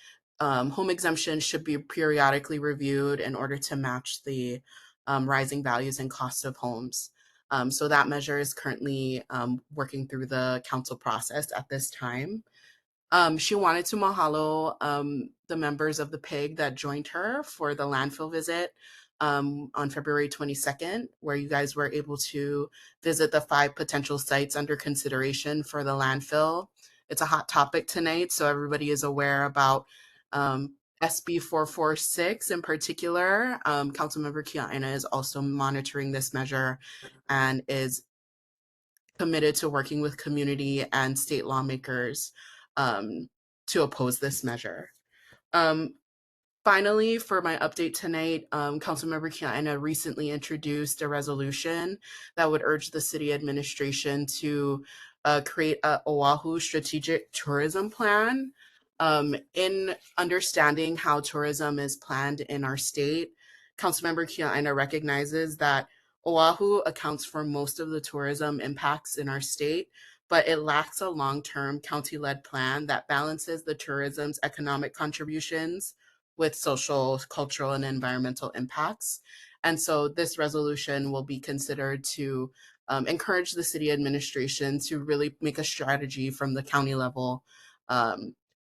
home exemptions should be periodically reviewed in order to match the rising values and costs of homes. So that measure is currently working through the council process at this time. She wanted to mahalo the members of the PIG that joined her for the landfill visit on February 22nd, where you guys were able to visit the 5 potential sites under consideration for the landfill. It's a hot topic tonight, so everybody is aware about SB 446 in particular. Councilmember Kia'aina is also monitoring this measure and is committed to working with community and state lawmakers to oppose this measure. Finally, for my update tonight, Councilmember Kia'aina recently introduced a resolution that would urge the city administration to create a Oahu strategic tourism plan. In understanding how tourism is planned in our state, Councilmember Kia'aina recognizes that Oahu accounts for most of the tourism impacts in our state, but it lacks a long-term county-led plan that balances the tourism's economic contributions with social, cultural, and environmental impacts. And so this resolution will be considered to encourage the city administration to really make a strategy from the county level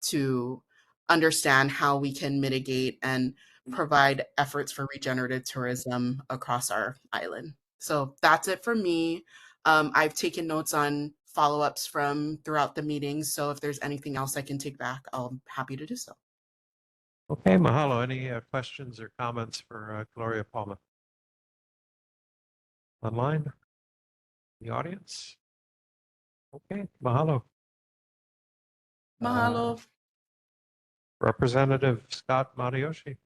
to understand how we can mitigate and provide efforts for regenerative tourism across our island. So that's it for me. I've taken notes on follow-ups from throughout the meetings. So if there's anything else I can take back, I'm happy to do so. Okay, mahalo. Any questions or comments for Gloria Palma? Online? The audience? Okay, mahalo. Mahalo. Representative Scott Matayoshi.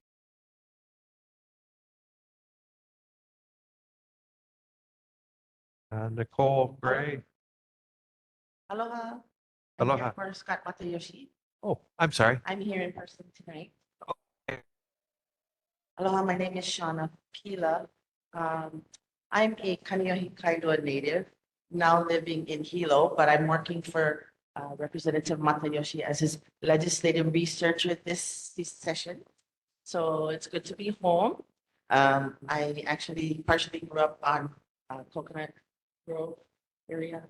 Nicole Gray. Aloha. Aloha. I'm here for Scott Matayoshi. Oh, I'm sorry. I'm here in person tonight. Aloha, my name is Shauna Pila. I'm a Kaneohe Kailua native, now living in Hilo, but I'm working for Representative Matayoshi as his legislative researcher this session. So it's good to be home. I actually partially grew up on Coconut Grove area,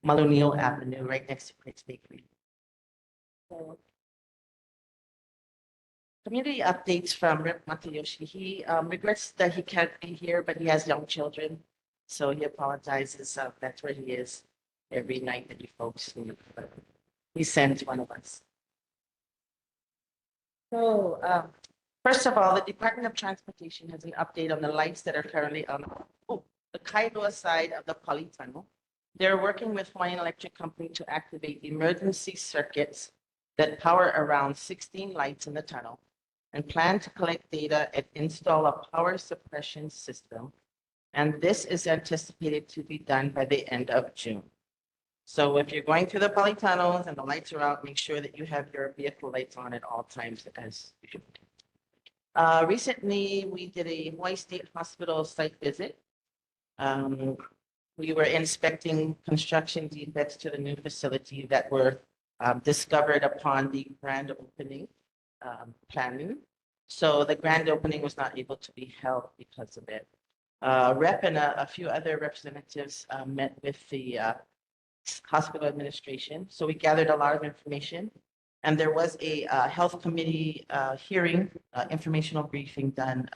Malunio Avenue, right next to Craig's Bakery. So, community updates from Rep. Matayoshi. He regrets that he can't be here, but he has young children. So he apologizes. That's where he is every night that you folks sleep. He sends one of us. So First of all, the Department of Transportation has an update on the lights that are currently on the Kailua side of the polytunnel. They're working with Hawaiian Electric Company to activate emergency circuits that power around 16 lights in the tunnel and plan to collect data and install a power suppression system. And this is anticipated to be done by the end of June. So if you're going through the polytunnels and the lights are out, make sure that you have your vehicle lights on at all times as you should. Recently, we did a Hawaii State Hospital site visit. We were inspecting construction defects to the new facility that were discovered upon the grand opening planning. So the grand opening was not able to be held because of it. Rep and a few other representatives met with the hospital administration. So we gathered a lot of information. And there was a health committee hearing, informational briefing done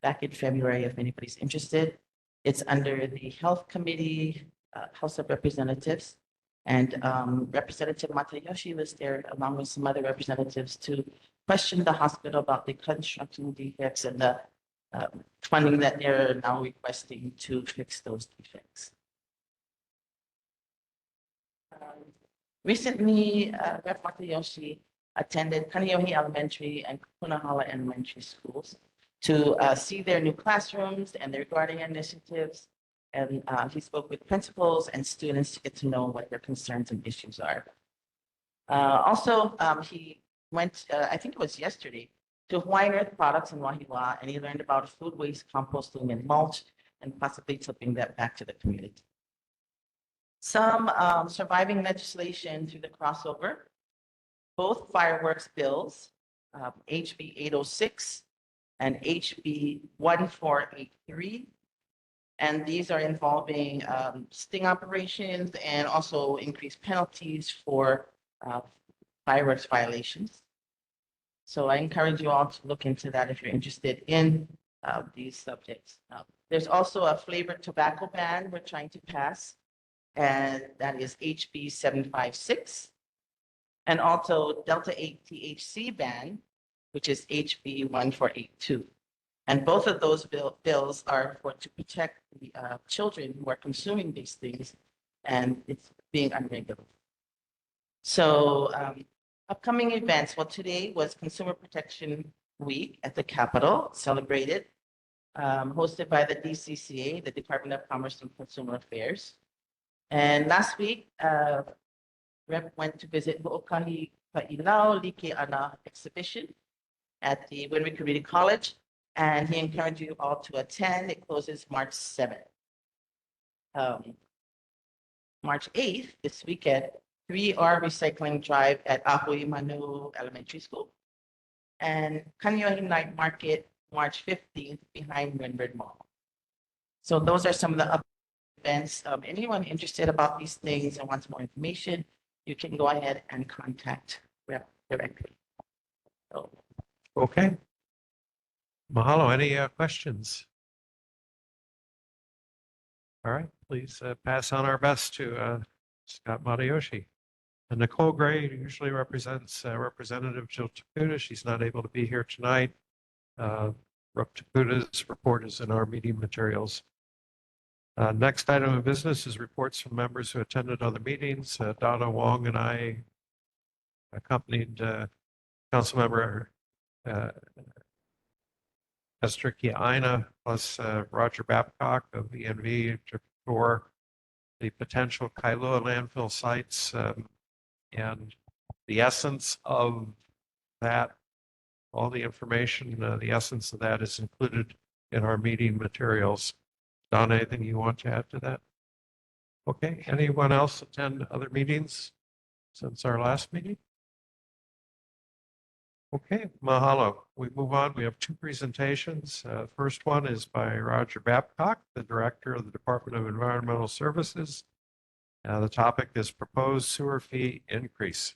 back in February, if anybody's interested. It's under the Health Committee, House of Representatives. And Representative Matayoshi was there along with some other representatives to question the hospital about the construction defects and the funding that they're now requesting to fix those defects. Recently, Rep. Matayoshi attended Kaneohe Elementary and Punahala Elementary Schools to see their new classrooms and their guarding initiatives. And he spoke with principals and students to get to know what their concerns and issues are. Also, he went, I think it was yesterday, to Hawaiian Earth Products in Wahiawa, and he learned about food waste composting and mulch, and possibly tipping that back to the community. Some surviving legislation through the crossover, both fireworks bills, HB 806 and HB 1483. And these are involving sting operations and also increased penalties for fireworks violations. So I encourage you all to look into that if you're interested in these subjects. There's also a flavored tobacco ban we're trying to pass, and that is HB 756. And also Delta 8 THC ban, which is HB 1482. And both of those bills are to protect the children who are consuming these things, and it's being unregulated. So upcoming events, well, today was Consumer Protection Week at the Capitol, celebrated, hosted by the DCCA, the Department of Commerce and Consumer Affairs. And last week, Rep went to visit Ho'okahi Ka'ilau Like Ana exhibition at the Winwood Community College, and he encouraged you all to attend. It closes March 7th. March 8th, this weekend, 3R recycling drive at Ahui Manu Elementary School, and Kaneohe Night Market, March 15th, behind Windward Mall. So those are some of the events. Anyone interested about these things and wants more information, you can go ahead and contact Rep directly. So. Okay. Mahalo. Any questions? All right, please pass on our best to Scott Matayoshi. And Nicole Gray usually represents Representative Jill Takuda. She's not able to be here tonight. Rep. Takuda's report is in our meeting materials. Next item of business is reports from members who attended other meetings. Donna Wong and I accompanied Councilmember Esther Kiaina plus Roger Babcock of ENV to tour the potential Kailua landfill sites and the essence of that, all the information, the essence of that is included in our meeting materials. Donna, anything you want to add to that? Okay, anyone else attend other meetings since our last meeting? Okay, mahalo. We move on. We have two presentations. First one is by Roger Babcock, the Director of the Department of Environmental Services. The topic is proposed sewer fee increase.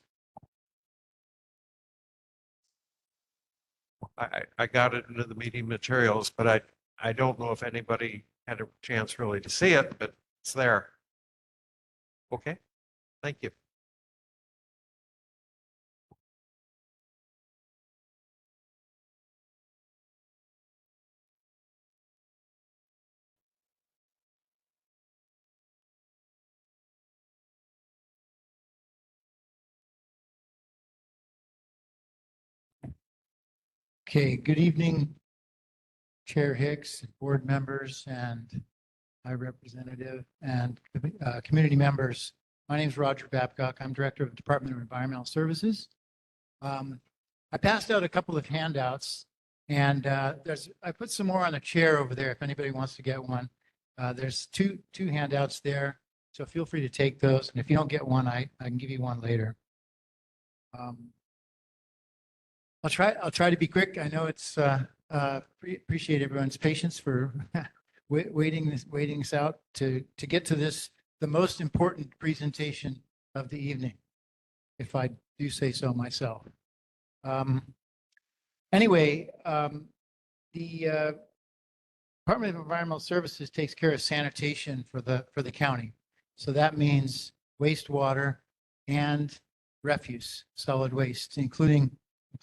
I got it into the meeting materials, but I don't know if anybody had a chance really to see it, but it's there. Okay, thank you. Okay, good evening, Chair Hicks, board members, and my representative and community members. My name is Roger Babcock. I'm Director of the Department of Environmental Services. I passed out a couple of handouts, and I put some more on the chair over there if anybody wants to get one. There's two handouts there, so feel free to take those. And if you don't get one, I can give you one later. I'll try to be quick. I know it's appreciate everyone's patience for waiting this out to get to this, the most important presentation of the evening, if I do say so myself. Anyway, the Department of Environmental Services takes care of sanitation for the county. So that means wastewater and refuse, solid waste, including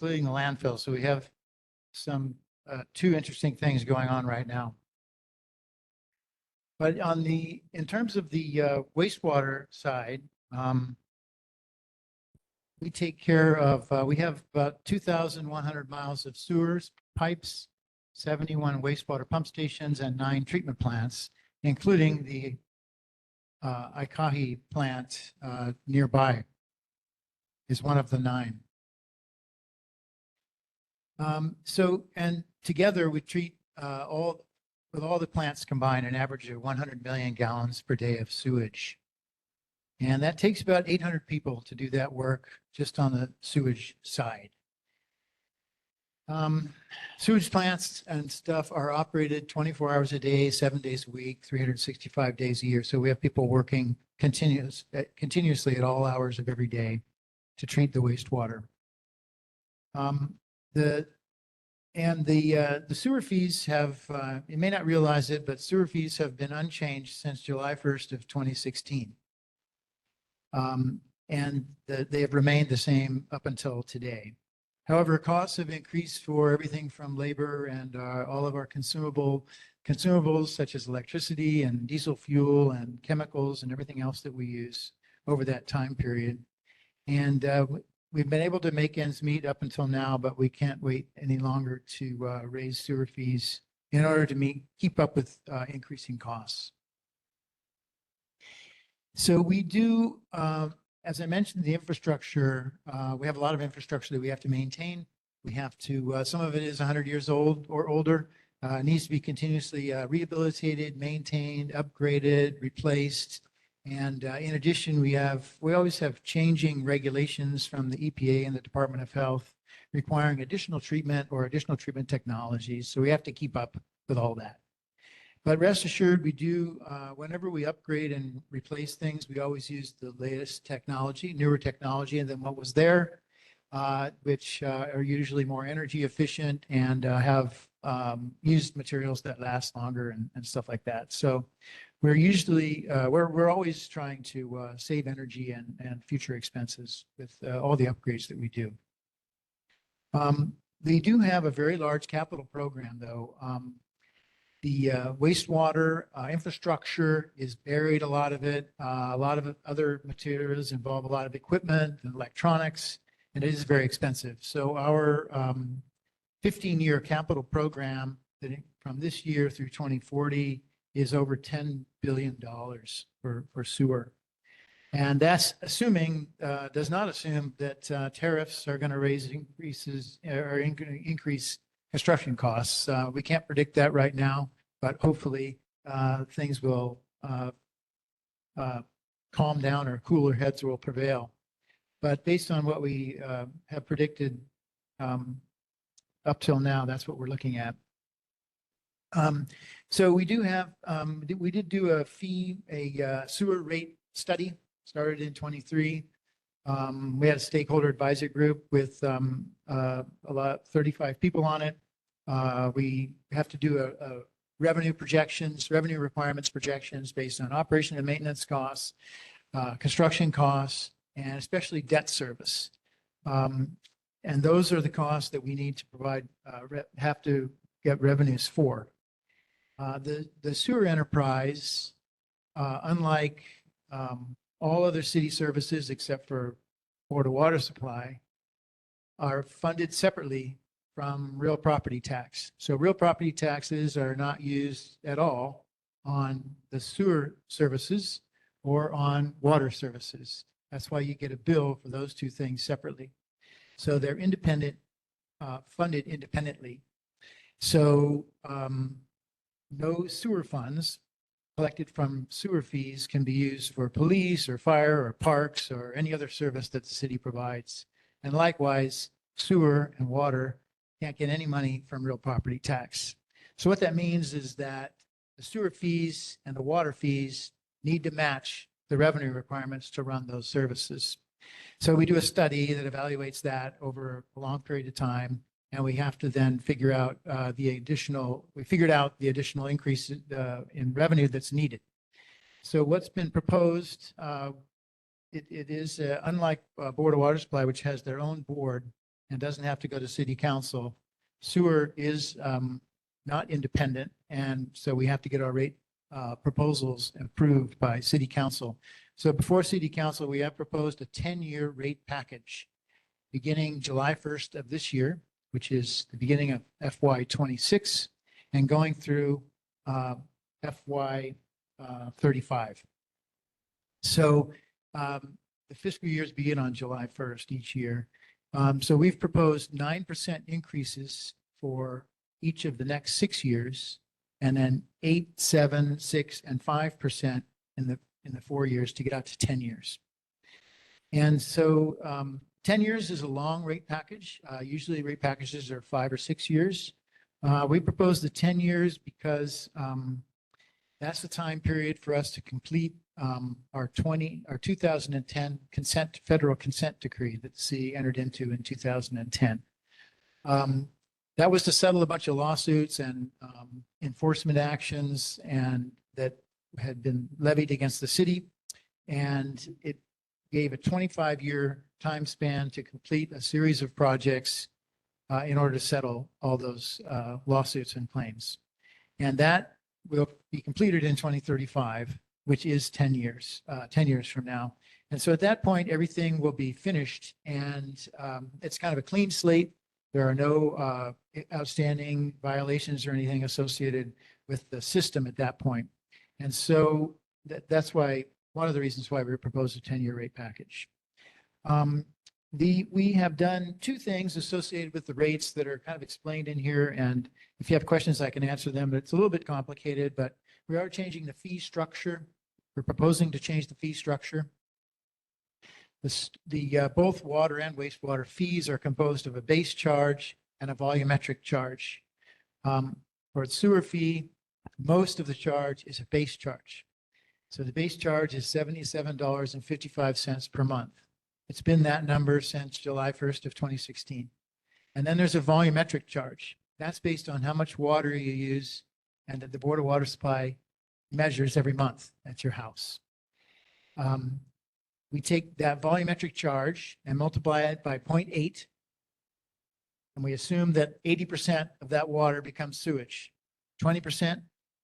the landfill. So we have some two interesting things going on right now. But in terms of the wastewater side, we take care of, we have about 2,100 miles of sewers, pipes, 71 wastewater pump stations, and 9 treatment plants, including the Aikahi plant nearby is one of the 9. And together we treat with all the plants combined, an average of 100 million gallons per day of sewage. And that takes about 800 people to do that work just on the sewage side. Sewage plants and stuff are operated 24 hours a day, 7 days a week, 365 days a year. So we have people working continuously at all hours of every day to treat the wastewater. The sewer fees have, you may not realize it, but sewer fees have been unchanged since July 1st of 2016. And they have remained the same up until today. However, costs have increased for everything from labor and all of our consumables such as electricity and diesel fuel and chemicals and everything else that we use over that time period. And we've been able to make ends meet up until now, but we can't wait any longer to raise sewer fees in order to keep up with increasing costs. So we do, as I mentioned, the infrastructure, we have a lot of infrastructure that we have to maintain. We have to, some of it is 100 years old or older, needs to be continuously rehabilitated, maintained, upgraded, replaced. And in addition, we always have changing regulations from the EPA and the Department of Health requiring additional treatment or additional treatment technologies. So we have to keep up with all that. But rest assured, we do, whenever we upgrade and replace things, we always use the latest technology, newer technology than what was there, which are usually more energy efficient and have used materials that last longer and stuff like that. So we're usually, we're always trying to save energy and future expenses with all the upgrades that we do. We do have a very large capital program, though. The wastewater infrastructure is buried, a lot of it. A lot of other materials involve a lot of equipment and electronics, and it is very expensive. So our 15-year capital program from this year through 2040 is over $10 billion for sewer. And that's assuming, does not assume that tariffs are going to increase construction costs. We can't predict that right now, but hopefully things will calm down or cooler heads will prevail. But based on what we have predicted up till now, that's what we're looking at. So we do have, we did do a sewer rate study, started in 23. We had a stakeholder advisory group with 35 people on it. We have to do a revenue requirements projections based on operation and maintenance costs, construction costs, and especially debt service. And those are the costs that we need to provide, have to get revenues for. The sewer enterprise, unlike all other city services except for Board of Water Supply, are funded separately from real property tax. So real property taxes are not used at all on the sewer services or on water services. That's why you get a bill for those two things separately. So they're independent, funded independently. So no sewer funds collected from sewer fees can be used for police or fire or parks or any other service that the city provides. And likewise, sewer and water can't get any money from real property tax. So what that means is that the sewer fees and the water fees need to match the revenue requirements to run those services. So we do a study that evaluates that over a long period of time, and we have to then figure out we figured out the additional increase in revenue that's needed. So what's been proposed, it is unlike Board of Water Supply, which has their own board and doesn't have to go to city council. Sewer is not independent, and so we have to get our rate proposals approved by city council. So before city council, we have proposed a 10-year rate package beginning July 1st of this year, which is the beginning of FY 26 and going through FY 35. So the fiscal years begin on July 1st each year. So we've proposed 9% increases for each of the next 6 years, and then 8, 7, 6, and 5% in the 4 years to get out to 10 years. And so 10 years is a long rate package. Usually rate packages are 5 or 6 years. We propose the 10 years because that's the time period for us to complete our 2010 federal consent decree that the city entered into in 2010. That was to settle a bunch of lawsuits and enforcement actions and that had been levied against the city. And it gave a 25-year time span to complete a series of projects in order to settle all those lawsuits and claims. And that will be completed in 2035, which is 10 years from now. And so at that point, everything will be finished, and it's kind of a clean slate. There are no outstanding violations or anything associated with the system at that point. And so that's why, one of the reasons why we proposed a 10-year rate package. We have done two things associated with the rates that are kind of explained in here. And if you have questions, I can answer them. But it's a little bit complicated, but we are changing the fee structure. We're proposing to change the fee structure. Both water and wastewater fees are composed of a base charge and a volumetric charge. For a sewer fee, most of the charge is a base charge. So the base charge is $77.55 per month. It's been that number since July 1st of 2016. And then there's a volumetric charge. That's based on how much water you use and that the Board of Water Supply measures every month at your house. We take that volumetric charge and multiply it by 0.8. And we assume that 80% of that water becomes sewage. 20%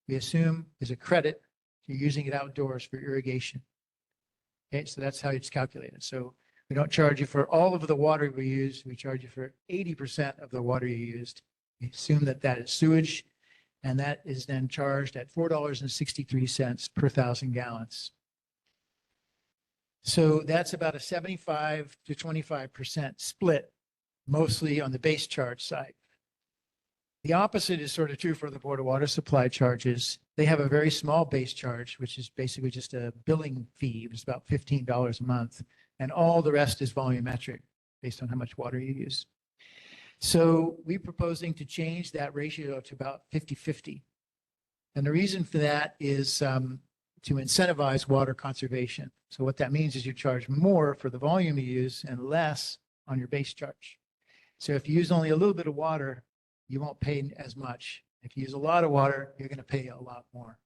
we assume is a credit. You're using it outdoors for irrigation. Okay, so that's how it's calculated. So we don't charge you for all of the water we use. We charge you for 80% of the water you used. We assume that that is sewage, and that is then charged at $4.63 per 1,000 gallons. So that's about a 75 to 25% split, mostly on the base charge side. The opposite is sort of true for the Board of Water Supply charges. They have a very small base charge, which is basically just a billing fee. It's about $15 a month. And all the rest is volumetric based on how much water you use. So we're proposing to change that ratio to about 50-50. And the reason for that is to incentivize water conservation. So what that means is you charge more for the volume you use and less on your base charge. So if you use only a little bit of water, you won't pay as much. If you use a lot of water, you're going to pay a lot more,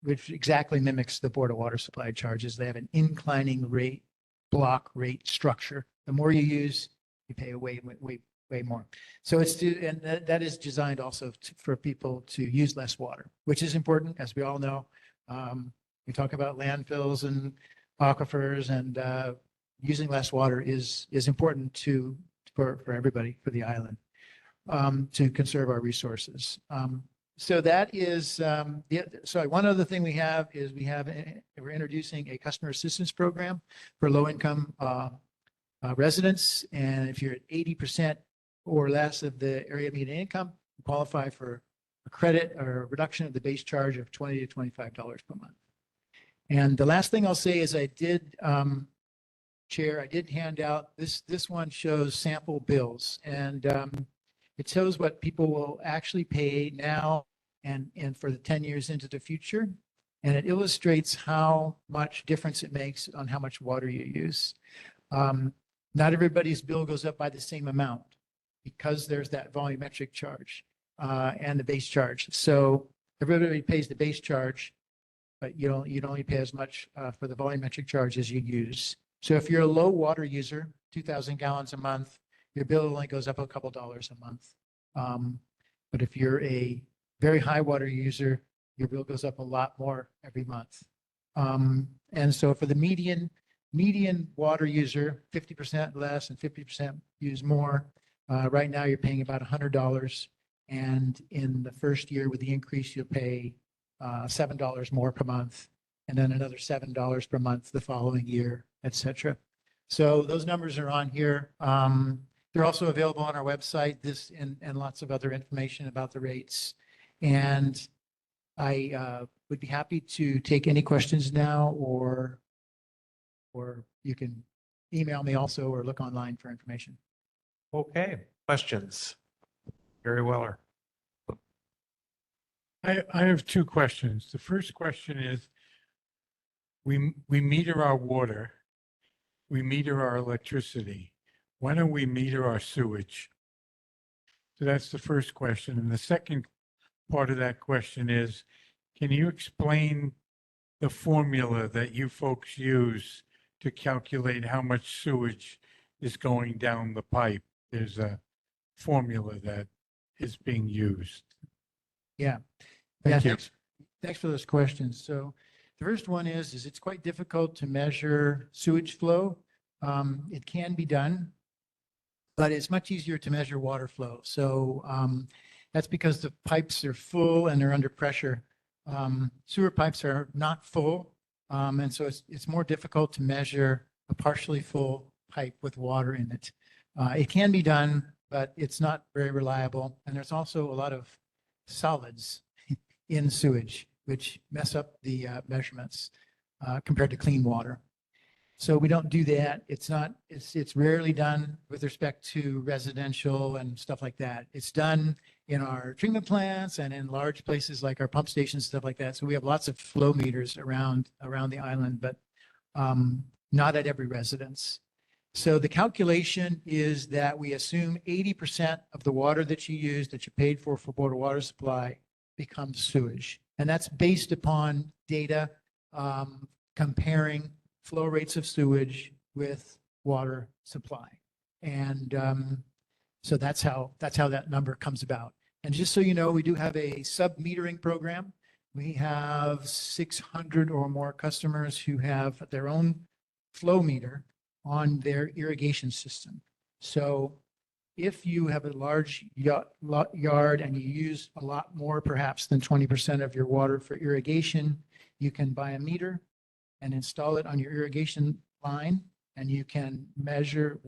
which exactly mimics the Board of Water Supply charges. They have an inclining rate, block rate structure. The more you use, you pay way more. So that is designed also for people to use less water, which is important, as we all know. We talk about landfills and aquifers, and using less water is important to for everybody, for the island, to conserve our resources. So that is, so one other thing we have is we're introducing a customer assistance program for low-income residents. And if you're at 80% or less of the area median income, you qualify for a credit or a reduction of the base charge of $20 to $25 per month. And the last thing I'll say is I did, Chair, I did hand out, this one shows sample bills. And it shows what people will actually pay now and for the 10 years into the future. And it illustrates how much difference it makes on how much water you use. Not everybody's bill goes up by the same amount because there's that volumetric charge and the base charge. So everybody pays the base charge, but you'd only pay as much for the volumetric charge as you use. So if you're a low water user, 2,000 gallons a month, your bill only goes up a couple dollars a month. But if you're a very high water user, your bill goes up a lot more every month. And so for the median water user, 50% less and 50% use more. Right now you're paying about $100. And in the first year with the increase, you'll pay $7 more per month, and then another $7 per month the following year, et cetera. So those numbers are on here. They're also available on our website, this and lots of other information about the rates. And I would be happy to take any questions now, or you can email me also or look online for information. Okay, questions? Gary Weller. I have two questions. The first question is, we meter our water, we meter our electricity. Why don't we meter our sewage? So that's the first question. And the second part of that question is, can you explain the formula that you folks use to calculate how much sewage is going down the pipe? There's a formula that is being used. Yeah. Thank you. Thanks for those questions. So the first one is it's quite difficult to measure sewage flow. It can be done, but it's much easier to measure water flow. So that's because the pipes are full and they're under pressure. Sewer pipes are not full. And so it's more difficult to measure a partially full pipe with water in it. It can be done, but it's not very reliable. And there's also a lot of solids in sewage, which mess up the measurements compared to clean water. So we don't do that. It's rarely done with respect to residential and stuff like that. It's done in our treatment plants and in large places like our pump stations, stuff like that. So we have lots of flow meters around the island, but not at every residence. So the calculation is that we assume 80% of the water that you use, that you paid for board water supply, becomes sewage. And that's based upon data comparing flow rates of sewage with water supply. And so that's how that number comes about. And just so you know, we do have a sub-metering program. We have 600 or more customers who have their own flow meter on their irrigation system. So if you have a large yard and you use a lot more, perhaps than 20% of your water for irrigation, you can buy a meter and install it on your irrigation line, and you can measure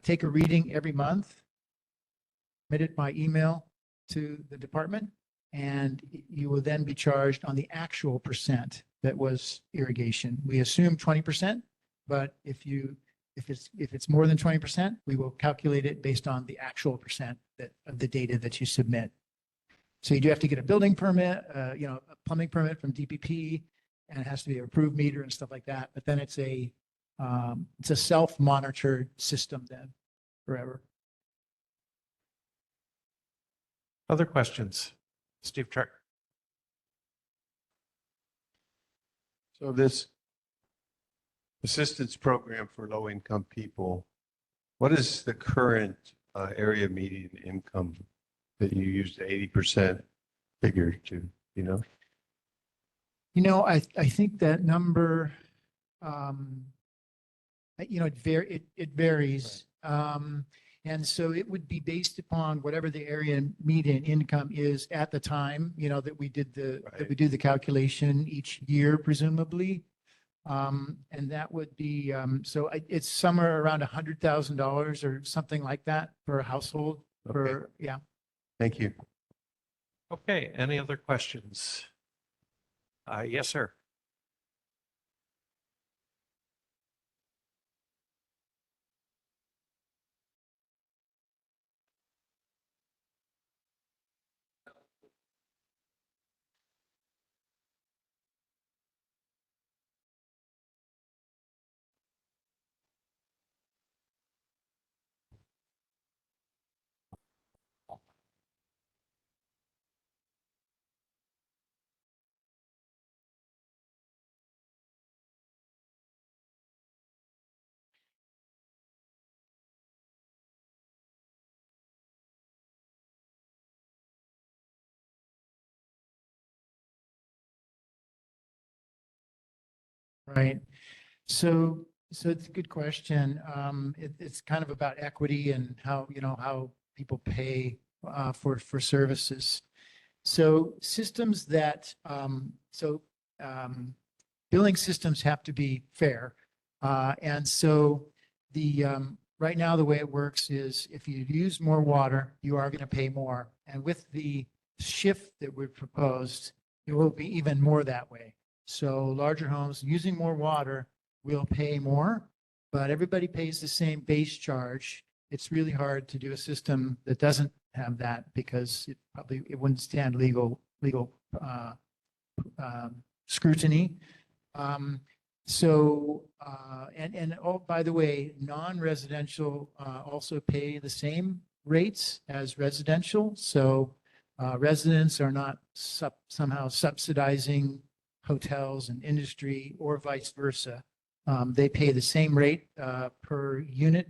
take a reading every month, submit it by email to the department, and you will then be charged on the actual percent that was irrigation. We assume 20%, but if it's more than 20%, we will calculate it based on the actual percent of the data that you submit. So you do have to get a building permit, a plumbing permit from DPP, and it has to be an approved meter and stuff like that. But then it's a self-monitored system then forever. Other questions? Steve Chark. So this assistance program for low-income people, what is the current area median income that you use the 80% figure to, you know? I think that number, it varies. And so it would be based upon whatever the area median income is at the time, that we did that we do the calculation each year presumably. And that would be, it's somewhere around $100,000 or something like that per household yeah. Thank you. Okay, any other questions? Yes, sir. Right. So it's a good question. It's kind of about equity and how people pay for services. So systems that, billing systems have to be fair. And so right now, the way it works is if you use more water, you are going to pay more. And with the shift that we've proposed, it will be even more that way. So larger homes using more water will pay more, but everybody pays the same base charge. It's really hard to do a system that doesn't have that because it wouldn't stand legal scrutiny. By the way, non-residential also pay the same rates as residential. So residents are not somehow subsidizing hotels and industry or vice versa. They pay the same rate per unit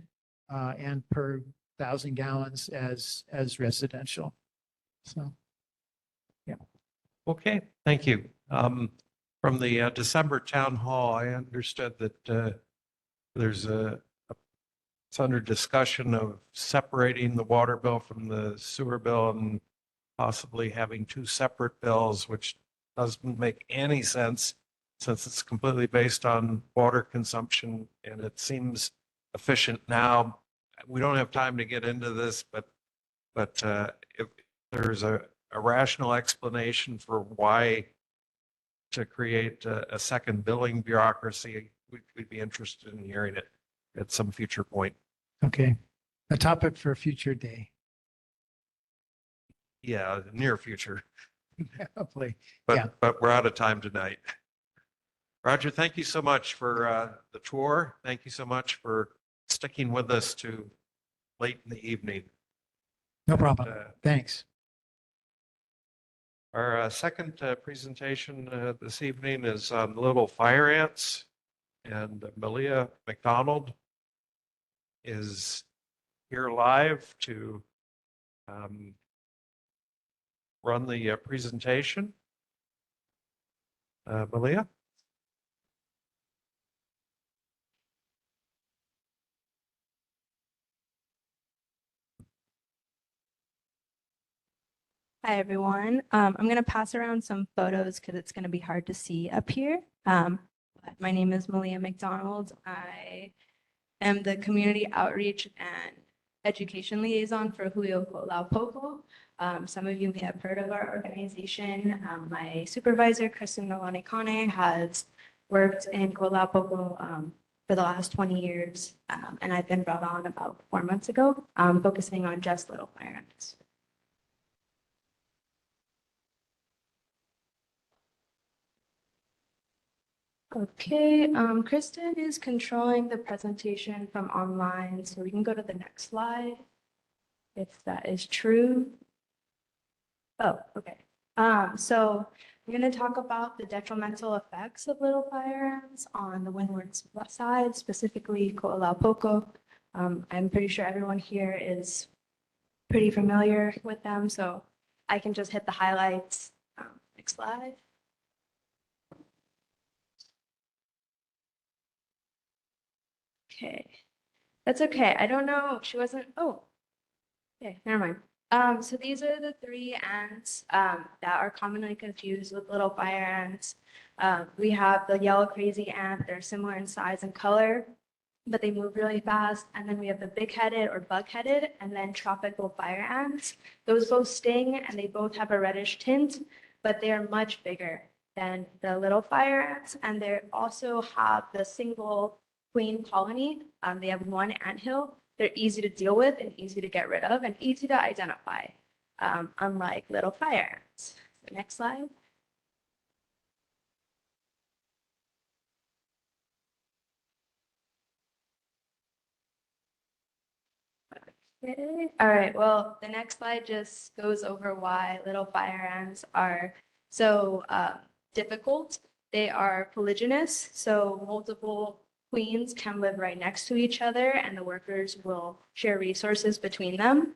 and per 1,000 gallons as residential. So, yeah. Okay, thank you. From the December town hall, I understood that it's under discussion of separating the water bill from the sewer bill and possibly having two separate bills, which doesn't make any sense since it's completely based on water consumption and it seems efficient now. We don't have time to get into this, but if there's a rational explanation for why to create a second billing bureaucracy, we'd be interested in hearing it at some future point. Okay. A topic for a future day. Yeah, near future. Hopefully. But we're out of time tonight. Roger, thank you so much for the tour. Thank you so much for sticking with us to late in the evening. No problem. Thanks. Our second presentation this evening is on little fire ants, and Malia McDonald is here live to run the presentation. Malia? Hi, everyone. I'm going to pass around some photos because it's going to be hard to see up here. My name is Malia McDonald. I am the Community Outreach and Education Liaison for Julio Ko'olaupoko. Some of you may have heard of our organization. My supervisor, Kristen Nolani Kane, has worked in Ko'olaupoko for the last 20 years, and I've been brought on about 4 months ago, focusing on just little fire ants. Okay, Kristen is controlling the presentation from online, so we can go to the next slide if that is true. Oh, okay. So we're going to talk about the detrimental effects of little fire ants on the windward side, specifically Ko'olaupoko. I'm pretty sure everyone here is pretty familiar with them, so I can just hit the highlights. Next slide. Okay. That's okay. I don't know. She wasn't, oh, okay, never mind. So these are the three ants that are commonly confused with little fire ants. We have the yellow crazy ant. They're similar in size and color, but they move really fast. And then we have the big-headed or bug-headed, and then tropical fire ants. Those both sting, and they both have a reddish tint, but they are much bigger than the little fire ants. And they also have the single queen colony. They have one anthill. They're easy to deal with and easy to get rid of and easy to identify, unlike little fire ants. So next slide. Okay. All right, well, the next slide just goes over why little fire ants are so difficult. They are polygynous, so multiple queens can live right next to each other and the workers will share resources between them.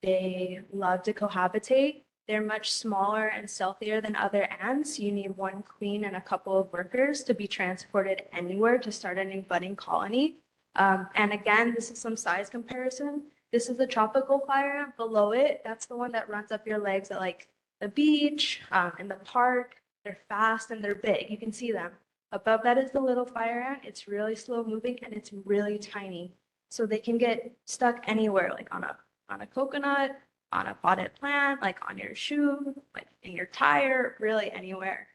They love to cohabitate. They're much smaller and stealthier than other ants. You need one queen and a couple of workers to be transported anywhere to start a new budding colony. And again, this is some size comparison. This is a tropical fire ant. Below it, that's the one that runs up your legs at like the beach, in the park. They're fast and they're big. You can see them. Above that is the little fire ant. It's really slow moving and it's really tiny. So they can get stuck anywhere, like on a coconut, on a potted plant, like on your shoe, like in your tire, really anywhere.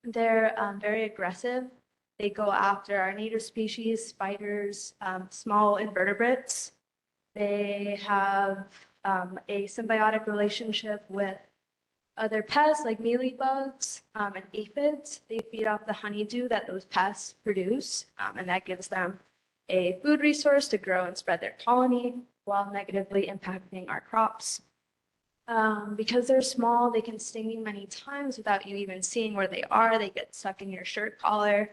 They're very aggressive. They go after our native species, spiders, small invertebrates. They have a symbiotic relationship with other pests like mealybugs and aphids. They feed off the honeydew that those pests produce, and that gives them a food resource to grow and spread their colony while negatively impacting our crops. Because they're small, they can sting you many times without you even seeing where they are. They get stuck in your shirt collar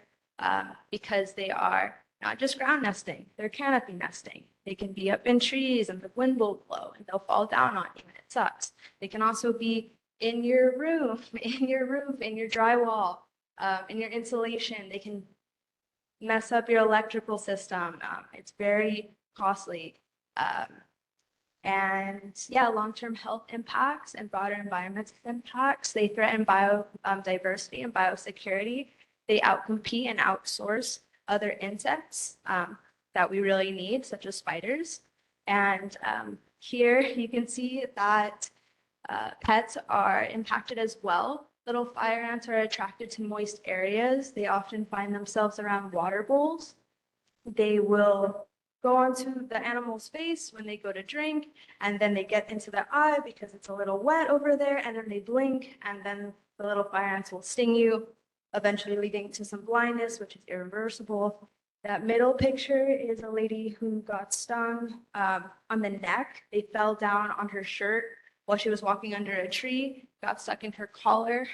because they are not just ground nesting, they're canopy nesting. They can be up in trees and the wind will blow and they'll fall down on you and it sucks. They can also be in your roof, in your drywall, in your insulation. They can mess up your electrical system. It's very costly. And yeah, long-term health impacts and broader environmental impacts. They threaten biodiversity and biosecurity. They outcompete and outsource other insects that we really need, such as spiders. And here you can see that pets are impacted as well. Little fire ants are attracted to moist areas. They often find themselves around water bowls. They will go onto the animal's face when they go to drink, and then they get into their eye because it's a little wet over there, and then they blink, and then the little fire ants will sting you, eventually leading to some blindness, which is irreversible. That middle picture is a lady who got stung on the neck. They fell down on her shirt while she was walking under a tree, got stuck in her collar.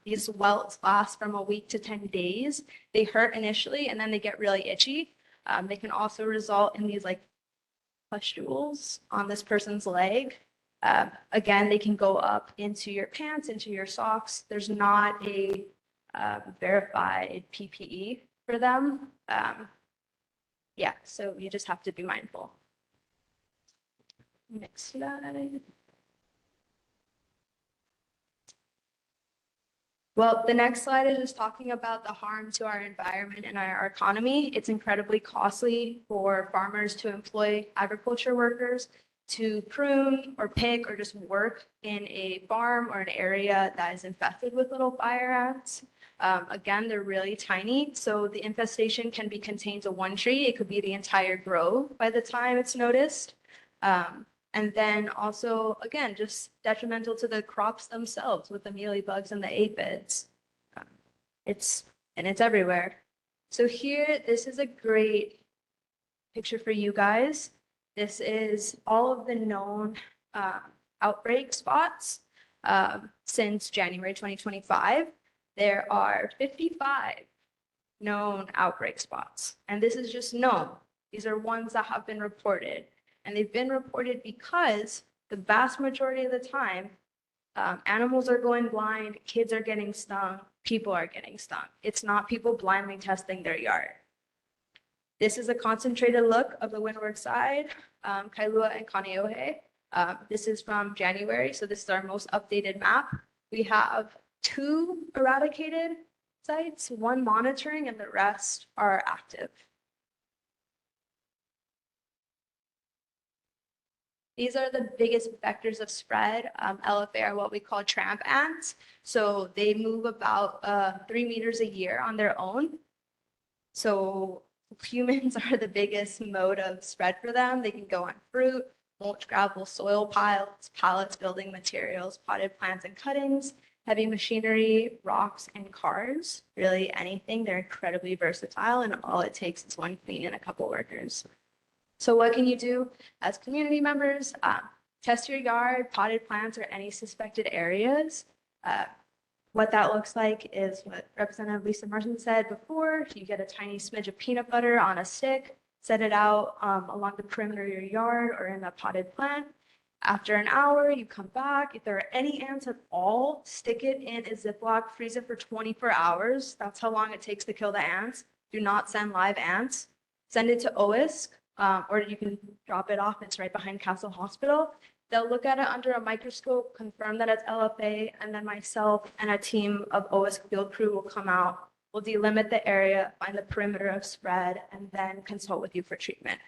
These welts last from a week to 10 days. They hurt initially, and then they get really itchy. They can also result in these like pustules on this person's leg. Again, they can go up into your pants, into your socks. There's not a verified PPE for them. Yeah, so you just have to be mindful. Next slide. Well, the next slide is just talking about the harm to our environment and our economy. It's incredibly costly for farmers to employ agriculture workers to prune or pick or just work in a farm or an area that is infested with little fire ants. Again, they're really tiny, so the infestation can be contained to one tree. It could be the entire grove by the time it's noticed. And then also, again, just detrimental to the crops themselves with the mealybugs and the aphids. It's everywhere. So here, this is a great picture for you guys. This is all of the known outbreak spots since January 2025. There are 55 known outbreak spots, and this is just known. These are ones that have been reported. And they've been reported because the vast majority of the time, animals are going blind, kids are getting stung, people are getting stung. It's not people blindly testing their yard. This is a concentrated look of the windward side, Kailua and Kaneohe. This is from January, so this is our most updated map. We have 2 eradicated sites, 1 monitoring, and the rest are active. These are the biggest vectors of spread. LFA are what we call tramp ants. So they move about 3 meters a year on their own. So humans are the biggest mode of spread for them. They can go on fruit, mulch, gravel, soil piles, pallets, building materials, potted plants and cuttings, heavy machinery, rocks, and cars. Really anything. They're incredibly versatile, and all it takes is 1 queen and a couple workers. So what can you do as community members? Test your yard, potted plants, or any suspected areas. What that looks like is what Representative Lisa Martin said before. You get a tiny smidge of peanut butter on a stick, set it out along the perimeter of your yard or in a potted plant. After an hour, you come back. If there are any ants at all, stick it in a Ziploc, freeze it for 24 hours. That's how long it takes to kill the ants. Do not send live ants. Send it to OISC. Or you can drop it off. It's right behind Castle Hospital. They'll look at it under a microscope, confirm that it's LFA, and then myself and a team of OISC field crew will come out. We'll delimit the area, find the perimeter of spread, and then consult with you for treatment.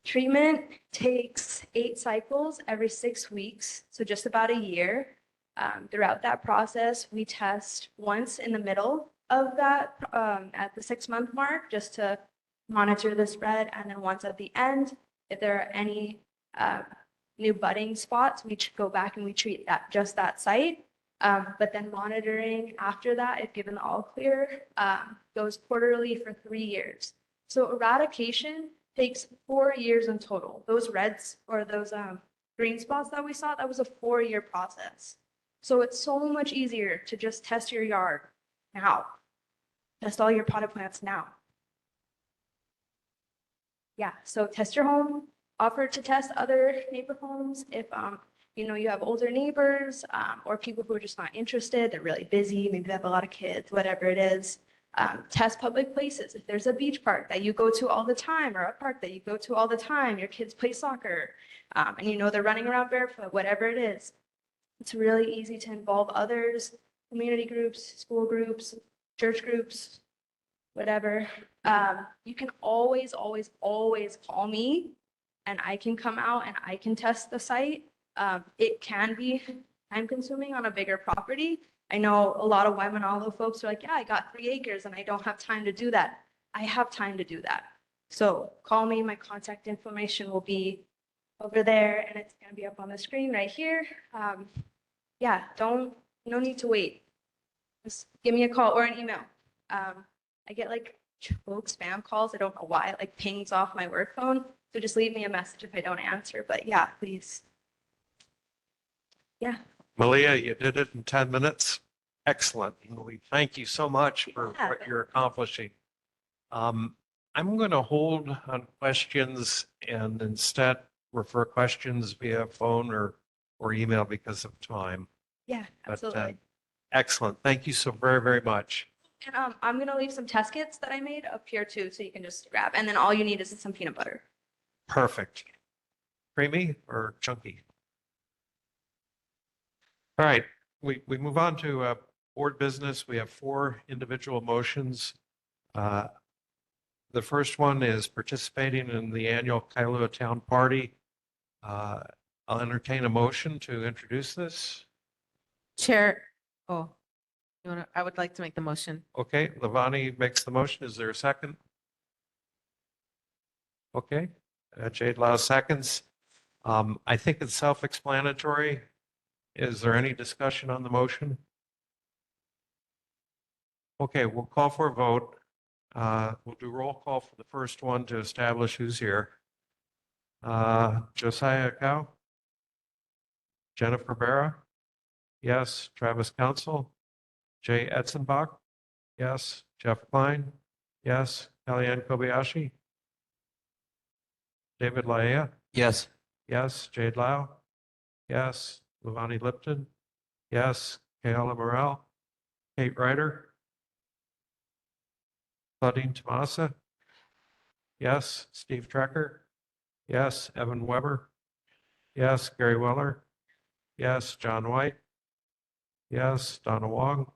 Treatment takes 8 cycles every 6 weeks, so just about a year. Throughout that process, we test once in the middle of that at the 6-month mark, just to monitor the spread, and then once at the end. If there are any new budding spots, we go back and we treat just that site. But then monitoring after that, if given the all clear, goes quarterly for 3 years. So eradication takes 4 years in total. Those reds or those green spots that we saw, that was a 4-year process. So it's so much easier to just test your yard now. Test all your potted plants now. Yeah, so test your home, offer to test other neighbor homes if you have older neighbors or people who are just not interested, they're really busy, maybe they have a lot of kids, whatever it is. Test public places. If there's a beach park that you go to all the time or a park that you go to all the time, your kids play soccer and they're running around barefoot, whatever it is. It's really easy to involve others, community groups, school groups, church groups, whatever. You can always, always, always call me and I can come out and I can test the site. It can be time consuming on a bigger property. I know a lot of Waimanalo folks are like, yeah, I got 3 acres and I don't have time to do that. I have time to do that. So call me, my contact information will be over there and it's gonna be up on the screen right here. Yeah, no need to wait. Just give me a call or an email. I get like 12 spam calls. I don't know why. It like pings off my work phone. So just leave me a message if I don't answer. But yeah, please. Yeah. Malia, you did it in 10 minutes. Excellent. We thank you so much for what you're accomplishing. I'm going to hold on questions and instead refer questions via phone or email because of time. Yeah, absolutely. Excellent. Thank you so very, very much. And I'm going to leave some test kits that I made up here too, so you can just grab. And then all you need is some peanut butter. Perfect. Creamy or chunky? All right, we move on to board business. We have 4 individual motions. The first one is participating in the annual Kailua Town Party. I'll entertain a motion to introduce this. Chair, I would like to make the motion. Okay, Lavani makes the motion. Is there a second? Okay, Jade Lau seconds. I think it's self-explanatory. Is there any discussion on the motion? Okay, we'll call for a vote. We'll do roll call for the first one to establish who's here. Josiah Cow? Jennifer Barra? Yes. Travis Council? Jay Etzenbach? Yes. Jeff Klein? Yes. Kellyanne Kobayashi? David Laea? Yes. Yes. Jade Lau? Yes. Lavani Lipton? Yes. Kayla Morel? Kate Ryder? Claudine Tomasa? Yes. Steve Trekker? Yes. Evan Weber? Yes. Gary Weller? Yes. John White? Yes. Donna Wong?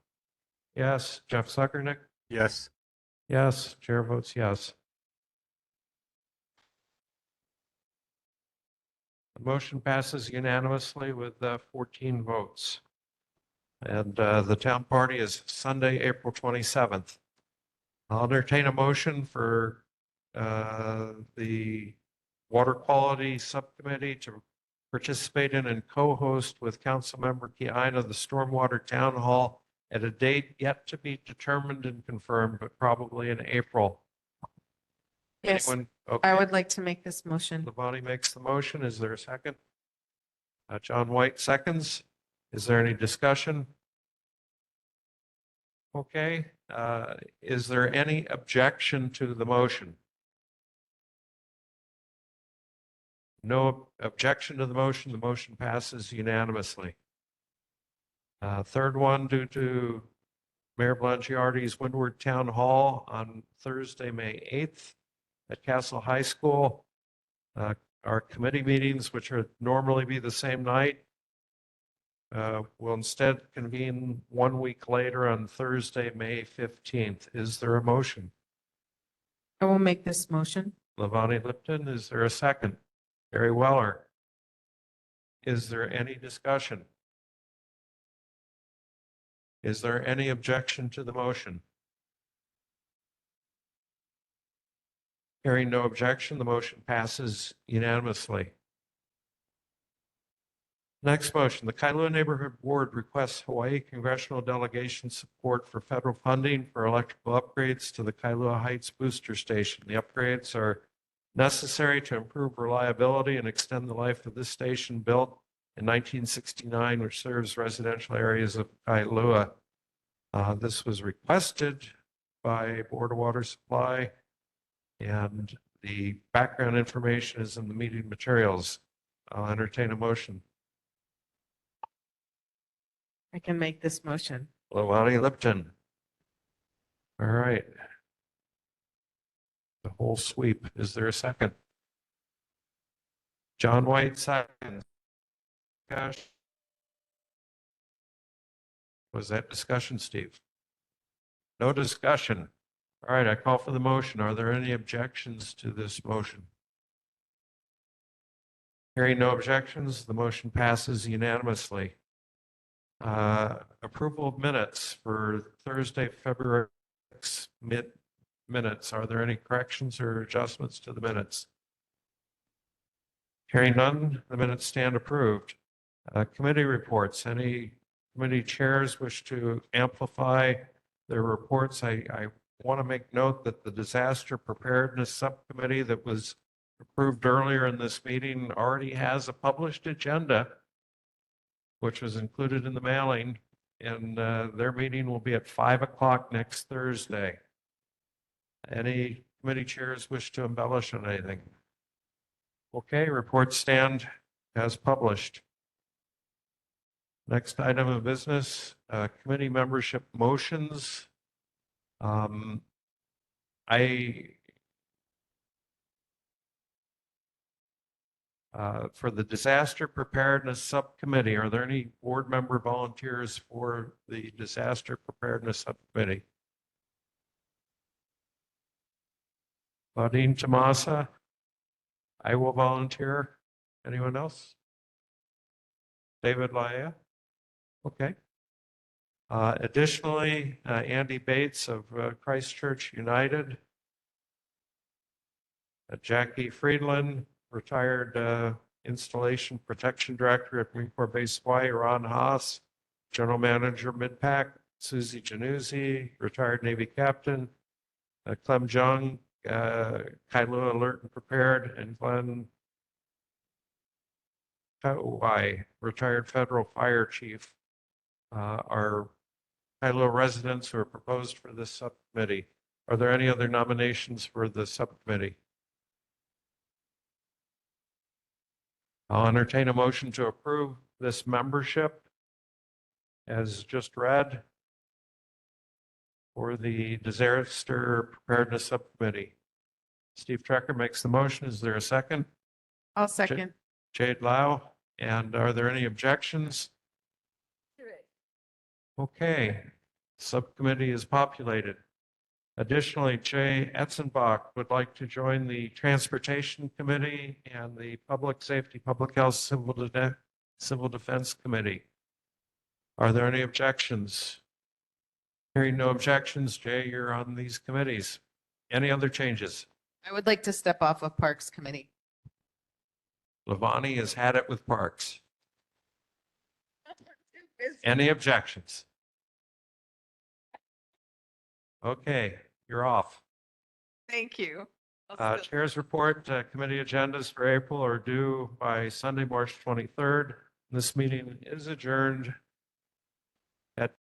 Yes. Jeff Suckernick? Yes. Yes. Chair votes yes. The motion passes unanimously with 14 votes. And the town party is Sunday, April 27th. I'll entertain a motion for the Water Quality Subcommittee to participate in and co-host with Councilmember Kiana the Stormwater Town Hall at a date yet to be determined and confirmed, but probably in April. Yes, Anyone? I Okay. would like to make this motion. Lavani makes the motion. Is there a second? John White seconds. Is there any discussion? Okay. Is there any objection to the motion? No objection to the motion. The motion passes unanimously. Third one, due to Mayor Blangiardi's Windward Town Hall on Thursday, May 8th at Castle High School. Our committee meetings, which are normally be the same night, will instead convene 1 week later on Thursday, May 15th. Is there a motion? I will make this motion. Lavani Lipton, is there a second? Gary Weller. Is there any discussion? Is there any objection to the motion? Hearing no objection, the motion passes unanimously. Next motion, the Kailua Neighborhood Board requests Hawaii Congressional Delegation support for federal funding for electrical upgrades to the Kailua Heights Booster Station. The upgrades are necessary to improve reliability and extend the life of this station built in 1969, which serves residential areas of Kailua. This was requested by Board of Water Supply, and the background information is in the meeting materials. I'll entertain a motion. I can make this motion. Lavani Lipton. All right. The whole sweep. Is there a second? John White, second. Gosh. Was that discussion, Steve? No discussion. All right, I call for the motion. Are there any objections to this motion? Hearing no objections, the motion passes unanimously. Approval of minutes for Thursday, February 6th, minutes. Are there any corrections or adjustments to the minutes? Hearing none, the minutes stand approved. Committee reports. Any committee chairs wish to amplify their reports? I want to make note that the Disaster Preparedness Subcommittee that was approved earlier in this meeting already has a published agenda, which was included in the mailing, and their meeting will be at 5 o'clock next Thursday. Any committee chairs wish to embellish on anything? Okay, reports stand as published. Next item of business, committee membership motions. For the Disaster Preparedness Subcommittee, are there any board member volunteers for the Disaster Preparedness Subcommittee? Claudine Tomasa, I will volunteer. Anyone else? David Laia? Okay. Additionally, Andy Bates of Christchurch United. Jackie Friedland, retired Installation Protection Director at Marine Corps Base Hawaii. Ron Haas, General Manager Midpac. Susie Januzzi, retired Navy Captain. Clem Jung, Kailua Alert and Prepared, and Glenn Kauai, retired Federal Fire Chief, are Kailua residents who are proposed for this subcommittee. Are there any other nominations for the subcommittee? I'll entertain a motion to approve this membership as just read for the Disaster Preparedness Subcommittee. Steve Trecker makes the motion. Is there a second? I'll second. Jade Lau. And are there any objections? Okay, subcommittee is populated. Additionally, Jay Etzenbach would like to join the Transportation Committee and the Public Safety, Public Health, Civil Defense Committee. Are there any objections? Hearing no objections, Jay, you're on these committees. Any other changes? I would like to step off of Parks Committee. Lavani has had it with Parks. Any objections? Okay, you're off. Thank you. Chair's report, committee agendas for April are due by Sunday, March 23rd. This meeting is adjourned